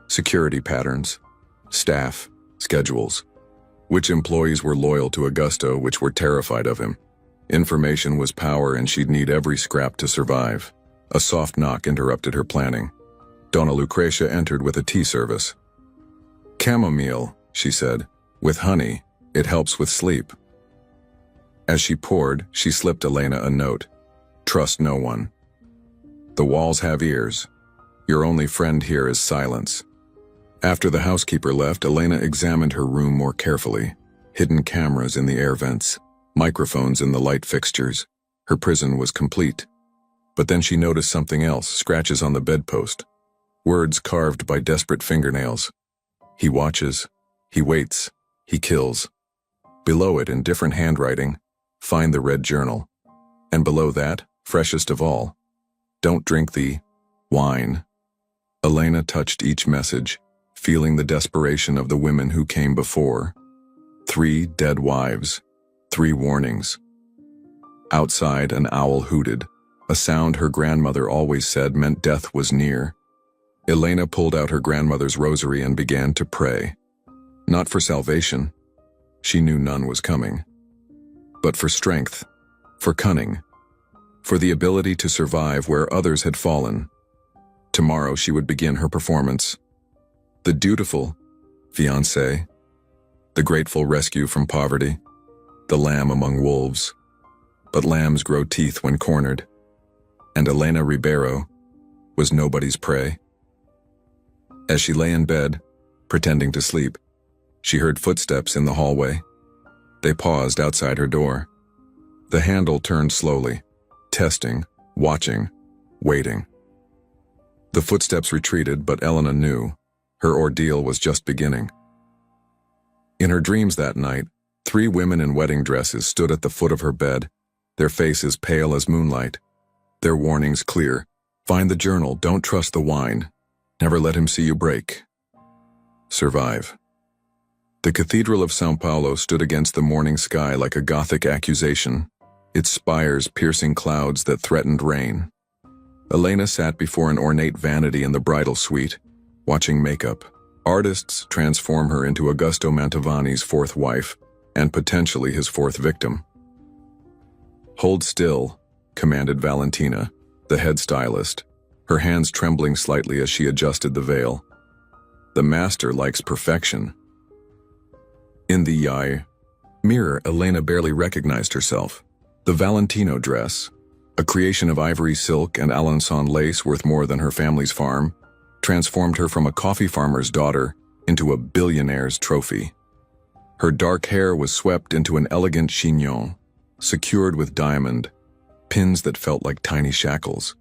Security patterns, staff, schedules. Which employees were loyal to Augusto, which were terrified of him. Information was power, and she'd need every scrap to survive. A soft knock interrupted her planning. Donna Lucretia entered with a tea service. "Chamomile," she said. "With honey. It helps with sleep." As she poured, she slipped Elena a note. "Trust no one. The walls have ears. Your only friend here is silence." After the housekeeper left, Elena examined her room more carefully. Hidden cameras in the air vents, microphones in the light fixtures. Her prison was complete. But then she noticed something else, scratches on the bedpost. Words carved by desperate fingernails. "He watches. He waits. He kills." Below it, in different handwriting, "Find the red journal." And below that, freshest of all, "Don't drink the wine." Elena touched each message, feeling the desperation of the women who came before. 3 dead wives, 3 warnings. Outside, an owl hooted, a sound her grandmother always said meant death was near. Elena pulled out her grandmother's rosary and began to pray. Not for salvation, she knew none was coming, but for strength, for cunning, for the ability to survive where others had fallen. Tomorrow she would begin her performance. The dutiful fiancé, the grateful rescue from poverty, the lamb among wolves. But lambs grow teeth when cornered, and Elena Ribeiro was nobody's prey. As she lay in bed, pretending to sleep, she heard footsteps in the hallway. They paused outside her door. The handle turned slowly, testing, watching, waiting. The footsteps retreated, but Elena knew her ordeal was just beginning. In her dreams that night, 3 women in wedding dresses stood at the foot of her bed, their faces pale as moonlight. Their warnings clear. "Find the journal, don't trust the wine. Never let him see you break. Survive." The Cathedral of São Paulo stood against the morning sky like a Gothic accusation, its spires piercing clouds that threatened rain. Elena sat before an ornate vanity in the bridal suite, watching makeup. Artists transform her into Augusto Mantovani's 4th wife, and potentially his 4th victim. "Hold still," commanded Valentina, the head stylist, her hands trembling slightly as she adjusted the veil. The master likes perfection. In the mirror, Elena barely recognized herself. The Valentino dress, a creation of ivory silk and Alençon lace worth more than her family's farm, transformed her from a coffee farmer's daughter into a billionaire's trophy. Her dark hair was swept into an elegant chignon, secured with diamond, pins that felt like tiny shackles.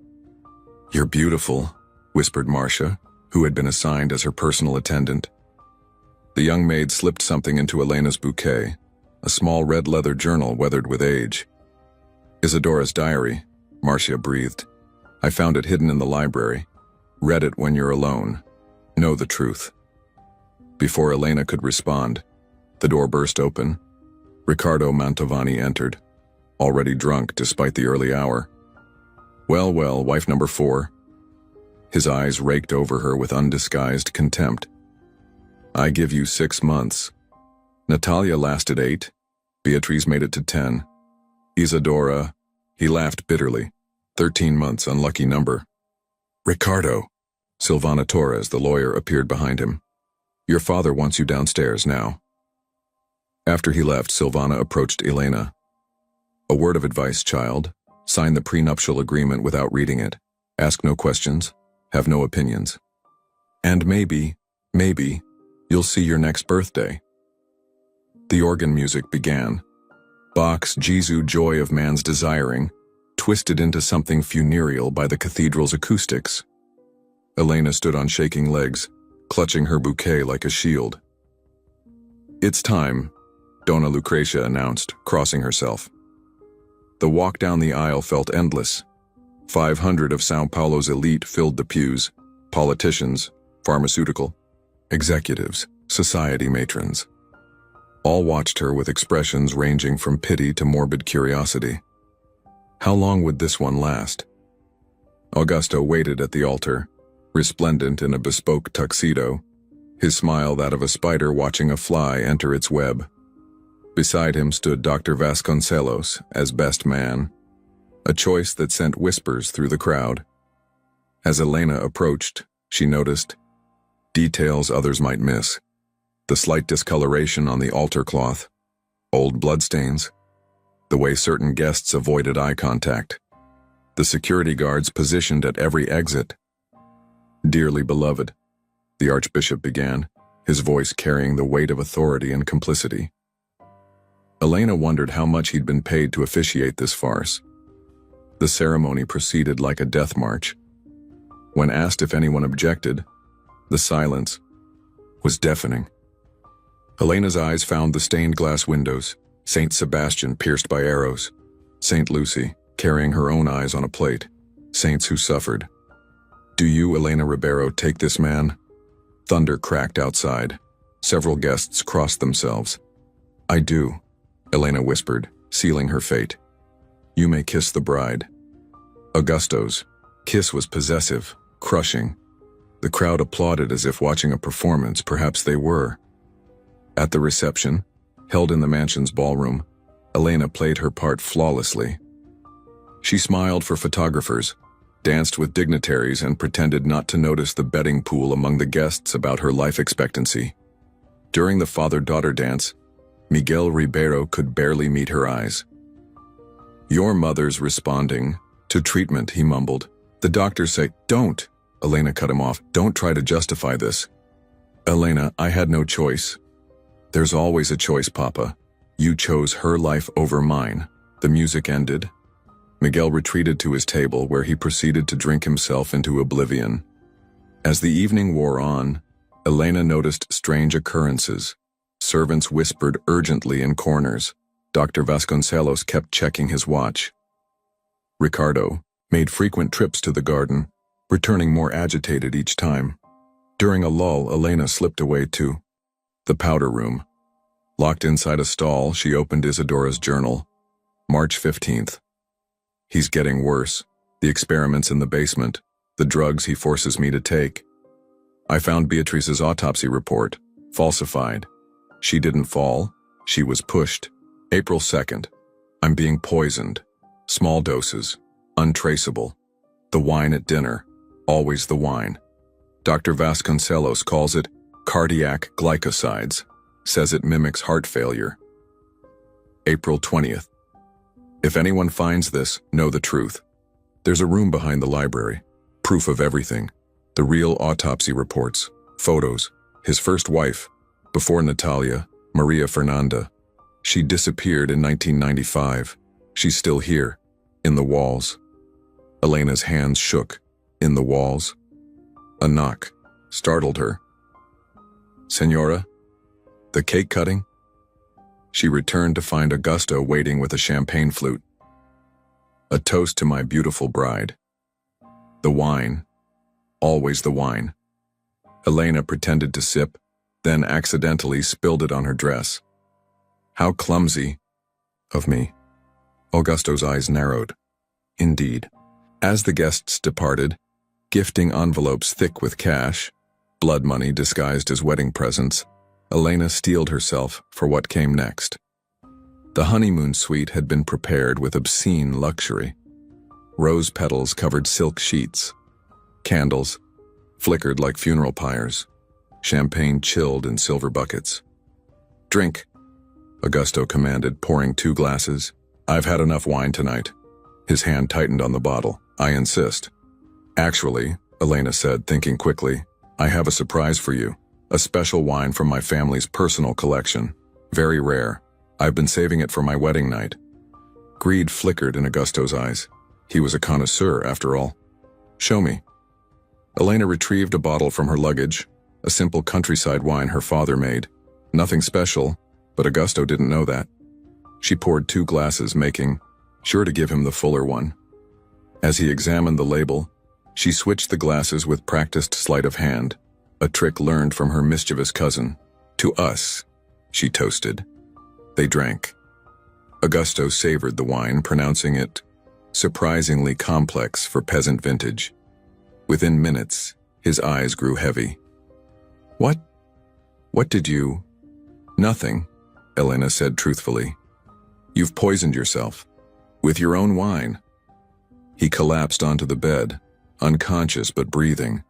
"You're beautiful," whispered Marcia, who had been assigned as her personal attendant. The young maid slipped something into Elena's bouquet, a small red leather journal weathered with age. "Isadora's diary," Marcia breathed. "I found it hidden in the library. Read it when you're alone. Know the truth." Before Elena could respond, the door burst open. Ricardo Mantovani entered, already drunk despite the early hour. Well, wife number 4. His eyes raked over her with undisguised contempt. "I give you 6 months. Natalia lasted 8. Beatriz made it to 10. Isadora," he laughed bitterly. 13 months, unlucky number. "Ricardo," Silvana Torres, the lawyer, appeared behind him. "Your father wants you downstairs now." After he left, Silvana approached Elena. "A word of advice, child. Sign the prenuptial agreement without reading it. Ask no questions. Have no opinions. And maybe, you'll see your next birthday." The organ music began. Bach's Jesu Joy of Man's Desiring, twisted into something funereal by the cathedral's acoustics. Elena stood on shaking legs, clutching her bouquet like a shield. "It's time," Donna Lucrecia announced, crossing herself. The walk down the aisle felt endless. 500 of São Paulo's elite filled the pews: politicians, pharmaceutical executives, society matrons. All watched her with expressions ranging from pity to morbid curiosity. How long would this one last? Augusto waited at the altar, resplendent in a bespoke tuxedo, his smile that of a spider watching a fly enter its web. Beside him stood Dr. Vasconcelos as best man, a choice that sent whispers through the crowd. As Elena approached, she noticed details others might miss: the slight discoloration on the altar cloth, old bloodstains, the way certain guests avoided eye contact, the security guards positioned at every exit. "Dearly beloved," the Archbishop began, his voice carrying the weight of authority and complicity. Elena wondered how much he'd been paid to officiate this farce. The ceremony proceeded like a death march. When asked if anyone objected, the silence was deafening. Elena's eyes found the stained glass windows, Saint Sebastian pierced by arrows, Saint Lucy carrying her own eyes on a plate, saints who suffered. "Do you, Elena Ribeiro, take this man?" Thunder cracked outside. Several guests crossed themselves. "I do," Elena whispered, sealing her fate. "You may kiss the bride." Augusto's kiss was possessive, crushing. The crowd applauded as if watching a performance. Perhaps they were. At the reception, held in the mansion's ballroom, Elena played her part flawlessly. She smiled for photographers, danced with dignitaries, and pretended not to notice the betting pool among the guests about her life expectancy. During the father-daughter dance, Miguel Ribeiro could barely meet her eyes. "Your mother's responding to treatment," he mumbled. "The doctors say—" "Don't," Elena cut him off. "Don't try to justify this." "Elena, I had no choice." "There's always a choice, Papa. You chose her life over mine." The music ended. Miguel retreated to his table, where he proceeded to drink himself into oblivion. As the evening wore on, Elena noticed strange occurrences. Servants whispered urgently in corners. Dr. Vasconcelos kept checking his watch. Ricardo made frequent trips to the garden, returning more agitated each time. During a lull, Elena slipped away to the powder room. Locked inside a stall, she opened Isidora's journal. March 15th. "He's getting worse. The experiments in the basement, the drugs he forces me to take. I found Beatrice's autopsy report, falsified. She didn't fall, she was pushed. April 2nd. I'm being poisoned. Small doses, untraceable. The wine at dinner, always the wine. Dr. Vasconcelos calls it cardiac glycosides, says it mimics heart failure. April 20th. If anyone finds this, know the truth. There's a room behind the library, proof of everything. The real autopsy reports, photos, his first wife, before Natalia, Maria Fernanda. She disappeared in 1995. She's still here, in the walls." Elena's hands shook. In the walls? A knock startled her. "Senora? The cake cutting?" She returned to find Augusto waiting with a champagne flute. "A toast to my beautiful bride." The wine. Always the wine. Elena pretended to sip, then accidentally spilled it on her dress. "How clumsy of me." Augusto's eyes narrowed. Indeed. As the guests departed, gifting envelopes thick with cash, blood money disguised as wedding presents, Elena steeled herself for what came next. The honeymoon suite had been prepared with obscene luxury. Rose petals covered silk sheets, candles, flickered like funeral pyres. Champagne chilled in silver buckets. "Drink," Augusto commanded, pouring 2 glasses. "I've had enough wine tonight." His hand tightened on the bottle. "I insist." "Actually," Elena said, thinking quickly, "I have a surprise for you. A special wine from my family's personal collection. Very rare. I've been saving it for my wedding night." Greed flickered in Augusto's eyes. He was a connoisseur, after all. "Show me." Elena retrieved a bottle from her luggage, a simple countryside wine her father made. Nothing special, but Augusto didn't know that. She poured 2 glasses, making sure to give him the fuller one. As he examined the label, she switched the glasses with practiced sleight of hand, a trick learned from her mischievous cousin. "To us," she toasted. They drank. Augusto savored the wine, pronouncing it surprisingly complex for peasant vintage. Within minutes, his eyes grew heavy. What did you—" "Nothing," Elena said truthfully. "You've poisoned yourself. With your own wine." He collapsed onto the bed, unconscious but breathing.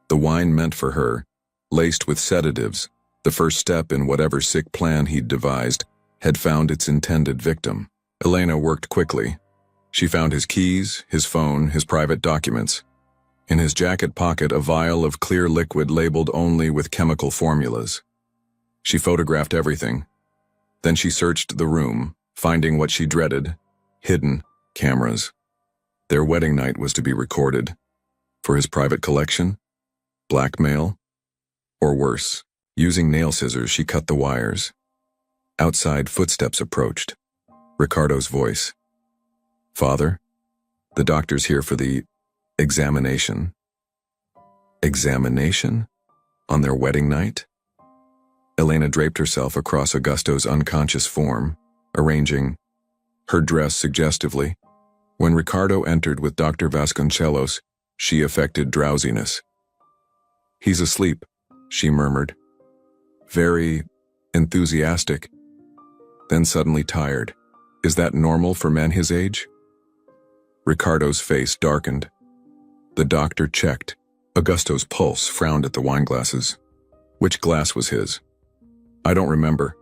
The wine meant for her, laced with sedatives, the first step in whatever sick plan he'd devised, had found its intended victim. Elena worked quickly. She found his keys, his phone, his private documents. In his jacket pocket, a vial of clear liquid labeled only with chemical formulas. She photographed everything. Then she searched the room, finding what she dreaded: hidden cameras. Their wedding night was to be recorded. For his private collection? Blackmail? Or worse, using nail scissors, she cut the wires. Outside, footsteps approached. Ricardo's voice. "Father, the doctor's here for the examination." Examination? On their wedding night? Elena draped herself across Augusto's unconscious form, arranging her dress suggestively. When Ricardo entered with Dr. Vasconcelos, she affected drowsiness. "He's asleep," she murmured. Very enthusiastic, then suddenly tired. "Is that normal for men his age?" Ricardo's face darkened. The doctor checked. Augusto's pulse frowned at the wine glasses. Which glass was his? "I don't remember.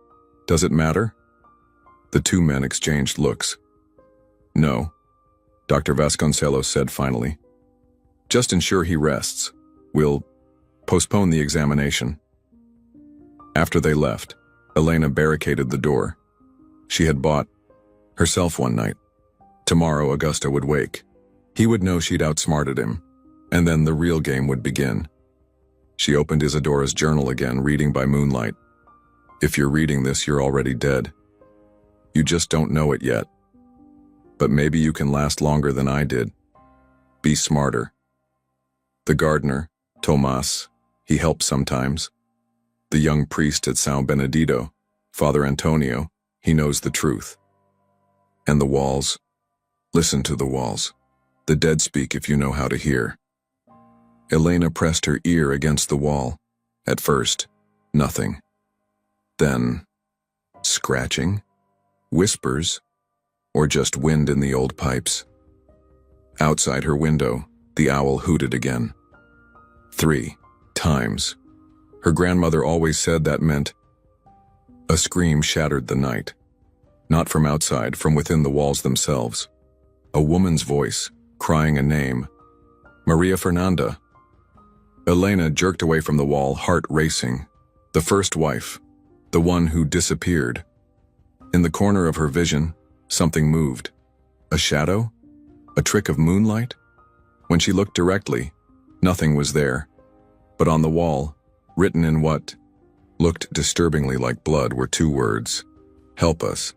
Does it matter?" The 2 men exchanged looks. "No," Dr. Vasconcelos said finally. "Just ensure he rests. We'll postpone the examination." After they left, Elena barricaded the door. She had bought herself one night. Tomorrow Augusto would wake. He would know she'd outsmarted him, and then the real game would begin. She opened Isadora's journal again, reading by moonlight. "If you're reading this, you're already dead. You just don't know it yet. But maybe you can last longer than I did. Be smarter." The gardener, Tomas, he helped sometimes. The young priest at São Benedito, Father Antonio, he knows the truth. And the walls, listen to the walls. The dead speak if you know how to hear. Elena pressed her ear against the wall. At first, nothing. Then, scratching, whispers, or just wind in the old pipes. Outside her window, the owl hooted again. 3 times. Her grandmother always said that meant. A scream shattered the night. Not from outside, from within the walls themselves. A woman's voice, crying a name. Maria Fernanda. Elena jerked away from the wall, heart racing. The first wife, the one who disappeared. In the corner of her vision, something moved. A shadow? A trick of moonlight? When she looked directly, nothing was there. But on the wall, written in what looked disturbingly like blood, were 2 words. "Help us."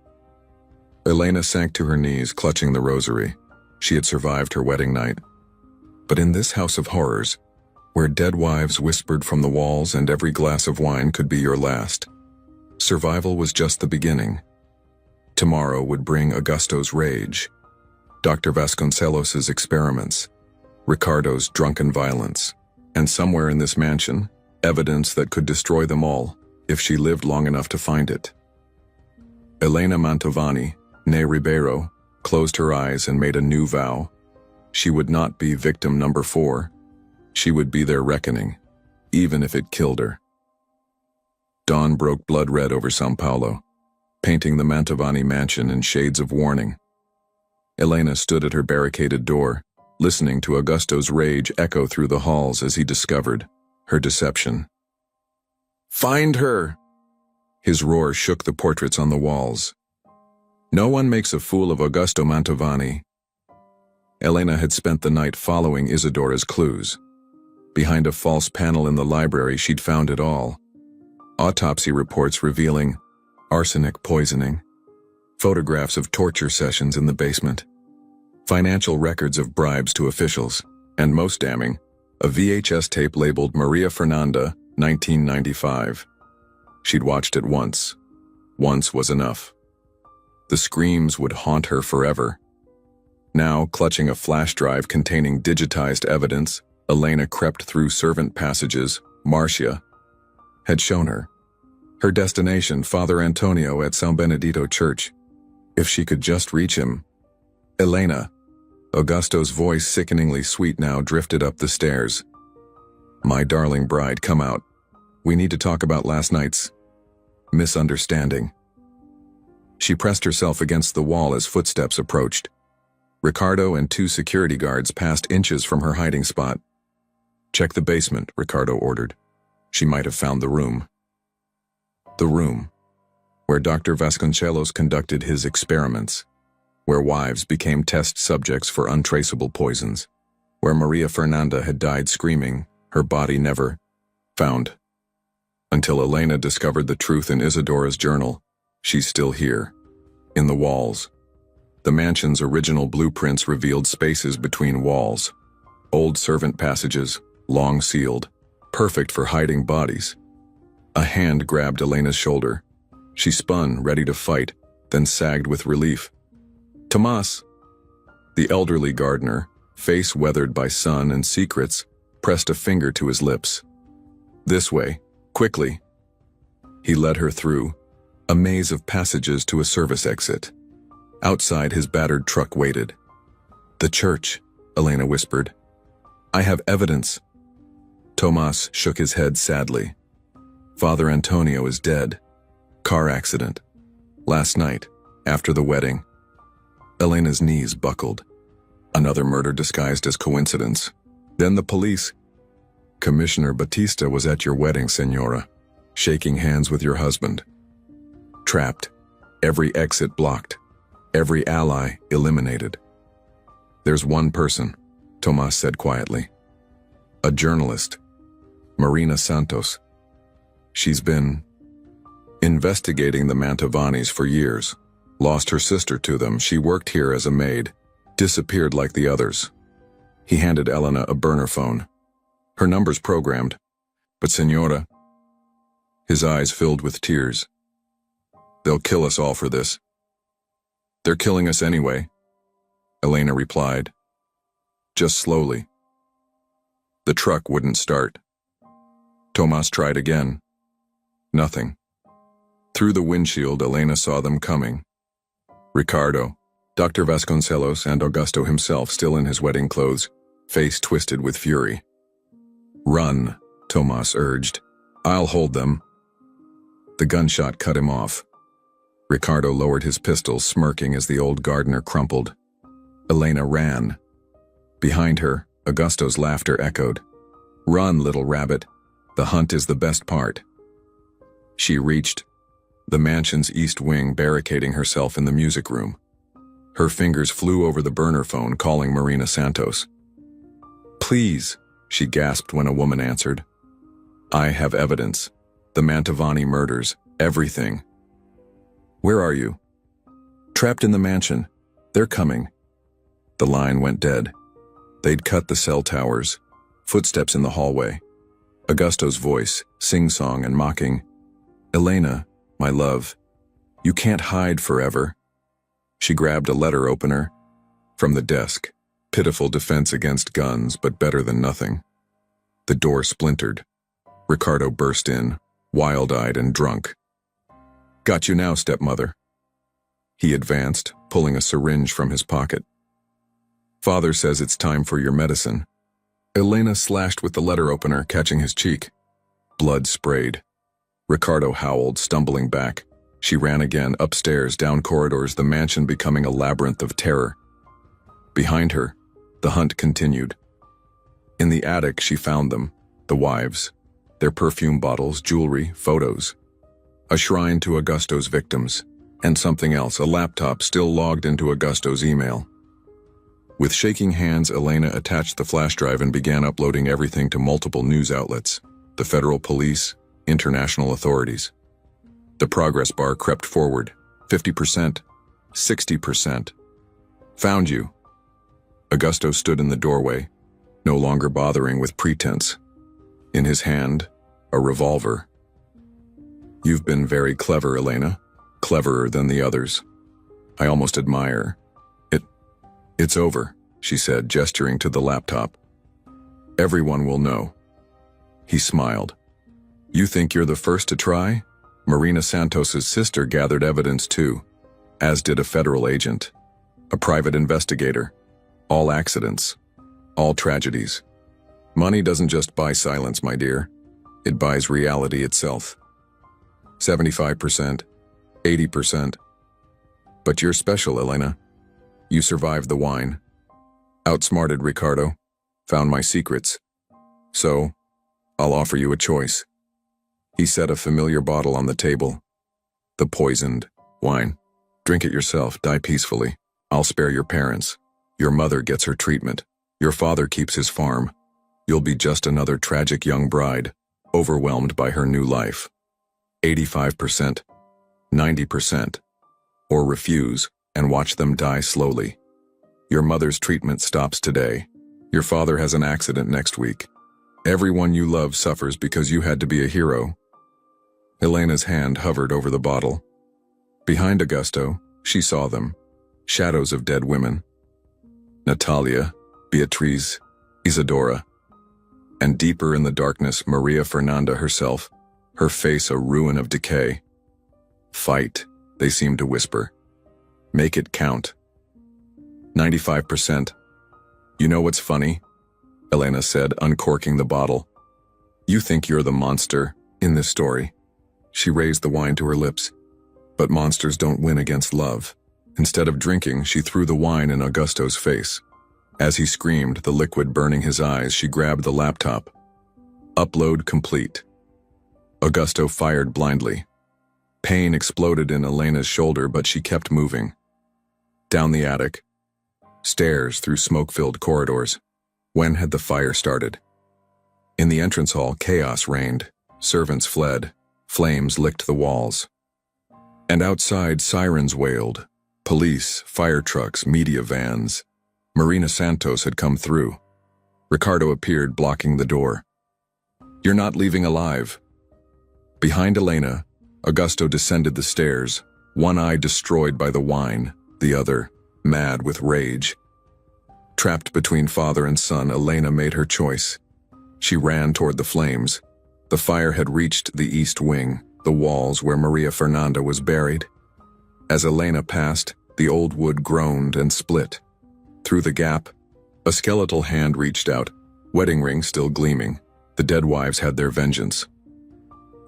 Elena sank to her knees, clutching the rosary. She had survived her wedding night. But in this house of horrors, where dead wives whispered from the walls and every glass of wine could be your last, survival was just the beginning. Tomorrow would bring Augusto's rage, Dr. Vasconcelos's experiments, Ricardo's drunken violence, and somewhere in this mansion, evidence that could destroy them all if she lived long enough to find it. Elena Mantovani, née Ribeiro, closed her eyes and made a new vow. She would not be victim number 4. She would be their reckoning, even if it killed her. Dawn broke blood red over São Paulo, painting the Mantovani mansion in shades of warning. Elena stood at her barricaded door, listening to Augusto's rage echo through the halls as he discovered her deception. "Find her!" His roar shook the portraits on the walls. No one makes a fool of Augusto Mantovani. Elena had spent the night following Isidora's clues. Behind a false panel in the library, she'd found it all. Autopsy reports revealing arsenic poisoning, photographs of torture sessions in the basement, financial records of bribes to officials, and most damning, a VHS tape labeled Maria Fernanda, 1995. She'd watched it once. Once was enough. The screams would haunt her forever. Now, clutching a flash drive containing digitized evidence, Elena crept through servant passages. Marcia had shown her. Her destination, Father Antonio at San Benedito Church. If she could just reach him. Elena, Augusto's voice, sickeningly sweet now, drifted up the stairs. "My darling bride, come out. We need to talk about last night's misunderstanding." She pressed herself against the wall as footsteps approached. Ricardo and 2 security guards passed inches from her hiding spot. "Check the basement," Ricardo ordered. She might have found the room. The room where Dr. Vasconcelos conducted his experiments, where wives became test subjects for untraceable poisons, where Maria Fernanda had died screaming, her body never found. Until Elena discovered the truth in Isidora's journal. She's still here, in the walls. The mansion's original blueprints revealed spaces between walls, old servant passages, long sealed, perfect for hiding bodies. A hand grabbed Elena's shoulder. She spun, ready to fight, then sagged with relief. "Tomas!" The elderly gardener, face weathered by sun and secrets, pressed a finger to his lips. "This way, quickly." He led her through a maze of passages to a service exit. Outside, his battered truck waited. "The church," Elena whispered. "I have evidence." Tomas shook his head sadly. "Father Antonio is dead. Car accident. Last night, after the wedding." Elena's knees buckled. Another murder disguised as coincidence. Then the police. "Commissioner Batista was at your wedding, Senora, shaking hands with your husband. Trapped. Every exit blocked. Every ally eliminated." "There's one person," Tomas said quietly. "A journalist. Marina Santos. She's been investigating the Mantovanis for years. Lost her sister to them. She worked here as a maid. Disappeared like the others." He handed Elena a burner phone. "Her number's programmed. But Senora..." His eyes filled with tears. "They'll kill us all for this." "They're killing us anyway," Elena replied. "Just slowly." The truck wouldn't start. Tomas tried again. Nothing. Through the windshield, Elena saw them coming. Ricardo, Dr. Vasconcelos, and Augusto himself, still in his wedding clothes, face twisted with fury. "Run," Tomas urged. "I'll hold them." The gunshot cut him off. Ricardo lowered his pistol, smirking as the old gardener crumpled. Elena ran. Behind her, Augusto's laughter echoed. "Run, little rabbit. The hunt is the best part." She reached the mansion's east wing, barricading herself in the music room. Her fingers flew over the burner phone, calling Marina Santos. "Please," she gasped when a woman answered. "I have evidence. The Mantovani murders. Everything." "Where are you?" "Trapped in the mansion. They're coming." The line went dead. They'd cut the cell towers. Footsteps in the hallway. Augusto's voice, sing-song and mocking. "Elena, my love, you can't hide forever." She grabbed a letter opener from the desk. Pitiful defense against guns, but better than nothing. The door splintered. Ricardo burst in, wild-eyed and drunk. "Got you now, stepmother." He advanced, pulling a syringe from his pocket. "Father says it's time for your medicine." Elena slashed with the letter opener, catching his cheek. Blood sprayed. Ricardo howled, stumbling back. She ran again, upstairs, down corridors, the mansion becoming a labyrinth of terror. Behind her, the hunt continued. In the attic, she found them, the wives, their perfume bottles, jewelry, photos. A shrine to Augusto's victims, and something else, a laptop still logged into Augusto's email. With shaking hands, Elena attached the flash drive and began uploading everything to multiple news outlets, the federal police, international authorities. The progress bar crept forward, 50%, 60%. Found you. Augusto stood in the doorway, no longer bothering with pretense. In his hand, a revolver. You've been very clever, Elena. Cleverer than the others. I almost admire. It's over, she said, gesturing to the laptop. Everyone will know. He smiled. You think you're the first to try? Marina Santos's sister gathered evidence too, as did a federal agent, a private investigator. All accidents, all tragedies. Money doesn't just buy silence, my dear. It buys reality itself. 75%, 80%. But you're special, Elena. You survived the wine. Outsmarted Ricardo. Found my secrets. So, I'll offer you a choice. He set a familiar bottle on the table. The poisoned wine. Drink it yourself, die peacefully. I'll spare your parents. Your mother gets her treatment. Your father keeps his farm. You'll be just another tragic young bride, overwhelmed by her new life. 85%, 90%. Or refuse and watch them die slowly. Your mother's treatment stops today. Your father has an accident next week. Everyone you love suffers because you had to be a hero. Elena's hand hovered over the bottle. Behind Augusto, she saw them, shadows of dead women. Natalia, Beatriz, Isadora. And deeper in the darkness, Maria Fernanda herself, her face a ruin of decay. Fight, they seemed to whisper. Make it count. 95%. You know what's funny? Elena said, uncorking the bottle. You think you're the monster in this story. She raised the wine to her lips. But monsters don't win against love. Instead of drinking, she threw the wine in Augusto's face. As he screamed, the liquid burning his eyes, she grabbed the laptop. Upload complete. Augusto fired blindly. Pain exploded in Elena's shoulder, but she kept moving. Down the attic. Stairs through smoke-filled corridors. When had the fire started? In the entrance hall, chaos reigned. Servants fled. Flames licked the walls. And outside, sirens wailed. Police, fire trucks, media vans. Marina Santos had come through. Ricardo appeared, blocking the door. You're not leaving alive. Behind Elena, Augusto descended the stairs, one eye destroyed by the wine, the other mad with rage. Trapped between father and son, Elena made her choice. She ran toward the flames. The fire had reached the east wing, the walls where Maria Fernanda was buried. As Elena passed, the old wood groaned and split. Through the gap, a skeletal hand reached out, wedding ring still gleaming. The dead wives had their vengeance.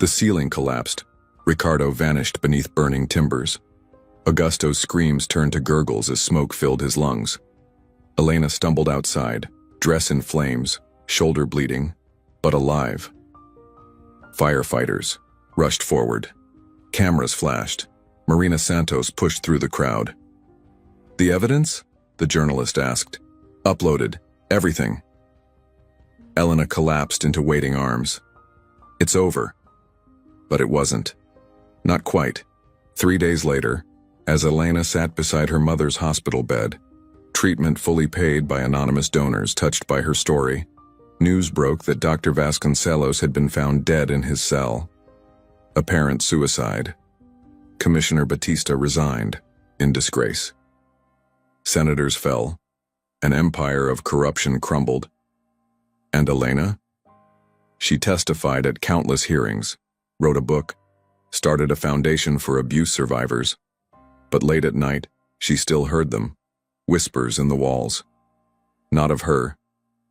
The ceiling collapsed. Ricardo vanished beneath burning timbers. Augusto's screams turned to gurgles as smoke filled his lungs. Elena stumbled outside, dress in flames, shoulder bleeding, but alive. Firefighters rushed forward. Cameras flashed. Marina Santos pushed through the crowd. The evidence? The journalist asked. Uploaded. Everything. Elena collapsed into waiting arms. It's over. But it wasn't. Not quite. 3 days later, as Elena sat beside her mother's hospital bed, treatment fully paid by anonymous donors touched by her story, news broke that Dr. Vasconcelos had been found dead in his cell. Apparent suicide. Commissioner Batista resigned, in disgrace. Senators fell. An empire of corruption crumbled. And Elena? She testified at countless hearings, wrote a book, started a foundation for abuse survivors. But late at night, she still heard them, whispers in the walls. Not of her,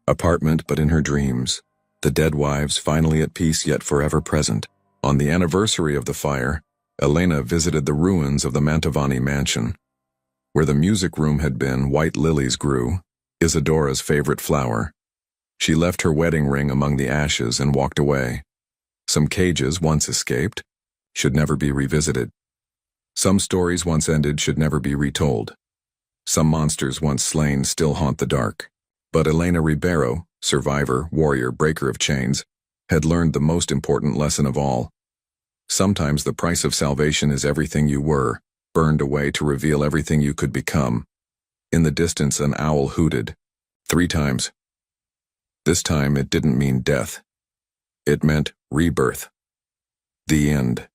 Apartment, but in her dreams. The dead wives finally at peace yet forever present. On the anniversary of the fire, Elena visited the ruins of the Mantovani mansion. Where the music room had been, white lilies grew, Isadora's favorite flower. She left her wedding ring among the ashes and walked away. Some cages, once escaped, should never be revisited. Some stories once ended should never be retold. Some monsters once slain still haunt the dark. But Elena Ribeiro, survivor, warrior, breaker of chains, had learned the most important lesson of all. Sometimes the price of salvation is everything you were, burned away to reveal everything you could become. In the distance, an owl hooted 3 times. This time it didn't mean death. It meant rebirth. The end.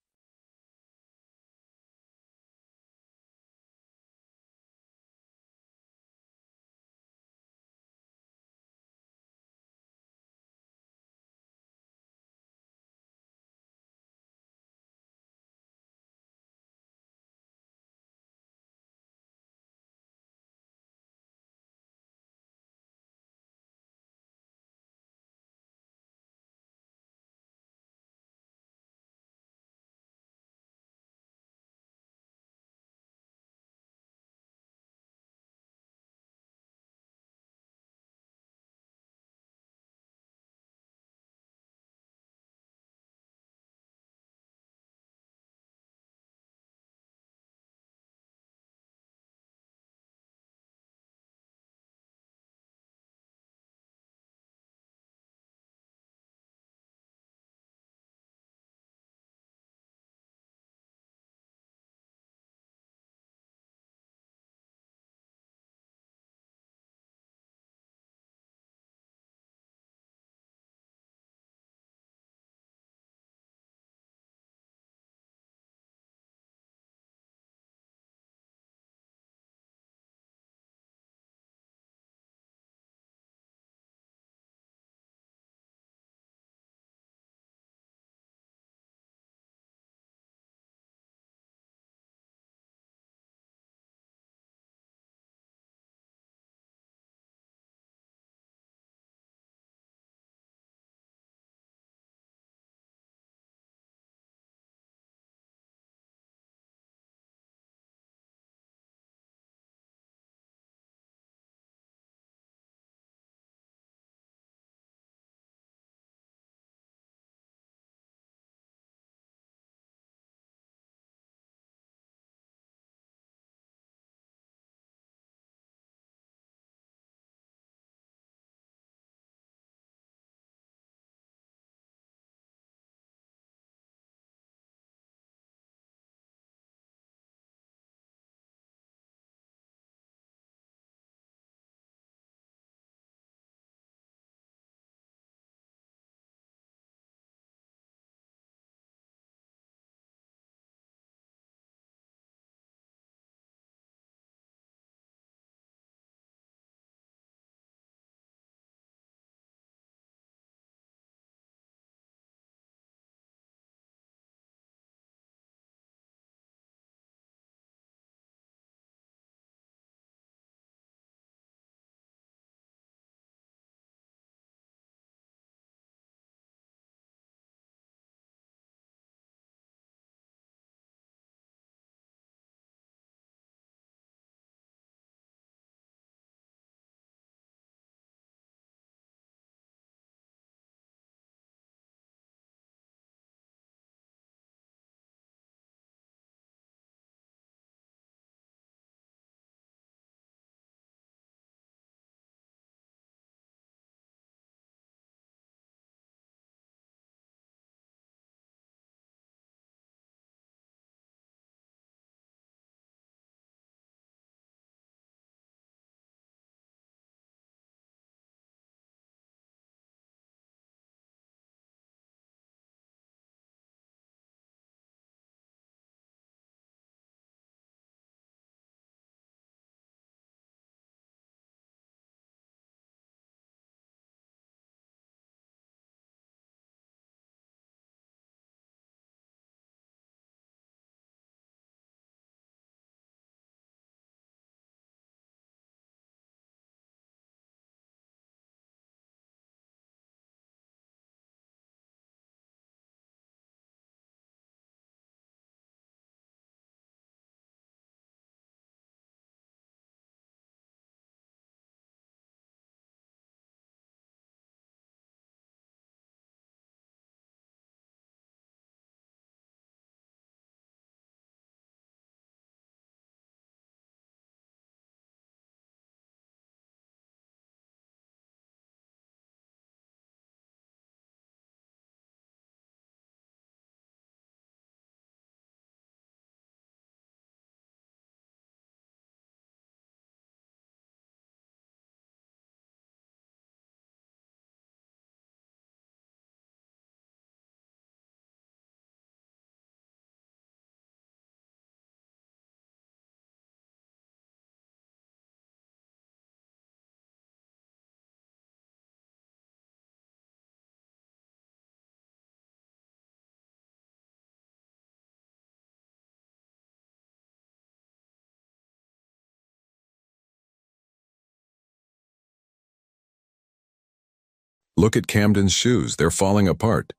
Look at Camden's shoes, they're falling apart.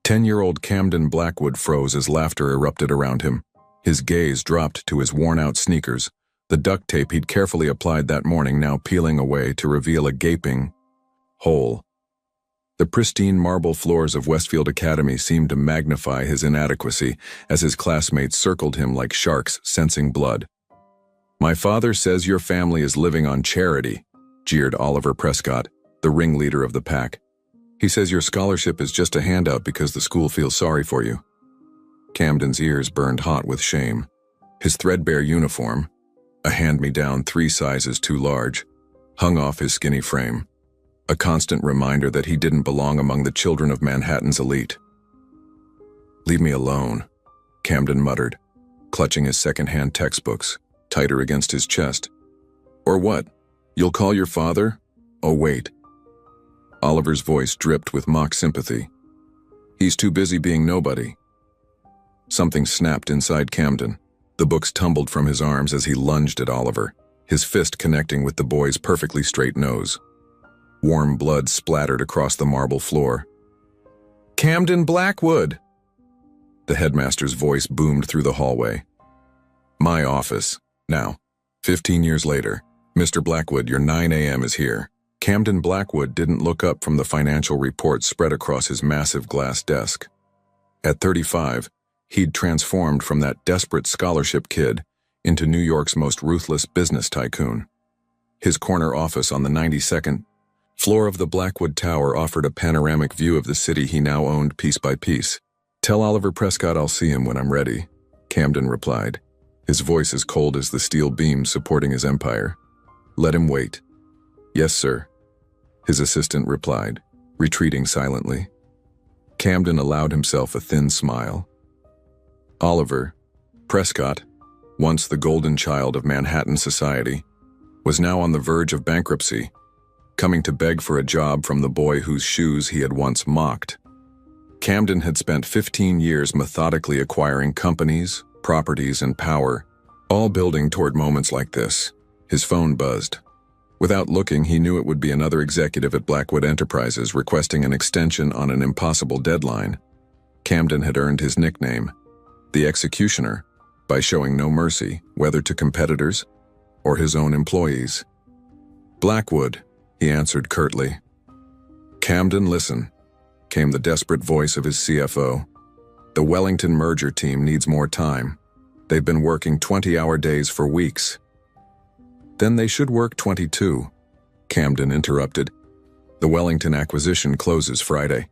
10-year-old Camden Blackwood froze as laughter erupted around him. His gaze dropped to his worn-out sneakers, the duct tape he'd carefully applied that morning now peeling away to reveal a gaping hole. The pristine marble floors of Westfield Academy seemed to magnify his inadequacy as his classmates circled him like sharks sensing blood. "My father says your family is living on charity," jeered Oliver Prescott, the ringleader of the pack. "He says your scholarship is just a handout because the school feels sorry for you." Camden's ears burned hot with shame. His threadbare uniform, a hand-me-down 3 sizes too large, hung off his skinny frame, a constant reminder that he didn't belong among the children of Manhattan's elite. "Leave me alone," Camden muttered, clutching his second-hand textbooks tighter against his chest. "Or what? You'll call your father? Oh, wait." Oliver's voice dripped with mock sympathy. "He's too busy being nobody." Something snapped inside Camden. The books tumbled from his arms as he lunged at Oliver, his fist connecting with the boy's perfectly straight nose. Warm blood splattered across the marble floor. "Camden Blackwood!" The headmaster's voice boomed through the hallway. "My office. Now, 15 years later. Mr. Blackwood, your 9 a.m. is here." Camden Blackwood didn't look up from the financial reports spread across his massive glass desk. At 35, he'd transformed from that desperate scholarship kid into New York's most ruthless business tycoon. His corner office on the 92nd floor of the Blackwood Tower offered a panoramic view of the city he now owned piece by piece. "Tell Oliver Prescott I'll see him when I'm ready," Camden replied, his voice as cold as the steel beams supporting his empire. "Let him wait." "Yes, sir," his assistant replied, retreating silently. Camden allowed himself a thin smile. Oliver Prescott, once the golden child of Manhattan society, was now on the verge of bankruptcy, coming to beg for a job from the boy whose shoes he had once mocked. Camden had spent 15 years methodically acquiring companies, properties, and power, all building toward moments like this. His phone buzzed. Without looking, he knew it would be another executive at Blackwood Enterprises requesting an extension on an impossible deadline. Camden had earned his nickname, the Executioner, by showing no mercy, whether to competitors or his own employees. "Blackwood," he answered curtly. "Camden, listen," came the desperate voice of his CFO. "The Wellington merger team needs more time. They've been working 20-hour days for weeks." "Then they should work 22, Camden interrupted. "The Wellington acquisition closes Friday.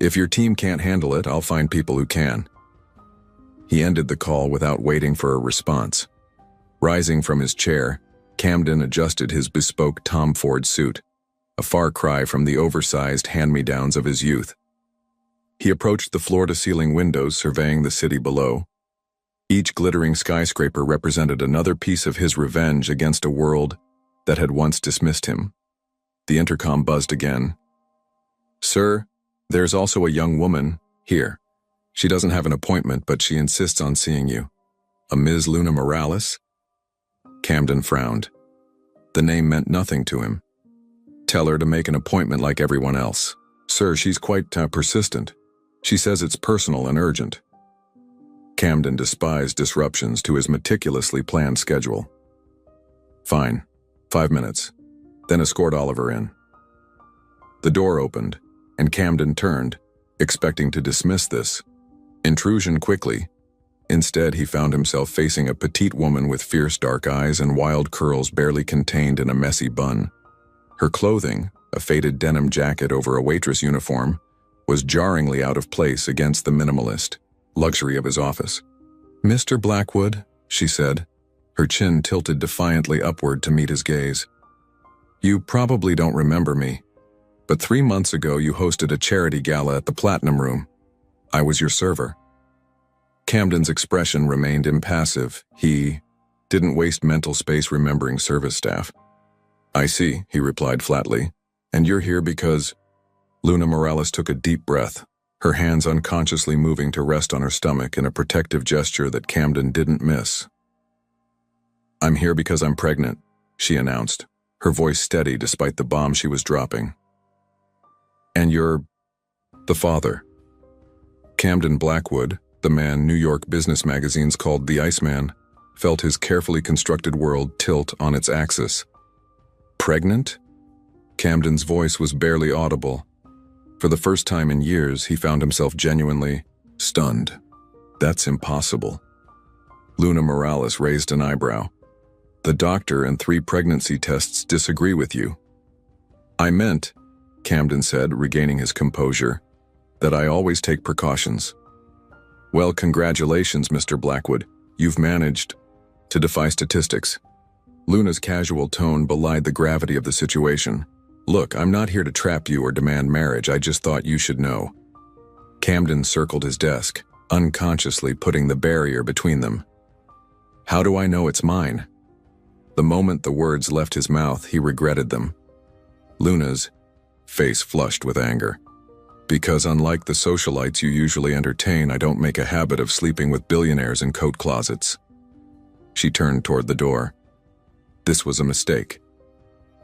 If your team can't handle it, I'll find people who can." He ended the call without waiting for a response. Rising from his chair, Camden adjusted his bespoke Tom Ford suit, a far cry from the oversized hand-me-downs of his youth. He approached the floor-to-ceiling windows surveying the city below. Each glittering skyscraper represented another piece of his revenge against a world that had once dismissed him. The intercom buzzed again. "Sir, there's also a young woman here. She doesn't have an appointment, but she insists on seeing you. A Ms. Luna Morales?" Camden frowned. The name meant nothing to him. "Tell her to make an appointment like everyone else. Sir, she's quite persistent. She says it's personal and urgent." Camden despised disruptions to his meticulously planned schedule. "Fine, 5 minutes. Then escort Oliver in." The door opened, and Camden turned, expecting to dismiss this intrusion quickly. Instead, he found himself facing a petite woman with fierce dark eyes and wild curls barely contained in a messy bun. Her clothing, a faded denim jacket over a waitress uniform, was jarringly out of place against the minimalist luxury of his office. "Mr. Blackwood," she said, her chin tilted defiantly upward to meet his gaze. "You probably don't remember me, but 3 months ago you hosted a charity gala at the Platinum Room. I was your server." Camden's expression remained impassive. He didn't waste mental space remembering service staff. "I see," he replied flatly. "And you're here because—" Luna Morales took a deep breath, her hands unconsciously moving to rest on her stomach in a protective gesture that Camden didn't miss. "I'm here because I'm pregnant," she announced, her voice steady despite the bomb she was dropping. And you're the father. Camden Blackwood, the man New York business magazines called the Iceman, felt his carefully constructed world tilt on its axis. Pregnant? Camden's voice was barely audible. For the first time in years, he found himself genuinely stunned. That's impossible. Luna Morales raised an eyebrow. The doctor and 3 pregnancy tests disagree with you. I meant, Camden said, regaining his composure, that I always take precautions. Well, congratulations, Mr. Blackwood. You've managed to defy statistics. Luna's casual tone belied the gravity of the situation. Look, I'm not here to trap you or demand marriage. I just thought you should know. Camden circled his desk, unconsciously putting the barrier between them. How do I know it's mine? The moment the words left his mouth, he regretted them. Luna's face flushed with anger. Because unlike the socialites you usually entertain, I don't make a habit of sleeping with billionaires in coat closets. She turned toward the door. This was a mistake.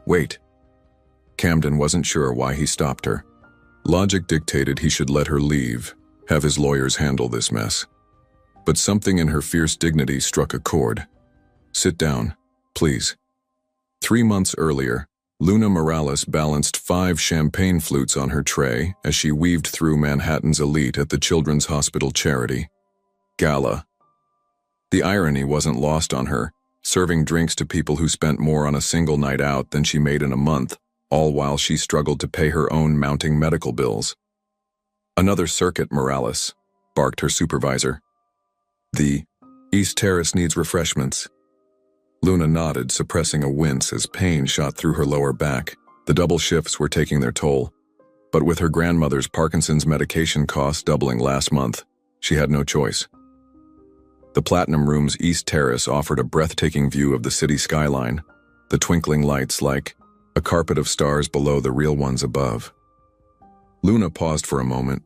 Wait. Camden wasn't sure why he stopped her. Logic dictated he should let her leave, have his lawyers handle this mess. But something in her fierce dignity struck a chord. Sit down, please. 3 months earlier, Luna Morales balanced 5 champagne flutes on her tray as she weaved through Manhattan's elite at the Children's Hospital Charity Gala. The irony wasn't lost on her, serving drinks to people who spent more on a single night out than she made in a month, all while she struggled to pay her own mounting medical bills. Another circuit, Morales, barked her supervisor. The East Terrace needs refreshments. Luna nodded, suppressing a wince as pain shot through her lower back. The double shifts were taking their toll. But with her grandmother's Parkinson's medication costs doubling last month, she had no choice. The Platinum Room's East Terrace offered a breathtaking view of the city skyline, the twinkling lights like a carpet of stars below the real ones above. Luna paused for a moment,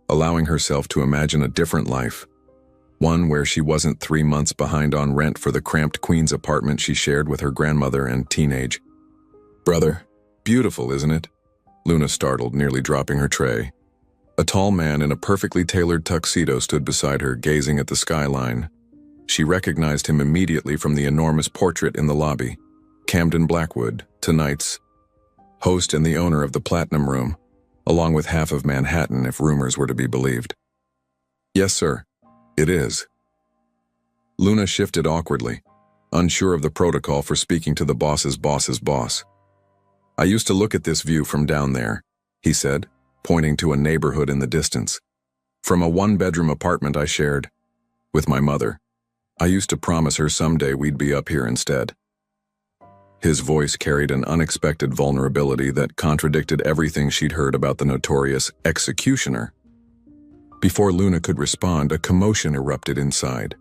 allowing herself to imagine a different life. One where she wasn't 3 months behind on rent for the cramped Queens apartment she shared with her grandmother and teenage brother. Beautiful, isn't it? Luna startled, nearly dropping her tray. A tall man in a perfectly tailored tuxedo stood beside her, gazing at the skyline. She recognized him immediately from the enormous portrait in the lobby. Camden Blackwood, tonight's host and the owner of the Platinum Room, along with half of Manhattan if rumors were to be believed. Yes, sir. It is. Luna shifted awkwardly, unsure of the protocol for speaking to the boss's boss's boss. I used to look at this view from down there, he said, pointing to a neighborhood in the distance. From a 1-bedroom apartment I shared with my mother. I used to promise her someday we'd be up here instead. His voice carried an unexpected vulnerability that contradicted everything she'd heard about the notorious executioner. Before Luna could respond, a commotion erupted inside.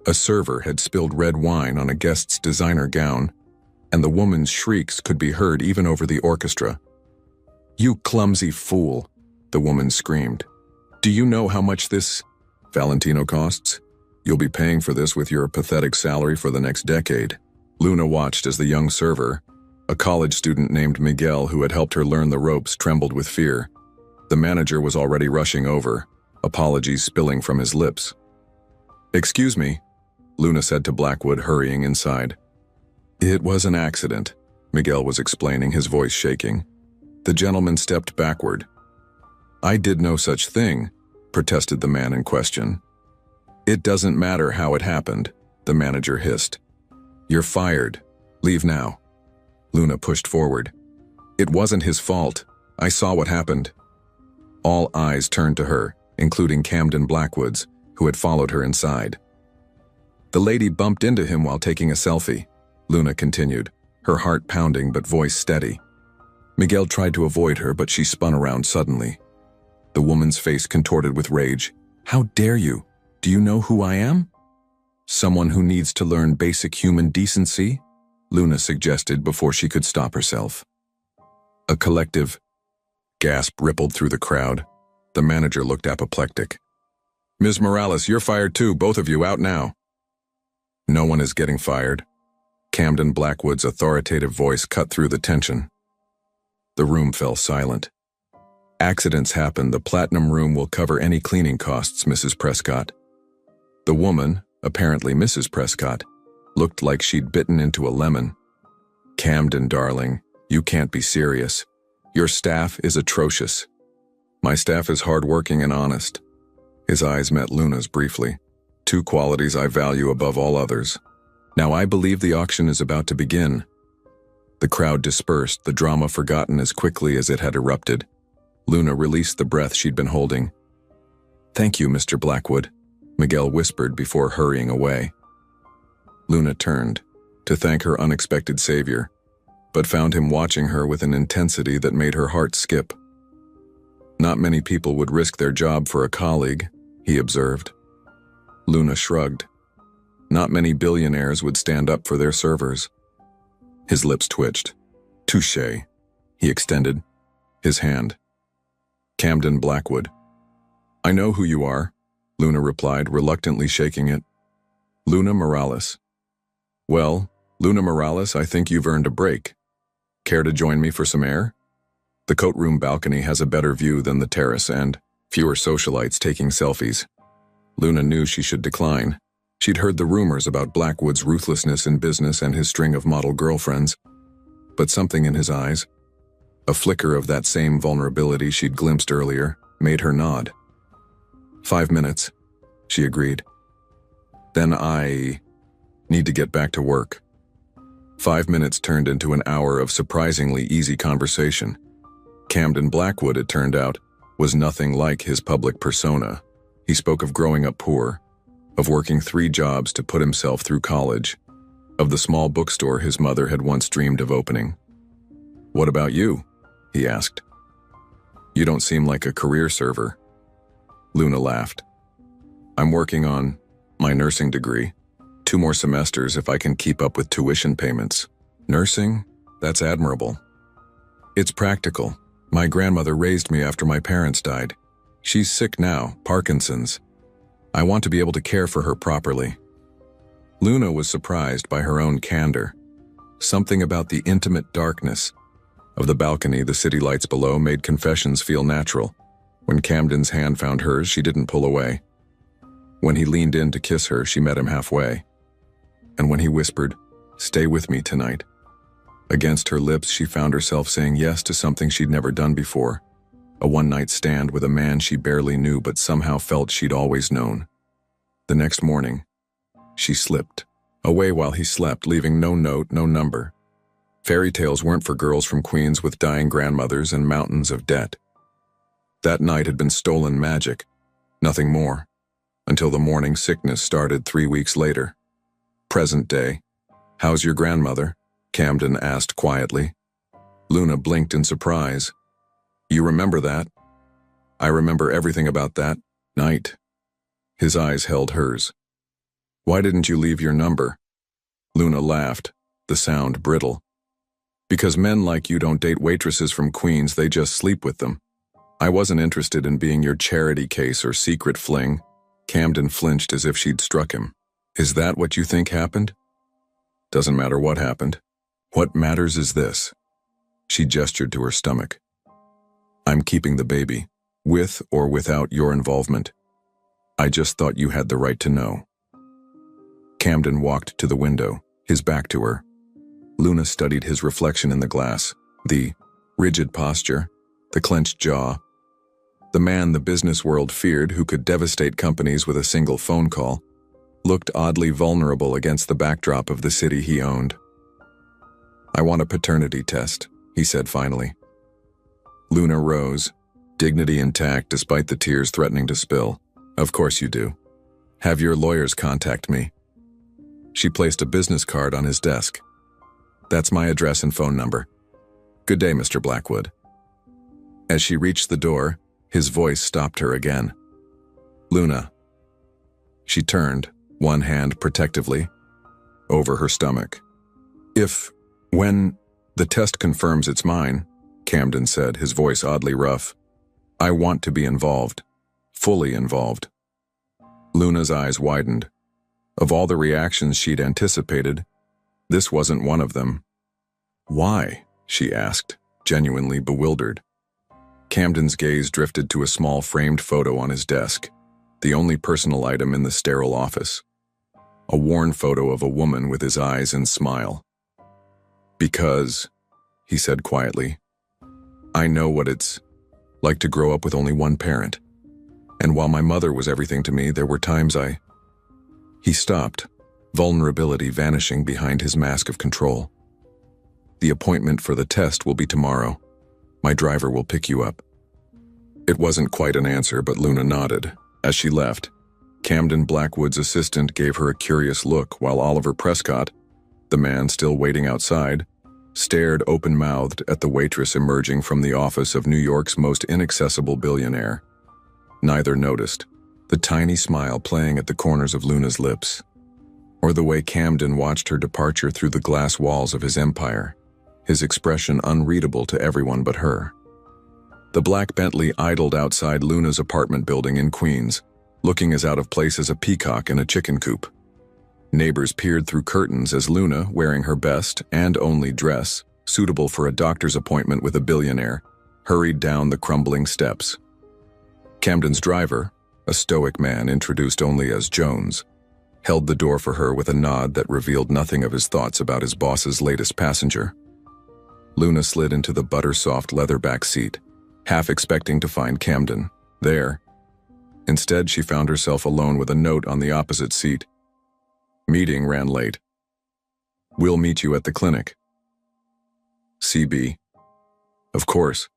A server had spilled red wine on a guest's designer gown, and the woman's shrieks could be heard even over the orchestra. You clumsy fool, the woman screamed. Do you know how much this Valentino costs? You'll be paying for this with your pathetic salary for the next decade. Luna watched as the young server, a college student named Miguel who had helped her learn the ropes, trembled with fear. The manager was already rushing over, apologies spilling from his lips. Excuse me, Luna said to Blackwood, hurrying inside. It was an accident, Miguel was explaining, his voice shaking. The gentleman stepped backward. I did no such thing, protested the man in question. It doesn't matter how it happened, the manager hissed. You're fired. Leave now. Luna pushed forward. It wasn't his fault. I saw what happened. All eyes turned to her, including Camden Blackwood's, who had followed her inside. The lady bumped into him while taking a selfie, Luna continued, her heart pounding but voice steady. Miguel tried to avoid her, but she spun around suddenly. The woman's face contorted with rage. How dare you? Do you know who I am? Someone who needs to learn basic human decency? Luna suggested before she could stop herself. A collective gasp rippled through the crowd. The manager looked apoplectic. Ms. Morales, you're fired too, both of you out now. No one is getting fired. Camden Blackwood's authoritative voice cut through the tension. The room fell silent. Accidents happen. The platinum room will cover any cleaning costs, Mrs. Prescott. The woman, apparently Mrs. Prescott, looked like she'd bitten into a lemon. Camden, darling, you can't be serious. Your staff is atrocious. My staff is hardworking and honest. His eyes met Luna's briefly. Two qualities I value above all others. Now I believe the auction is about to begin. The crowd dispersed, the drama forgotten as quickly as it had erupted. Luna released the breath she'd been holding. Thank you, Mr. Blackwood, Miguel whispered before hurrying away. Luna turned to thank her unexpected savior, but found him watching her with an intensity that made her heart skip. Not many people would risk their job for a colleague, he observed. Luna shrugged. Not many billionaires would stand up for their servers. His lips twitched. Touché, he extended his hand. Camden Blackwood. I know who you are, Luna replied, reluctantly shaking it. Luna Morales. Well, Luna Morales, I think you've earned a break. Care to join me for some air? The coat room balcony has a better view than the terrace and fewer socialites taking selfies. Luna knew she should decline. She'd heard the rumors about Blackwood's ruthlessness in business and his string of model girlfriends. But something in his eyes, a flicker of that same vulnerability she'd glimpsed earlier, made her nod. 5 minutes, she agreed. Then I need to get back to work. 5 minutes turned into an hour of surprisingly easy conversation. Camden Blackwood, it turned out, was nothing like his public persona. He spoke of growing up poor, of working 3 jobs to put himself through college, of the small bookstore his mother had once dreamed of opening. What about you? He asked. You don't seem like a career server. Luna laughed. I'm working on my nursing degree. 2 more semesters if I can keep up with tuition payments. Nursing? That's admirable. It's practical. My grandmother raised me after my parents died. She's sick now, Parkinson's. I want to be able to care for her properly. Luna was surprised by her own candor. Something about the intimate darkness of the balcony, the city lights below, made confessions feel natural. When Camden's hand found hers, she didn't pull away. When he leaned in to kiss her, she met him halfway. And when he whispered, "Stay with me tonight," against her lips, she found herself saying yes to something she'd never done before. A one-night stand with a man she barely knew but somehow felt she'd always known. The next morning, she slipped away while he slept, leaving no note, no number. Fairy tales weren't for girls from Queens with dying grandmothers and mountains of debt. That night had been stolen magic, nothing more, until the morning sickness started 3 weeks later. Present day. How's your grandmother? Camden asked quietly. Luna blinked in surprise. You remember that? I remember everything about that night. His eyes held hers. Why didn't you leave your number? Luna laughed, the sound brittle. Because men like you don't date waitresses from Queens, they just sleep with them. I wasn't interested in being your charity case or secret fling. Camden flinched as if she'd struck him. Is that what you think happened? Doesn't matter what happened. What matters is this. She gestured to her stomach. I'm keeping the baby, with or without your involvement. I just thought you had the right to know. Camden walked to the window, his back to her. Luna studied his reflection in the glass, the rigid posture, the clenched jaw. The man the business world feared, who could devastate companies with a single phone call, looked oddly vulnerable against the backdrop of the city he owned. I want a paternity test, he said finally. Luna rose, dignity intact despite the tears threatening to spill. Of course you do. Have your lawyers contact me. She placed a business card on his desk. That's my address and phone number. Good day, Mr. Blackwood. As she reached the door, his voice stopped her again. Luna. She turned, one hand protectively, over her stomach. When the test confirms it's mine, Camden said, his voice oddly rough, I want to be involved, fully involved. Luna's eyes widened. Of all the reactions she'd anticipated, this wasn't one of them. Why? She asked, genuinely bewildered. Camden's gaze drifted to a small framed photo on his desk, the only personal item in the sterile office. A worn photo of a woman with his eyes and smile. "Because," he said quietly, "I know what it's like to grow up with only one parent. And while my mother was everything to me, there were times I—" He stopped, vulnerability vanishing behind his mask of control. "The appointment for the test will be tomorrow. My driver will pick you up." It wasn't quite an answer, but Luna nodded. As she left, Camden Blackwood's assistant gave her a curious look while Oliver Prescott, the man still waiting outside, stared open-mouthed at the waitress emerging from the office of New York's most inaccessible billionaire. Neither noticed the tiny smile playing at the corners of Luna's lips, or the way Camden watched her departure through the glass walls of his empire, his expression unreadable to everyone but her. The black Bentley idled outside Luna's apartment building in Queens, looking as out of place as a peacock in a chicken coop. Neighbors peered through curtains as Luna, wearing her best and only dress, suitable for a doctor's appointment with a billionaire, hurried down the crumbling steps. Camden's driver, a stoic man introduced only as Jones, held the door for her with a nod that revealed nothing of his thoughts about his boss's latest passenger. Luna slid into the butter-soft leather-back seat, half expecting to find Camden there. Instead, she found herself alone with a note on the opposite seat. "Meeting ran late. We'll meet you at the clinic. CB." Of course.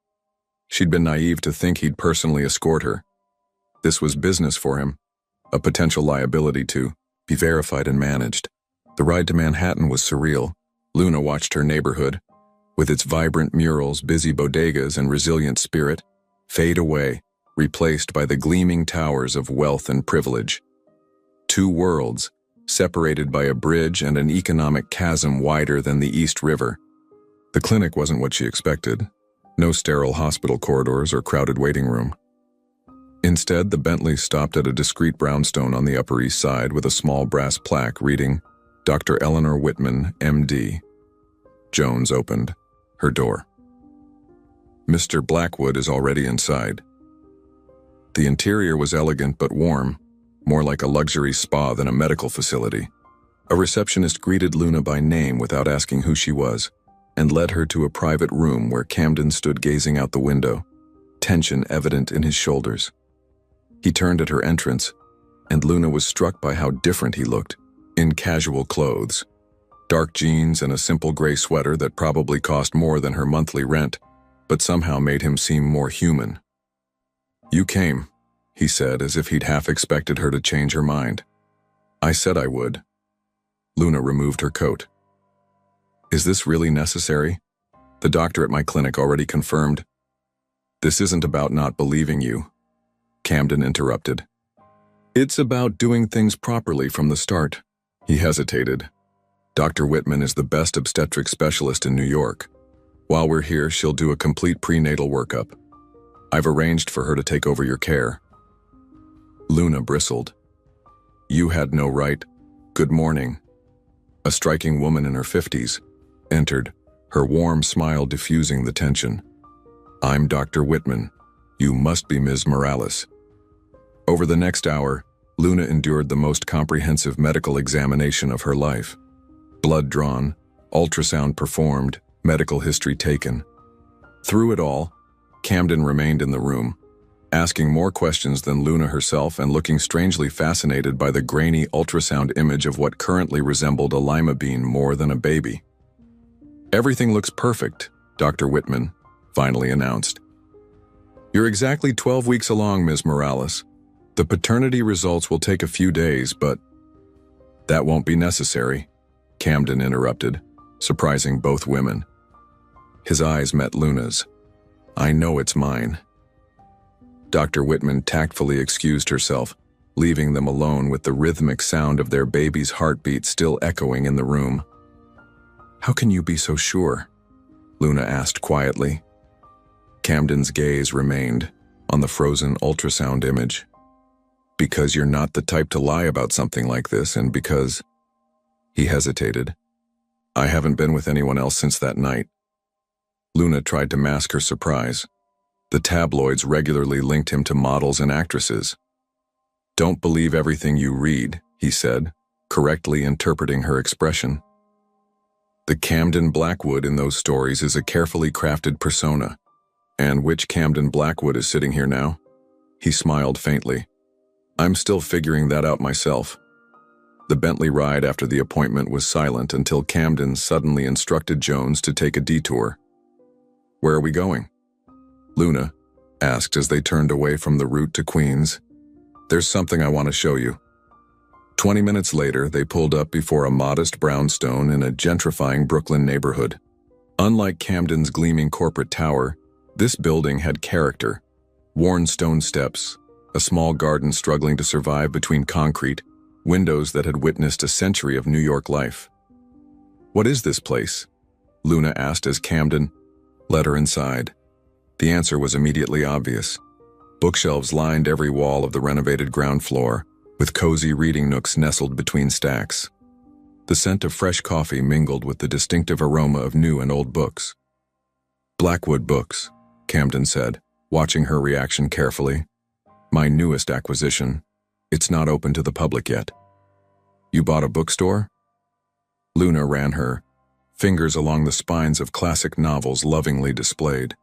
She'd been naive to think he'd personally escort her. This was business for him, a potential liability to be verified and managed. The ride to Manhattan was surreal. Luna watched her neighborhood, with its vibrant murals, busy bodegas, and resilient spirit, fade away, replaced by the gleaming towers of wealth and privilege. Two worlds, separated by a bridge and an economic chasm wider than the East River. The clinic wasn't what she expected. No sterile hospital corridors or crowded waiting room. Instead, the Bentley stopped at a discreet brownstone on the Upper East Side with a small brass plaque reading, "Dr. Eleanor Whitman, M.D." Jones opened her door. "Mr. Blackwood is already inside." The interior was elegant but warm, more like a luxury spa than a medical facility. A receptionist greeted Luna by name without asking who she was, and led her to a private room where Camden stood gazing out the window, tension evident in his shoulders. He turned at her entrance, and Luna was struck by how different he looked, in casual clothes. Dark jeans and a simple gray sweater that probably cost more than her monthly rent, but somehow made him seem more human. "You came," he said, as if he'd half expected her to change her mind. "I said I would." Luna removed her coat. "Is this really necessary? The doctor at my clinic already confirmed." "This isn't about not believing you," Camden interrupted. "It's about doing things properly from the start." He hesitated. "Dr. Whitman is the best obstetric specialist in New York. While we're here, she'll do a complete prenatal workup. I've arranged for her to take over your care." Luna bristled. "You had no right." "Good morning." A striking woman in her 50s entered, her warm smile diffusing the tension. "I'm Dr. Whitman. You must be Ms. Morales." Over the next hour, Luna endured the most comprehensive medical examination of her life. Blood drawn, ultrasound performed, medical history taken. Through it all, Camden remained in the room, asking more questions than Luna herself and looking strangely fascinated by the grainy ultrasound image of what currently resembled a lima bean more than a baby. "Everything looks perfect," Dr. Whitman finally announced. "You're exactly 12 weeks along, Ms. Morales. The paternity results will take a few days, but—" "That won't be necessary," Camden interrupted, surprising both women. His eyes met Luna's. "I know it's mine." Dr. Whitman tactfully excused herself, leaving them alone with the rhythmic sound of their baby's heartbeat still echoing in the room. "How can you be so sure?" Luna asked quietly. Camden's gaze remained on the frozen ultrasound image. "Because you're not the type to lie about something like this, and because—" He hesitated. "I haven't been with anyone else since that night." Luna tried to mask her surprise. The tabloids regularly linked him to models and actresses. "Don't believe everything you read," he said, correctly interpreting her expression. The Camden Blackwood in those stories is a carefully crafted persona. And which Camden Blackwood is sitting here now? He smiled faintly. "I'm still figuring that out myself." The Bentley ride after the appointment was silent until Camden suddenly instructed Jones to take a detour. "Where are we going?" Luna asked as they turned away from the route to Queens. "There's something I want to show you." 20 minutes later, they pulled up before a modest brownstone in a gentrifying Brooklyn neighborhood. Unlike Camden's gleaming corporate tower, this building had character. Worn stone steps, a small garden struggling to survive between concrete, windows that had witnessed a century of New York life. "What is this place?" Luna asked as Camden led her inside. The answer was immediately obvious. Bookshelves lined every wall of the renovated ground floor, with cozy reading nooks nestled between stacks. The scent of fresh coffee mingled with the distinctive aroma of new and old books. "Blackwood books," Camden said, watching her reaction carefully. "My newest acquisition. It's not open to the public yet." "You bought a bookstore?" Luna ran her fingers along the spines of classic novels lovingly displayed.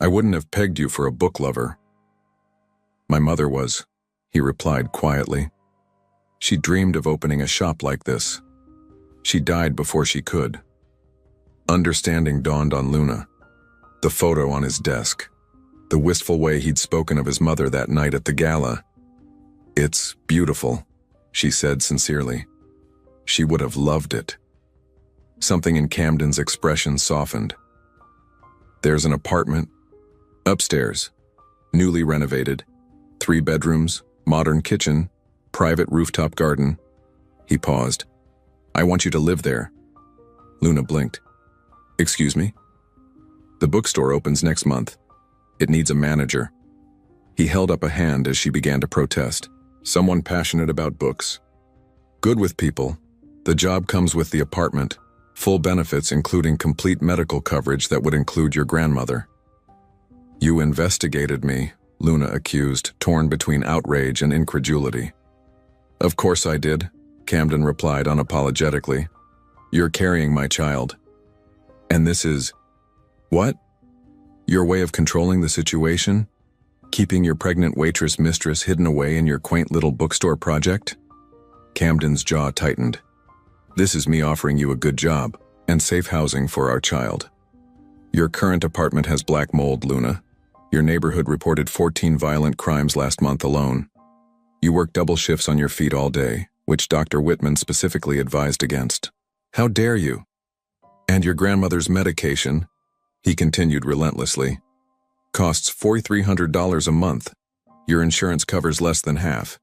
"I wouldn't have pegged you for a book lover." "My mother was," he replied quietly. "She dreamed of opening a shop like this. She died before she could." Understanding dawned on Luna. The photo on his desk. The wistful way he'd spoken of his mother that night at the gala. "It's beautiful," she said sincerely. "She would have loved it." Something in Camden's expression softened. "There's an apartment upstairs, newly renovated, 3 bedrooms, modern kitchen, private rooftop garden." He paused. "I want you to live there." Luna blinked. "Excuse me?" "The bookstore opens next month. It needs a manager." He held up a hand as she began to protest. "Someone passionate about books. Good with people. The job comes with the apartment. Full benefits including complete medical coverage that would include your grandmother." "You investigated me," Luna accused, torn between outrage and incredulity. "Of course I did," Camden replied unapologetically. "You're carrying my child. And this is... what? Your way of controlling the situation? Keeping your pregnant waitress mistress hidden away in your quaint little bookstore project?" Camden's jaw tightened. "This is me offering you a good job and safe housing for our child. Your current apartment has black mold, Luna. Your neighborhood reported 14 violent crimes last month alone. You work double shifts on your feet all day, which Dr. Whitman specifically advised against. How dare you? And your grandmother's medication," he continued relentlessly, "costs $4,300 a month. Your insurance covers less than half.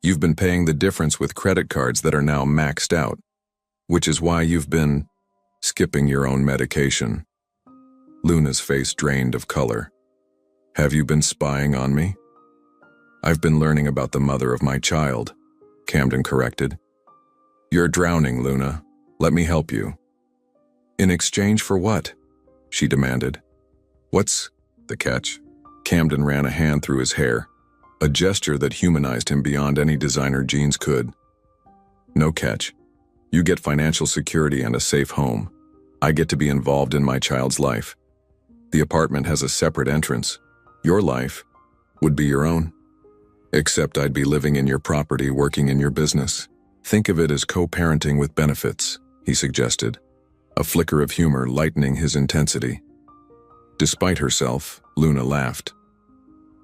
You've been paying the difference with credit cards that are now maxed out, which is why you've been skipping your own medication." Luna's face drained of color. "Have you been spying on me?" "I've been learning about the mother of my child," Camden corrected. "You're drowning, Luna. Let me help you." "In exchange for what?" she demanded. "What's the catch?" Camden ran a hand through his hair, a gesture that humanized him beyond any designer jeans could. "No catch. You get financial security and a safe home. I get to be involved in my child's life. The apartment has a separate entrance. Your life would be your own. Except I'd be living in your property, working in your business. Think of it as co-parenting with benefits," he suggested, a flicker of humor lightening his intensity. Despite herself, Luna laughed.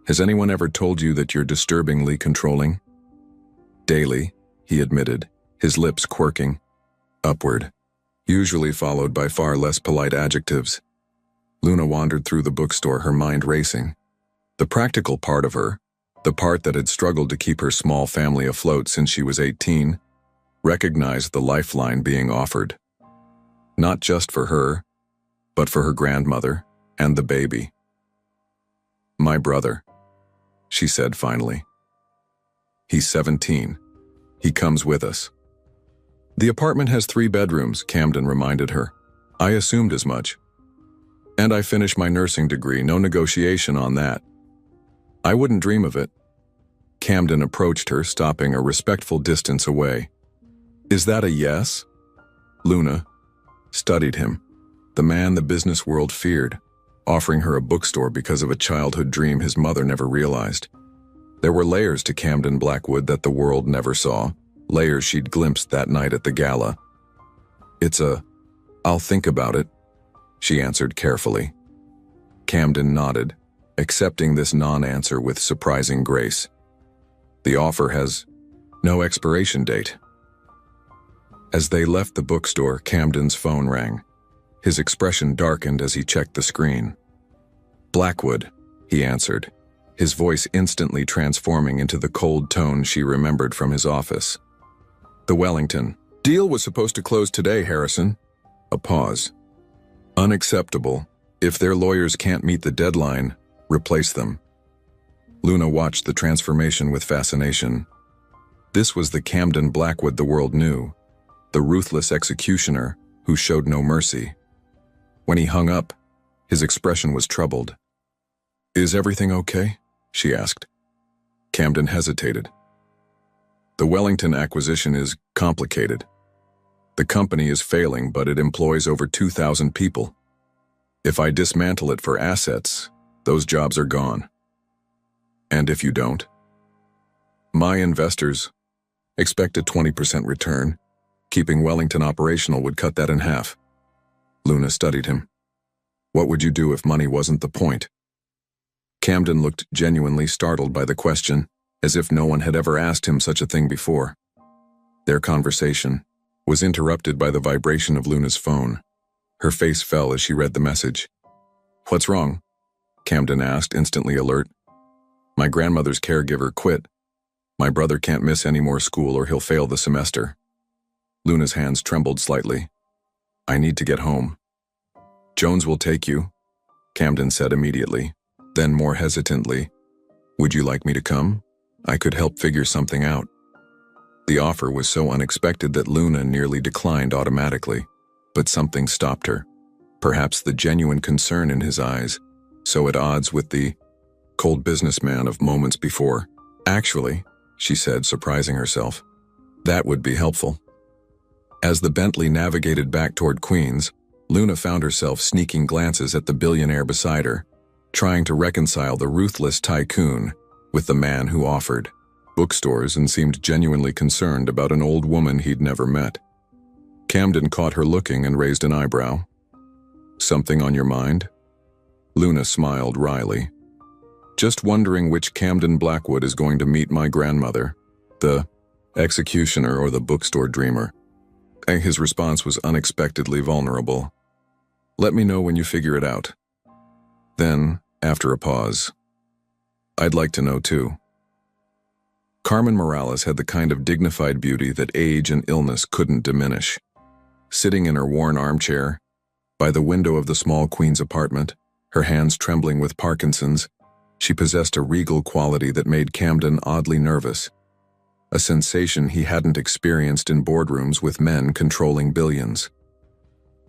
"Has anyone ever told you that you're disturbingly controlling?" "Daily," he admitted, his lips quirking upward, usually followed by far less polite adjectives. Luna wandered through the bookstore, her mind racing. The practical part of her, the part that had struggled to keep her small family afloat since she was 18, recognized the lifeline being offered. Not just for her, but for her grandmother and the baby. "My brother," she said finally. "He's 17. He comes with us." "The apartment has 3 bedrooms," Camden reminded her. "I assumed as much." And I finish my nursing degree, no negotiation on that. I wouldn't dream of it. Camden approached her, stopping a respectful distance away. Is that a yes? Luna studied him, the man the business world feared, offering her a bookstore because of a childhood dream his mother never realized. There were layers to Camden Blackwood that the world never saw, layers she'd glimpsed that night at the gala. I'll think about it, she answered carefully. Camden nodded, accepting this non-answer with surprising grace. The offer has no expiration date. As they left the bookstore, Camden's phone rang. His expression darkened as he checked the screen. Blackwood, he answered, his voice instantly transforming into the cold tone she remembered from his office. The Wellington. Deal was supposed to close today, Harrison. A pause. Unacceptable. If their lawyers can't meet the deadline, replace them. Luna watched the transformation with fascination. This was the Camden Blackwood the world knew, the ruthless executioner who showed no mercy. When he hung up, his expression was troubled. Is everything okay? She asked. Camden hesitated. The Wellington acquisition is complicated. The company is failing, but it employs over 2,000 people. If I dismantle it for assets, those jobs are gone. And if you don't? My investors expect a 20% return. Keeping Wellington operational would cut that in half. Luna studied him. What would you do if money wasn't the point? Camden looked genuinely startled by the question, as if no one had ever asked him such a thing before. Their conversation was interrupted by the vibration of Luna's phone. Her face fell as she read the message. What's wrong? Camden asked, instantly alert. My grandmother's caregiver quit. My brother can't miss any more school or he'll fail the semester. Luna's hands trembled slightly. I need to get home. Jones will take you, Camden said immediately. Then more hesitantly, would you like me to come? I could help figure something out. The offer was so unexpected that Luna nearly declined automatically, but something stopped her. Perhaps the genuine concern in his eyes, so at odds with the cold businessman of moments before. Actually, she said, surprising herself, that would be helpful. As the Bentley navigated back toward Queens, Luna found herself sneaking glances at the billionaire beside her, trying to reconcile the ruthless tycoon with the man who offered bookstores and seemed genuinely concerned about an old woman he'd never met. Camden caught her looking and raised an eyebrow. Something on your mind? Luna smiled wryly. Just wondering which Camden Blackwood is going to meet my grandmother, the executioner or the bookstore dreamer. And his response was unexpectedly vulnerable. Let me know when you figure it out. Then, after a pause, I'd like to know too. Carmen Morales had the kind of dignified beauty that age and illness couldn't diminish. Sitting in her worn armchair, by the window of the small Queens apartment, her hands trembling with Parkinson's, she possessed a regal quality that made Camden oddly nervous, a sensation he hadn't experienced in boardrooms with men controlling billions.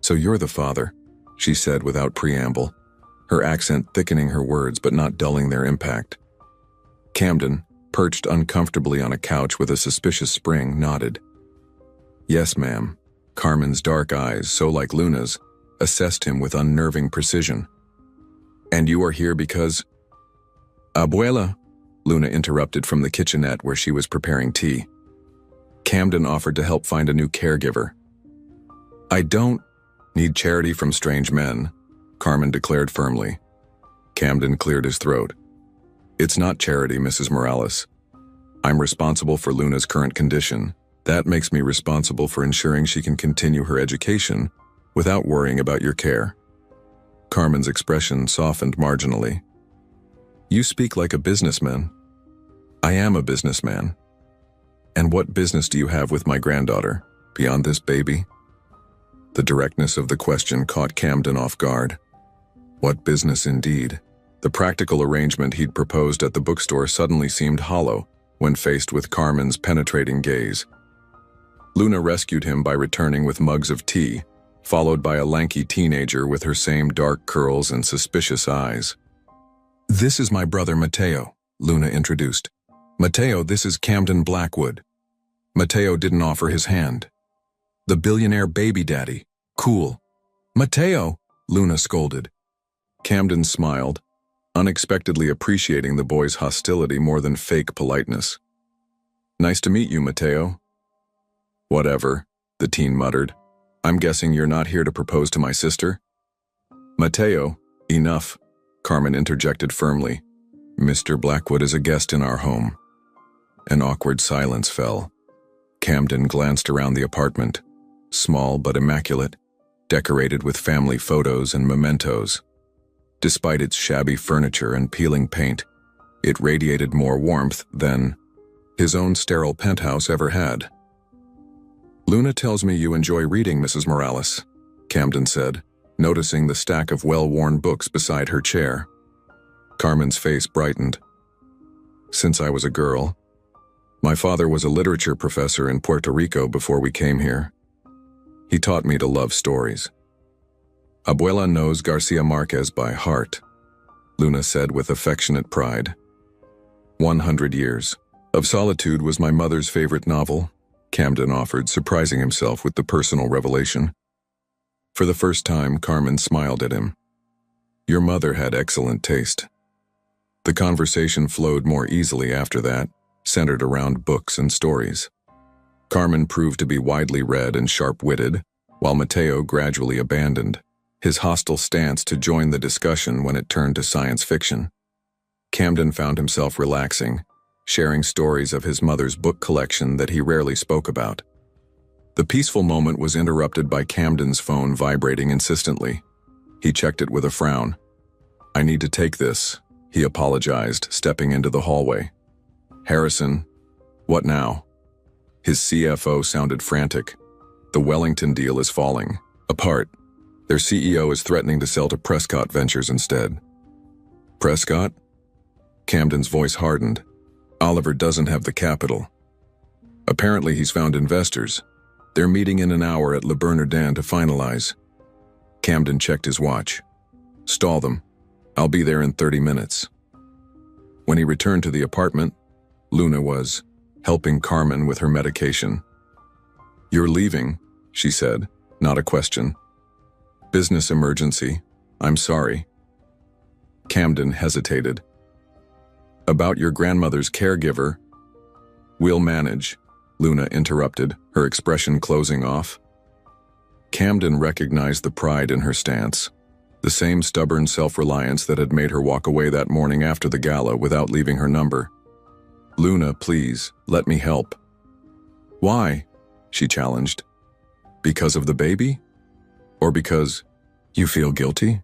So you're the father, she said without preamble, her accent thickening her words but not dulling their impact. Camden, perched uncomfortably on a couch with a suspicious spring, nodded. Yes, ma'am. Carmen's dark eyes, so like Luna's, assessed him with unnerving precision. And you are here because… Abuela, Luna interrupted from the kitchenette where she was preparing tea. Camden offered to help find a new caregiver. I don't need charity from strange men, Carmen declared firmly. Camden cleared his throat. It's not charity, Mrs. Morales. I'm responsible for Luna's current condition. That makes me responsible for ensuring she can continue her education without worrying about your care. Carmen's expression softened marginally. You speak like a businessman. I am a businessman. And what business do you have with my granddaughter, beyond this baby? The directness of the question caught Camden off guard. What business indeed? The practical arrangement he'd proposed at the bookstore suddenly seemed hollow when faced with Carmen's penetrating gaze. Luna rescued him by returning with mugs of tea, followed by a lanky teenager with her same dark curls and suspicious eyes. "This is my brother Mateo," Luna introduced. "Mateo, this is Camden Blackwood." Mateo didn't offer his hand. "The billionaire baby daddy. Cool." "Mateo!" Luna scolded. Camden smiled, unexpectedly appreciating the boy's hostility more than fake politeness. "Nice to meet you, Mateo." "Whatever," the teen muttered. "I'm guessing you're not here to propose to my sister?" "Mateo, enough," Carmen interjected firmly. "Mr. Blackwood is a guest in our home." An awkward silence fell. Camden glanced around the apartment, small but immaculate, decorated with family photos and mementos. Despite its shabby furniture and peeling paint, it radiated more warmth than his own sterile penthouse ever had. "Luna tells me you enjoy reading, Mrs. Morales," Camden said, noticing the stack of well-worn books beside her chair. Carmen's face brightened. "Since I was a girl. My father was a literature professor in Puerto Rico before we came here. He taught me to love stories." "Abuela knows Garcia Marquez by heart," Luna said with affectionate pride. 100 Years of Solitude was my mother's favorite novel," Camden offered, surprising himself with the personal revelation. For the first time, Carmen smiled at him. "Your mother had excellent taste." The conversation flowed more easily after that, centered around books and stories. Carmen proved to be widely read and sharp-witted, while Mateo gradually abandoned his hostile stance to join the discussion when it turned to science fiction. Camden found himself relaxing, sharing stories of his mother's book collection that he rarely spoke about. The peaceful moment was interrupted by Camden's phone vibrating insistently. He checked it with a frown. "I need to take this," he apologized, stepping into the hallway. "Harrison, what now?" His CFO sounded frantic. "The Wellington deal is falling apart. Their CEO is threatening to sell to Prescott Ventures instead." "Prescott?" Camden's voice hardened. "Oliver doesn't have the capital. Apparently he's found investors. They're meeting in an hour at Le Bernardin to finalize." Camden checked his watch. "Stall them. I'll be there in 30 minutes." When he returned to the apartment, Luna was helping Carmen with her medication. "You're leaving," she said, not a question. "Business emergency. I'm sorry." Camden hesitated. "About your grandmother's caregiver?" "We'll manage," Luna interrupted, her expression closing off. Camden recognized the pride in her stance, the same stubborn self-reliance that had made her walk away that morning after the gala without leaving her number. "Luna, please, let me help." "Why?" she challenged. "Because of the baby? Or because you feel guilty?"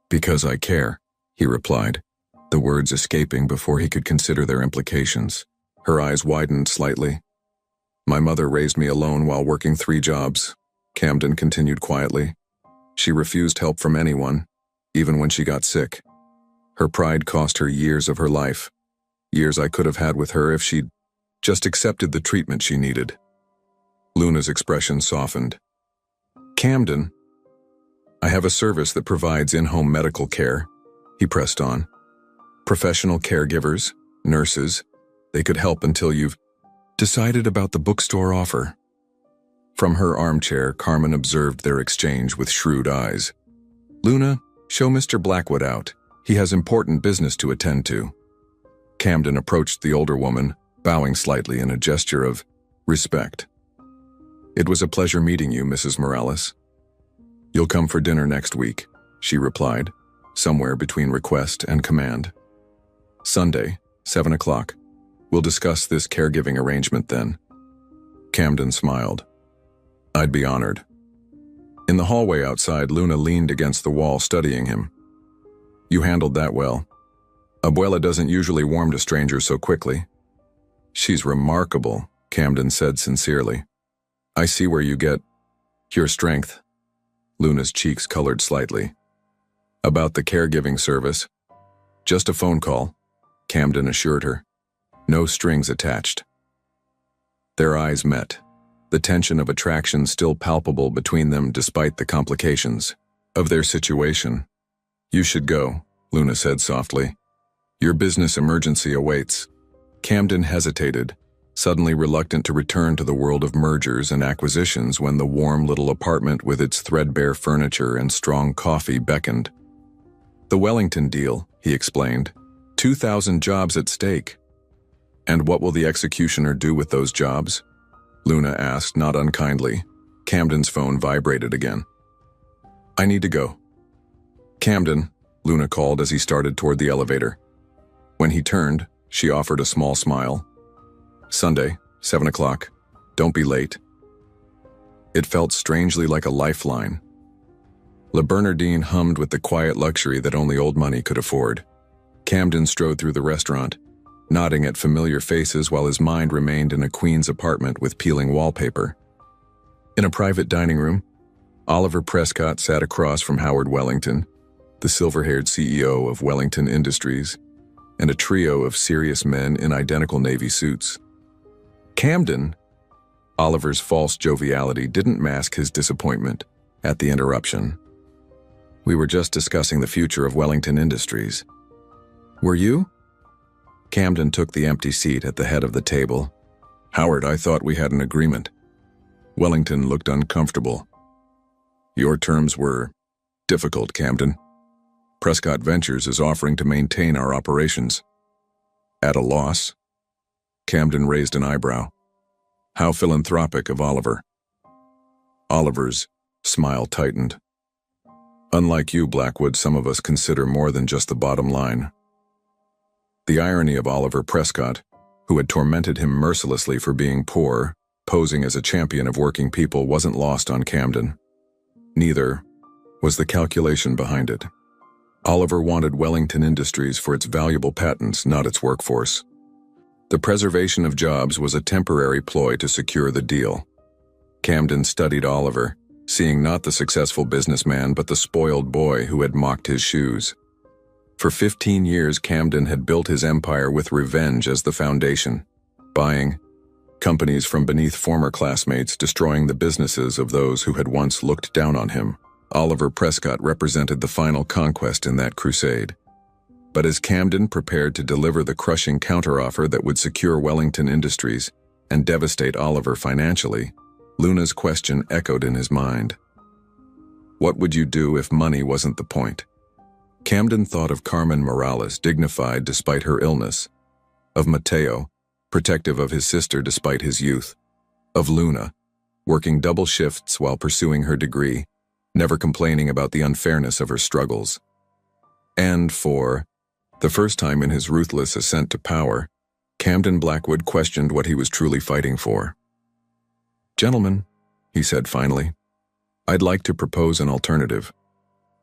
"Because I care," he replied, the words escaping before he could consider their implications. Her eyes widened slightly. "My mother raised me alone while working 3 jobs," Camden continued quietly. "She refused help from anyone, even when she got sick. Her pride cost her years of her life, years I could have had with her if she'd just accepted the treatment she needed." Luna's expression softened. "Camden, I have a service that provides in-home medical care," he pressed on. "Professional caregivers, nurses, they could help until you've decided about the bookstore offer." From her armchair, Carmen observed their exchange with shrewd eyes. "Luna, show Mr. Blackwood out. He has important business to attend to." Camden approached the older woman, bowing slightly in a gesture of respect. "It was a pleasure meeting you, Mrs. Morales." "You'll come for dinner next week," she replied, somewhere between request and command. "Sunday, 7 o'clock. We'll discuss this caregiving arrangement then." Camden smiled. "I'd be honored." In the hallway outside, Luna leaned against the wall studying him. "You handled that well. Abuela doesn't usually warm to strangers so quickly." "She's remarkable," Camden said sincerely. "I see where you get your strength." Luna's cheeks colored slightly. "About the caregiving service?" "Just a phone call," Camden assured her. "No strings attached." Their eyes met, the tension of attraction still palpable between them despite the complications of their situation. "You should go," Luna said softly. "Your business emergency awaits." Camden hesitated, suddenly reluctant to return to the world of mergers and acquisitions when the warm little apartment with its threadbare furniture and strong coffee beckoned. "The Wellington deal," he explained. 2,000 jobs at stake." "And what will the executioner do with those jobs?" Luna asked, not unkindly. Camden's phone vibrated again. "I need to go." "Camden," Luna called as he started toward the elevator. When he turned, she offered a small smile. "Sunday, 7 o'clock. Don't be late." It felt strangely like a lifeline. Le Bernardine hummed with the quiet luxury that only old money could afford. Camden strode through the restaurant, nodding at familiar faces while his mind remained in a queen's apartment with peeling wallpaper. In a private dining room, Oliver Prescott sat across from Howard Wellington, the silver-haired CEO of Wellington Industries, and a trio of serious men in identical navy suits. "Camden," Oliver's false joviality didn't mask his disappointment at the interruption. "We were just discussing the future of Wellington Industries." "Were you?" Camden took the empty seat at the head of the table. "Howard, I thought we had an agreement." Wellington looked uncomfortable. "Your terms were difficult, Camden. Prescott Ventures is offering to maintain our operations." "At a loss?" Camden raised an eyebrow. How philanthropic of Oliver. Oliver's smile tightened. "Unlike you, Blackwood, some of us consider more than just the bottom line." The irony of Oliver Prescott, who had tormented him mercilessly for being poor, posing as a champion of working people, wasn't lost on Camden. Neither was the calculation behind it. Oliver wanted Wellington Industries for its valuable patents, not its workforce. The preservation of jobs was a temporary ploy to secure the deal. Camden studied Oliver, seeing not the successful businessman but the spoiled boy who had mocked his shoes. For 15 years, Camden had built his empire with revenge as the foundation, buying companies from beneath former classmates, destroying the businesses of those who had once looked down on him. Oliver Prescott represented the final conquest in that crusade. But as Camden prepared to deliver the crushing counteroffer that would secure Wellington Industries and devastate Oliver financially, Luna's question echoed in his mind. What would you do if money wasn't the point? Camden thought of Carmen Morales, dignified despite her illness, of Mateo, protective of his sister despite his youth, of Luna, working double shifts while pursuing her degree, never complaining about the unfairness of her struggles. And for the first time in his ruthless ascent to power, Camden Blackwood questioned what he was truly fighting for. "Gentlemen," he said finally, "I'd like to propose an alternative."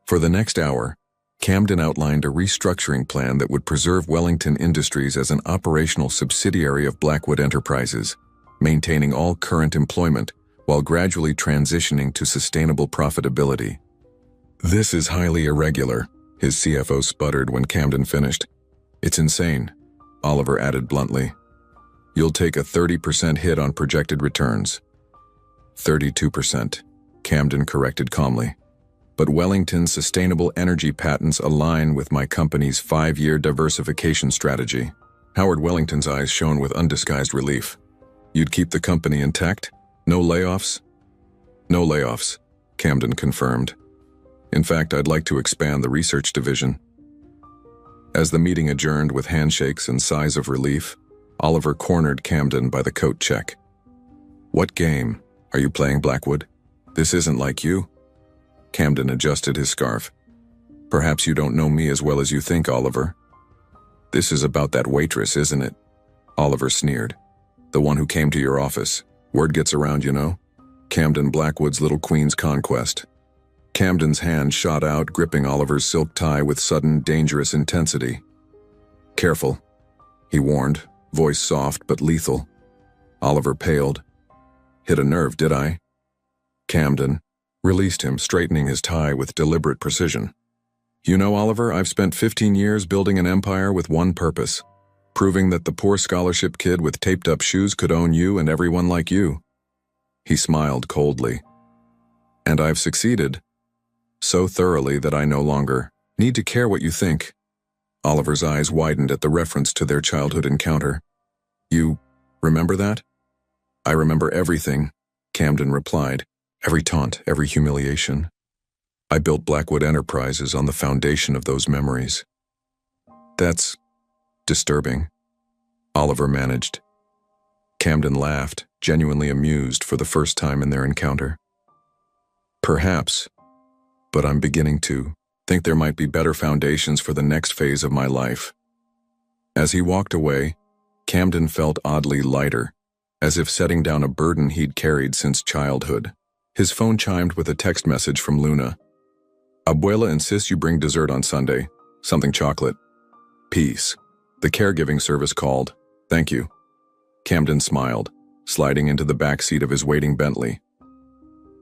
For the next hour, Camden outlined a restructuring plan that would preserve Wellington Industries as an operational subsidiary of Blackwood Enterprises, maintaining all current employment while gradually transitioning to sustainable profitability. "This is highly irregular," his CFO sputtered when Camden finished. "It's insane," Oliver added bluntly. "You'll take a 30% hit on projected returns." 32%, Camden corrected calmly. "But Wellington's sustainable energy patents align with my company's 5-year diversification strategy." Howard Wellington's eyes shone with undisguised relief. "You'd keep the company intact? No layoffs?" "No layoffs," Camden confirmed. "In fact, I'd like to expand the research division." As the meeting adjourned with handshakes and sighs of relief, Oliver cornered Camden by the coat check. "What game are you playing, Blackwood? This isn't like you." Camden adjusted his scarf. "Perhaps you don't know me as well as you think, Oliver." "This is about that waitress, isn't it?" Oliver sneered. "The one who came to your office. Word gets around, you know. Camden Blackwood's little queen's conquest." Camden's hand shot out, gripping Oliver's silk tie with sudden, dangerous intensity. "Careful," he warned, voice soft but lethal. Oliver paled. "Hit a nerve, did I?" Camden released him, straightening his tie with deliberate precision. "You know, Oliver, I've spent 15 years building an empire with one purpose, proving that the poor scholarship kid with taped-up shoes could own you and everyone like you." He smiled coldly. And I've succeeded. So thoroughly that I no longer need to care what you think. Oliver's eyes widened at the reference to their childhood encounter. You remember that? I remember everything, Camden replied. Every taunt, every humiliation. I built Blackwood Enterprises on the foundation of those memories. That's disturbing, Oliver managed. Camden laughed, genuinely amused for the first time in their encounter. Perhaps, but I'm beginning to think there might be better foundations for the next phase of my life. As he walked away, Camden felt oddly lighter, as if setting down a burden he'd carried since childhood. His phone chimed with a text message from Luna. Abuela insists you bring dessert on Sunday, something chocolate. Peace. The caregiving service called. Thank you. Camden smiled, sliding into the back seat of his waiting Bentley.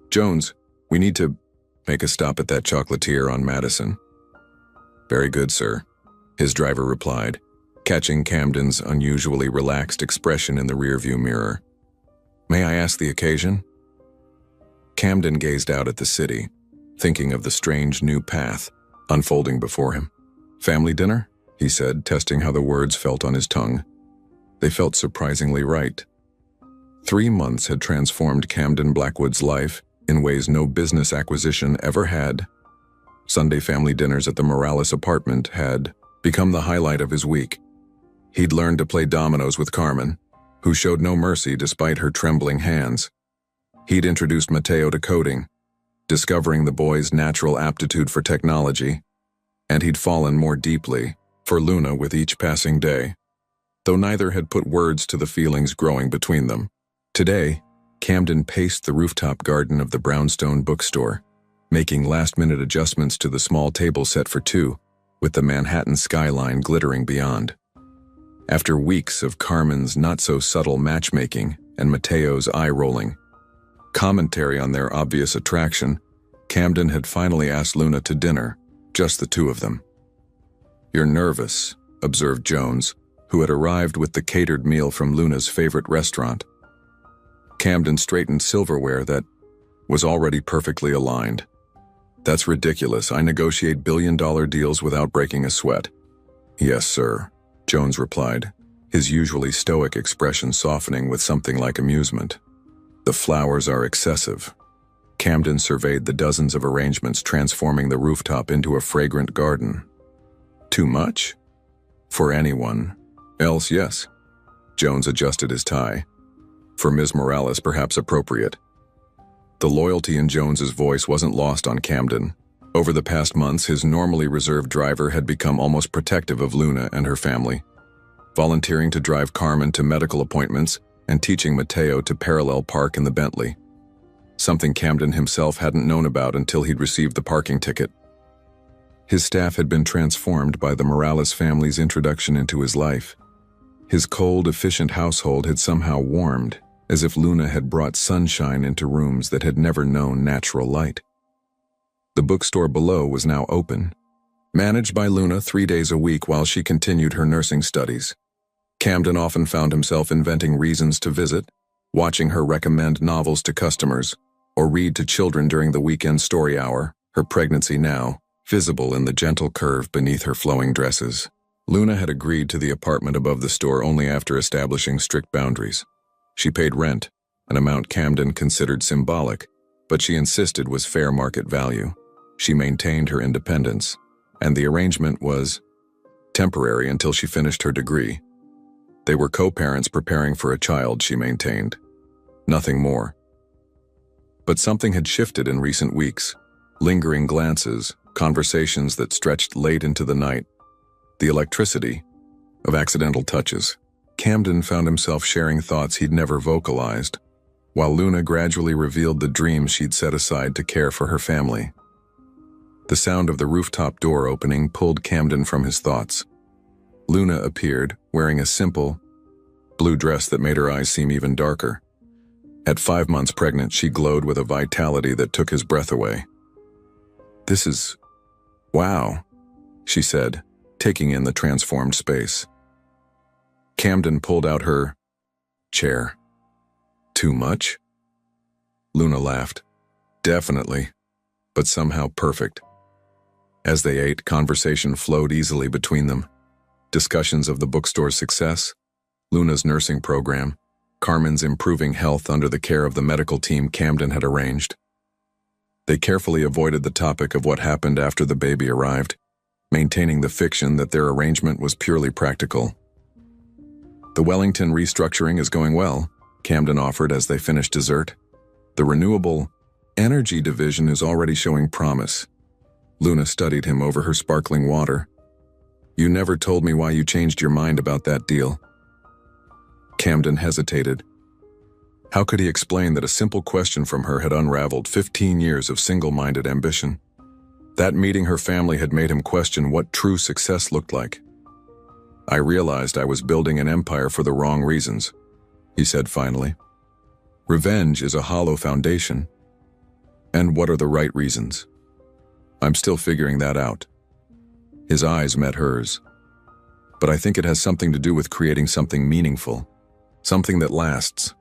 Jones, we need to make a stop at that chocolatier on Madison. Very good, sir, his driver replied, catching Camden's unusually relaxed expression in the rearview mirror. May I ask the occasion? Camden gazed out at the city, thinking of the strange new path unfolding before him. Family dinner? He said, testing how the words felt on his tongue. They felt surprisingly right. 3 months had transformed Camden Blackwood's life in ways no business acquisition ever had. Sunday family dinners at the Morales apartment had become the highlight of his week. He'd learned to play dominoes with Carmen, who showed no mercy despite her trembling hands. He'd introduced Mateo to coding, discovering the boy's natural aptitude for technology, and he'd fallen more deeply for Luna with each passing day, though neither had put words to the feelings growing between them. Today, Camden paced the rooftop garden of the brownstone bookstore, making last-minute adjustments to the small table set for two, with the Manhattan skyline glittering beyond. After weeks of Carmen's not-so-subtle matchmaking and Mateo's eye-rolling commentary on their obvious attraction, Camden had finally asked Luna to dinner, just the two of them. You're nervous, observed Jones, who had arrived with the catered meal from Luna's favorite restaurant. Camden straightened silverware that was already perfectly aligned. That's ridiculous. I negotiate billion-dollar deals without breaking a sweat. Yes, sir, Jones replied, his usually stoic expression softening with something like amusement. The flowers are excessive. Camden surveyed the dozens of arrangements transforming the rooftop into a fragrant garden. Too much? For anyone else, yes. Jones adjusted his tie. For Ms. Morales, perhaps appropriate. The loyalty in Jones's voice wasn't lost on Camden. Over the past months, his normally reserved driver had become almost protective of Luna and her family, volunteering to drive Carmen to medical appointments and teaching Mateo to parallel park in the Bentley, something Camden himself hadn't known about until he'd received the parking ticket. His staff had been transformed by the Morales family's introduction into his life. His cold, efficient household had somehow warmed, as if Luna had brought sunshine into rooms that had never known natural light. The bookstore below was now open, managed by Luna 3 days a week while she continued her nursing studies. Camden often found himself inventing reasons to visit, watching her recommend novels to customers, or read to children during the weekend story hour, her pregnancy now visible in the gentle curve beneath her flowing dresses. Luna had agreed to the apartment above the store only after establishing strict boundaries. She paid rent, an amount Camden considered symbolic, but she insisted was fair market value. She maintained her independence, and the arrangement was temporary until she finished her degree. They were co-parents preparing for a child, she maintained. Nothing more. But something had shifted in recent weeks. Lingering glances, conversations that stretched late into the night, the electricity of accidental touches. Camden found himself sharing thoughts he'd never vocalized, while Luna gradually revealed the dreams she'd set aside to care for her family. The sound of the rooftop door opening pulled Camden from his thoughts. Luna appeared, wearing a simple, blue dress that made her eyes seem even darker. At 5 months pregnant, she glowed with a vitality that took his breath away. "This is... wow," she said, taking in the transformed space. Camden pulled out her chair. "Too much?" Luna laughed. Definitely, but somehow perfect. As they ate, conversation flowed easily between them. Discussions of the bookstore's success, Luna's nursing program, Carmen's improving health under the care of the medical team Camden had arranged. They carefully avoided the topic of what happened after the baby arrived, maintaining the fiction that their arrangement was purely practical. The Wellington restructuring is going well, Camden offered as they finished dessert. The renewable energy division is already showing promise. Luna studied him over her sparkling water. You never told me why you changed your mind about that deal. Camden hesitated. How could he explain that a simple question from her had unraveled 15 years of single-minded ambition? That meeting her family had made him question what true success looked like. I realized I was building an empire for the wrong reasons, he said finally. Revenge is a hollow foundation. And what are the right reasons? I'm still figuring that out. His eyes met hers. But I think it has something to do with creating something meaningful, something that lasts.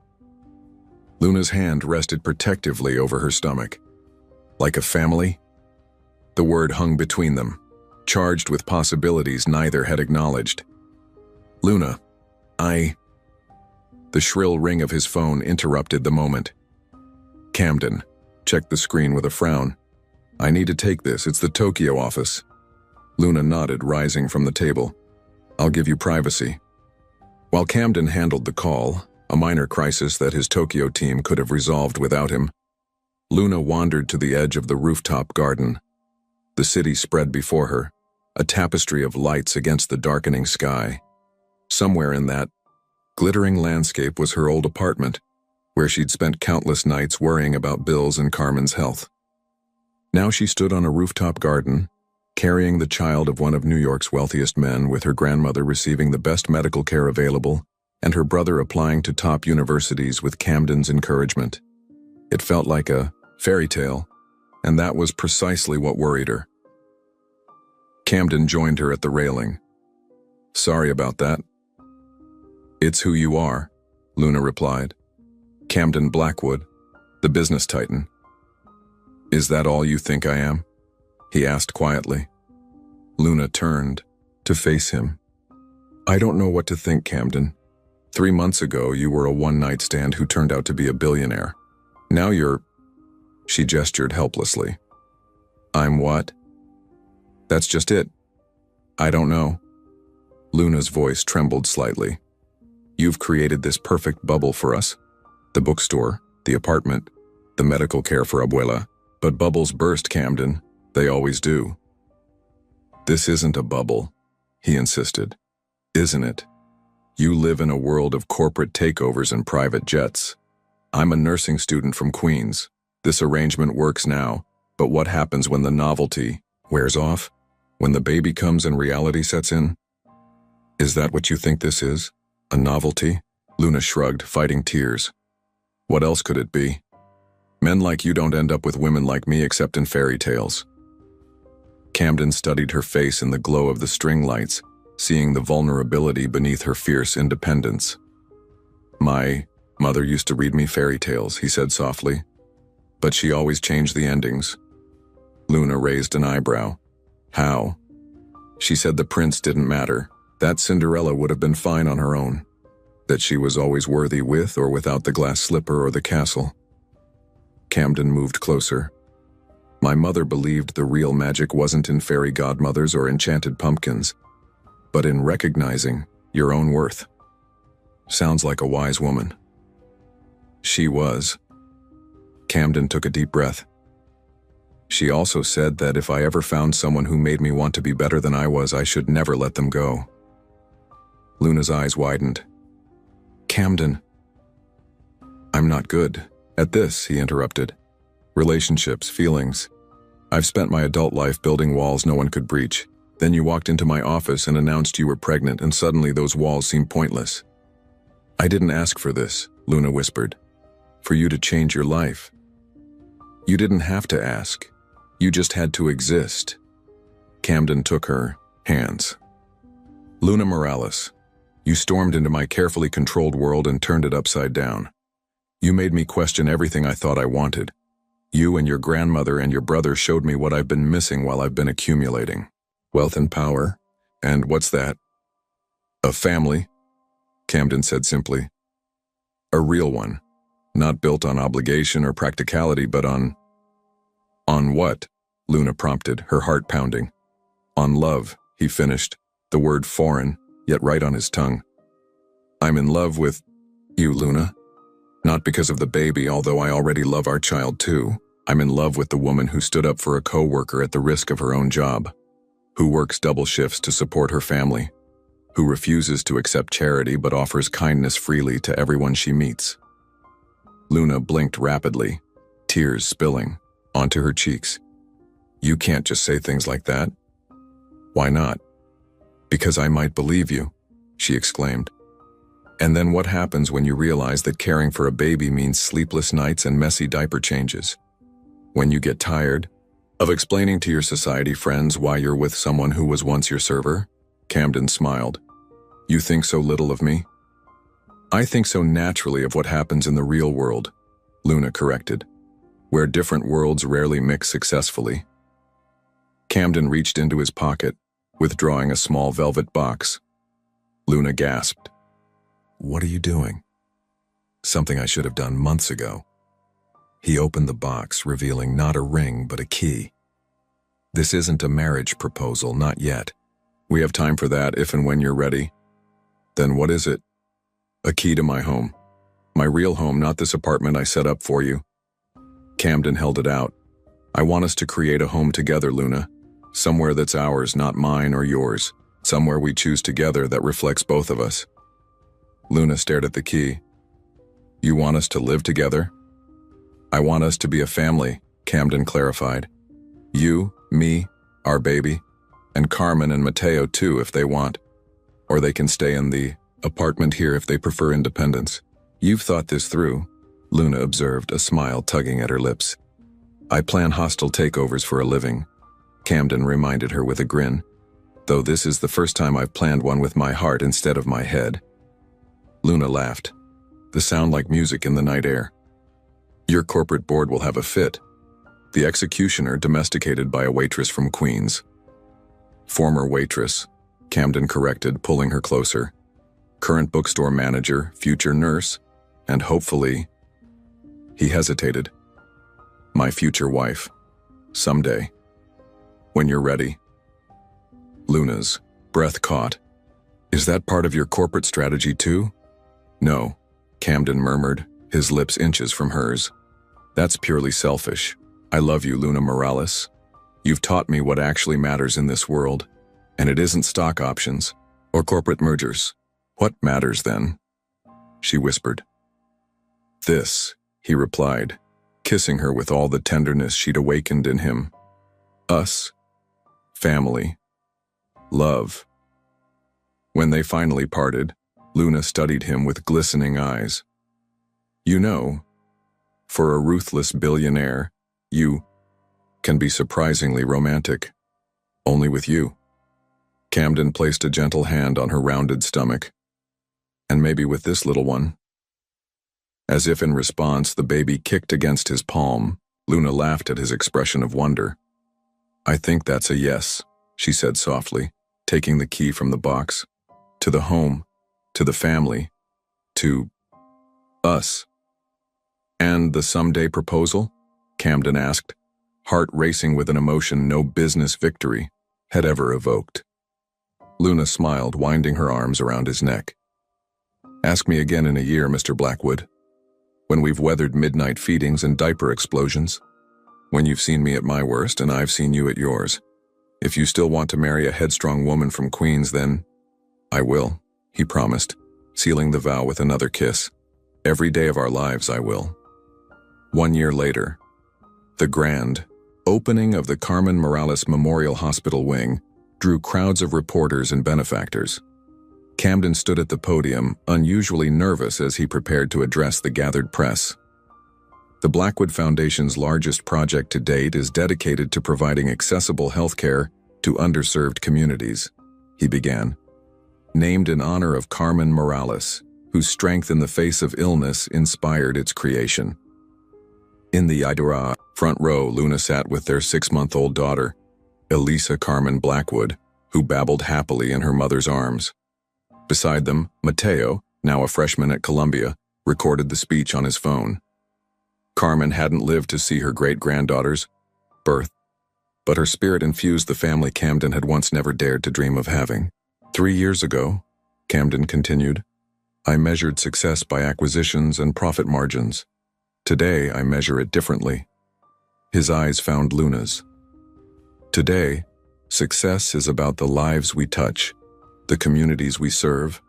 Luna's hand rested protectively over her stomach. Like a family? The word hung between them, charged with possibilities neither had acknowledged. Luna, The shrill ring of his phone interrupted the moment. Camden checked the screen with a frown. I need to take this, it's the Tokyo office. Luna nodded, rising from the table. I'll give you privacy. While Camden handled the call, a minor crisis that his Tokyo team could have resolved without him, Luna wandered to the edge of the rooftop garden. The city spread before her, a tapestry of lights against the darkening sky. Somewhere in that glittering landscape was her old apartment, where she'd spent countless nights worrying about bills and Carmen's health. Now she stood on a rooftop garden, carrying the child of one of New York's wealthiest men, with her grandmother receiving the best medical care available and her brother applying to top universities with Camden's encouragement. It felt like a fairy tale, and that was precisely what worried her. Camden joined her at the railing. Sorry about that. It's who you are, Luna replied. Camden Blackwood, the business titan. Is that all you think I am? He asked quietly. Luna turned to face him. I don't know what to think, Camden. 3 months ago, you were a one-night stand who turned out to be a billionaire. Now you're... She gestured helplessly. I'm what? That's just it. I don't know. Luna's voice trembled slightly. You've created this perfect bubble for us. The bookstore, the apartment, the medical care for Abuela. But bubbles burst, Camden. They always do. This isn't a bubble, he insisted. Isn't it? You live in a world of corporate takeovers and private jets. I'm a nursing student from Queens. This arrangement works now, but what happens when the novelty wears off? When the baby comes and reality sets in? Is that what you think this is? A novelty? Luna shrugged, fighting tears. What else could it be? Men like you don't end up with women like me except in fairy tales. Camden studied her face in the glow of the string lights, seeing the vulnerability beneath her fierce independence. My mother used to read me fairy tales, he said softly. But she always changed the endings. Luna raised an eyebrow. How? She said the prince didn't matter, that Cinderella would have been fine on her own, that she was always worthy with or without the glass slipper or the castle. Camden moved closer. My mother believed the real magic wasn't in fairy godmothers or enchanted pumpkins, but in recognizing your own worth. Sounds like a wise woman. She was. Camden took a deep breath. She also said that if I ever found someone who made me want to be better than I was, I should never let them go. Luna's eyes widened. Camden. I'm not good at this, he interrupted. Relationships, feelings. I've spent my adult life building walls no one could breach. Then you walked into my office and announced you were pregnant, and suddenly those walls seemed pointless. I didn't ask for this, Luna whispered. For you to change your life. You didn't have to ask. You just had to exist. Camden took her hands. Luna Morales, you stormed into my carefully controlled world and turned it upside down. You made me question everything I thought I wanted. You and your grandmother and your brother showed me what I've been missing while I've been accumulating. Wealth and power. And what's that? A family, Camden said simply. A real one. Not built on obligation or practicality, but on... On what? Luna prompted, her heart pounding. On love, he finished, the word foreign, yet right on his tongue. I'm in love with you, Luna. Not because of the baby, although I already love our child too. I'm in love with the woman who stood up for a co-worker at the risk of her own job, who works double shifts to support her family, who refuses to accept charity but offers kindness freely to everyone she meets. Luna blinked rapidly, tears spilling onto her cheeks. You can't just say things like that. Why not? Because I might believe you, she exclaimed. And then what happens when you realize that caring for a baby means sleepless nights and messy diaper changes? When you get tired of explaining to your society friends why you're with someone who was once your server? Camden smiled. You think so little of me? I think so naturally of what happens in the real world, Luna corrected, where different worlds rarely mix successfully. Camden reached into his pocket, withdrawing a small velvet box. Luna gasped. What are you doing? Something I should have done months ago. He opened the box, revealing not a ring, but a key. This isn't a marriage proposal, not yet. We have time for that if and when you're ready. Then what is it? A key to my home. My real home, not this apartment I set up for you. Camden held it out. I want us to create a home together, Luna. Somewhere that's ours, not mine or yours. Somewhere we choose together that reflects both of us. Luna stared at the key. You want us to live together? I want us to be a family, Camden clarified. You, me, our baby, and Carmen and Mateo too if they want. Or they can stay in the apartment here if they prefer independence. You've thought this through, Luna observed, a smile tugging at her lips. I plan hostile takeovers for a living, Camden reminded her with a grin, though this is the first time I've planned one with my heart instead of my head. Luna laughed, the sound like music in the night air. Your corporate board will have a fit. The executioner domesticated by a waitress from Queens. Former waitress, Camden corrected, pulling her closer. Current bookstore manager, future nurse, and hopefully... He hesitated. My future wife. Someday. When you're ready. Luna's breath caught. Is that part of your corporate strategy too? No, Camden murmured, his lips inches from hers. That's purely selfish. I love you, Luna Morales. You've taught me what actually matters in this world, and it isn't stock options or corporate mergers. What matters then? She whispered. This, he replied, kissing her with all the tenderness she'd awakened in him. Us. Family. Love. When they finally parted, Luna studied him with glistening eyes. You know, for a ruthless billionaire, you can be surprisingly romantic. Only with you. Camden placed a gentle hand on her rounded stomach. And maybe with this little one. As if in response, the baby kicked against his palm. Luna laughed at his expression of wonder. I think that's a yes, she said softly, taking the key from the box. To the home, to the family, to us. And the someday proposal? Camden asked, heart racing with an emotion no business victory had ever evoked. Luna smiled, winding her arms around his neck. Ask me again in a year, Mr. Blackwood. When we've weathered midnight feedings and diaper explosions. When you've seen me at my worst and I've seen you at yours. If you still want to marry a headstrong woman from Queens, then I will, he promised, sealing the vow with another kiss. Every day of our lives I will. 1 year later, the grand opening of the Carmen Morales Memorial Hospital wing drew crowds of reporters and benefactors. Camden stood at the podium, unusually nervous as he prepared to address the gathered press. The Blackwood Foundation's largest project to date is dedicated to providing accessible healthcare to underserved communities, he began. Named in honor of Carmen Morales, whose strength in the face of illness inspired its creation. In the Idora front row, Luna sat with their 6-month-old daughter, Elisa Carmen Blackwood, who babbled happily in her mother's arms. Beside them, Mateo, now a freshman at Columbia, recorded the speech on his phone. Carmen hadn't lived to see her great-granddaughter's birth, but her spirit infused the family Camden had once never dared to dream of having. 3 years ago, Camden continued, I measured success by acquisitions and profit margins. Today, I measure it differently. His eyes found Luna's. Today, success is about the lives we touch, the communities we serve,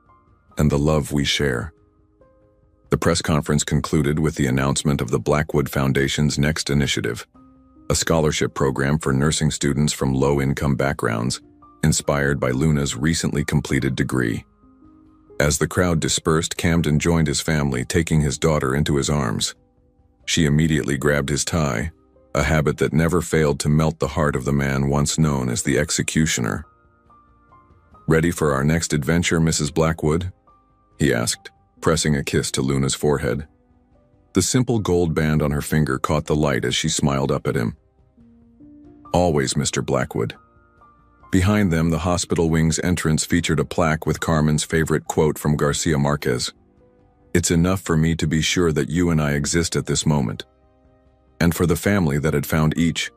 and the love we share. The press conference concluded with the announcement of the Blackwood Foundation's next initiative, a scholarship program for nursing students from low-income backgrounds, inspired by Luna's recently completed degree. As the crowd dispersed, Camden joined his family, taking his daughter into his arms. She immediately grabbed his tie, a habit that never failed to melt the heart of the man once known as the executioner. Ready for our next adventure, Mrs. Blackwood? He asked, pressing a kiss to Luna's forehead. The simple gold band on her finger caught the light as she smiled up at him. Always, Mr. Blackwood. Behind them, the hospital wing's entrance featured a plaque with Carmen's favorite quote from Garcia Marquez. It's enough for me to be sure that you and I exist at this moment. And for the family that had found each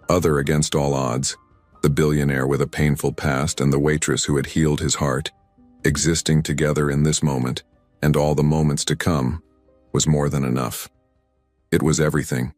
other against all odds, the billionaire with a painful past and the waitress who had healed his heart, existing together in this moment, and all the moments to come, was more than enough. It was everything.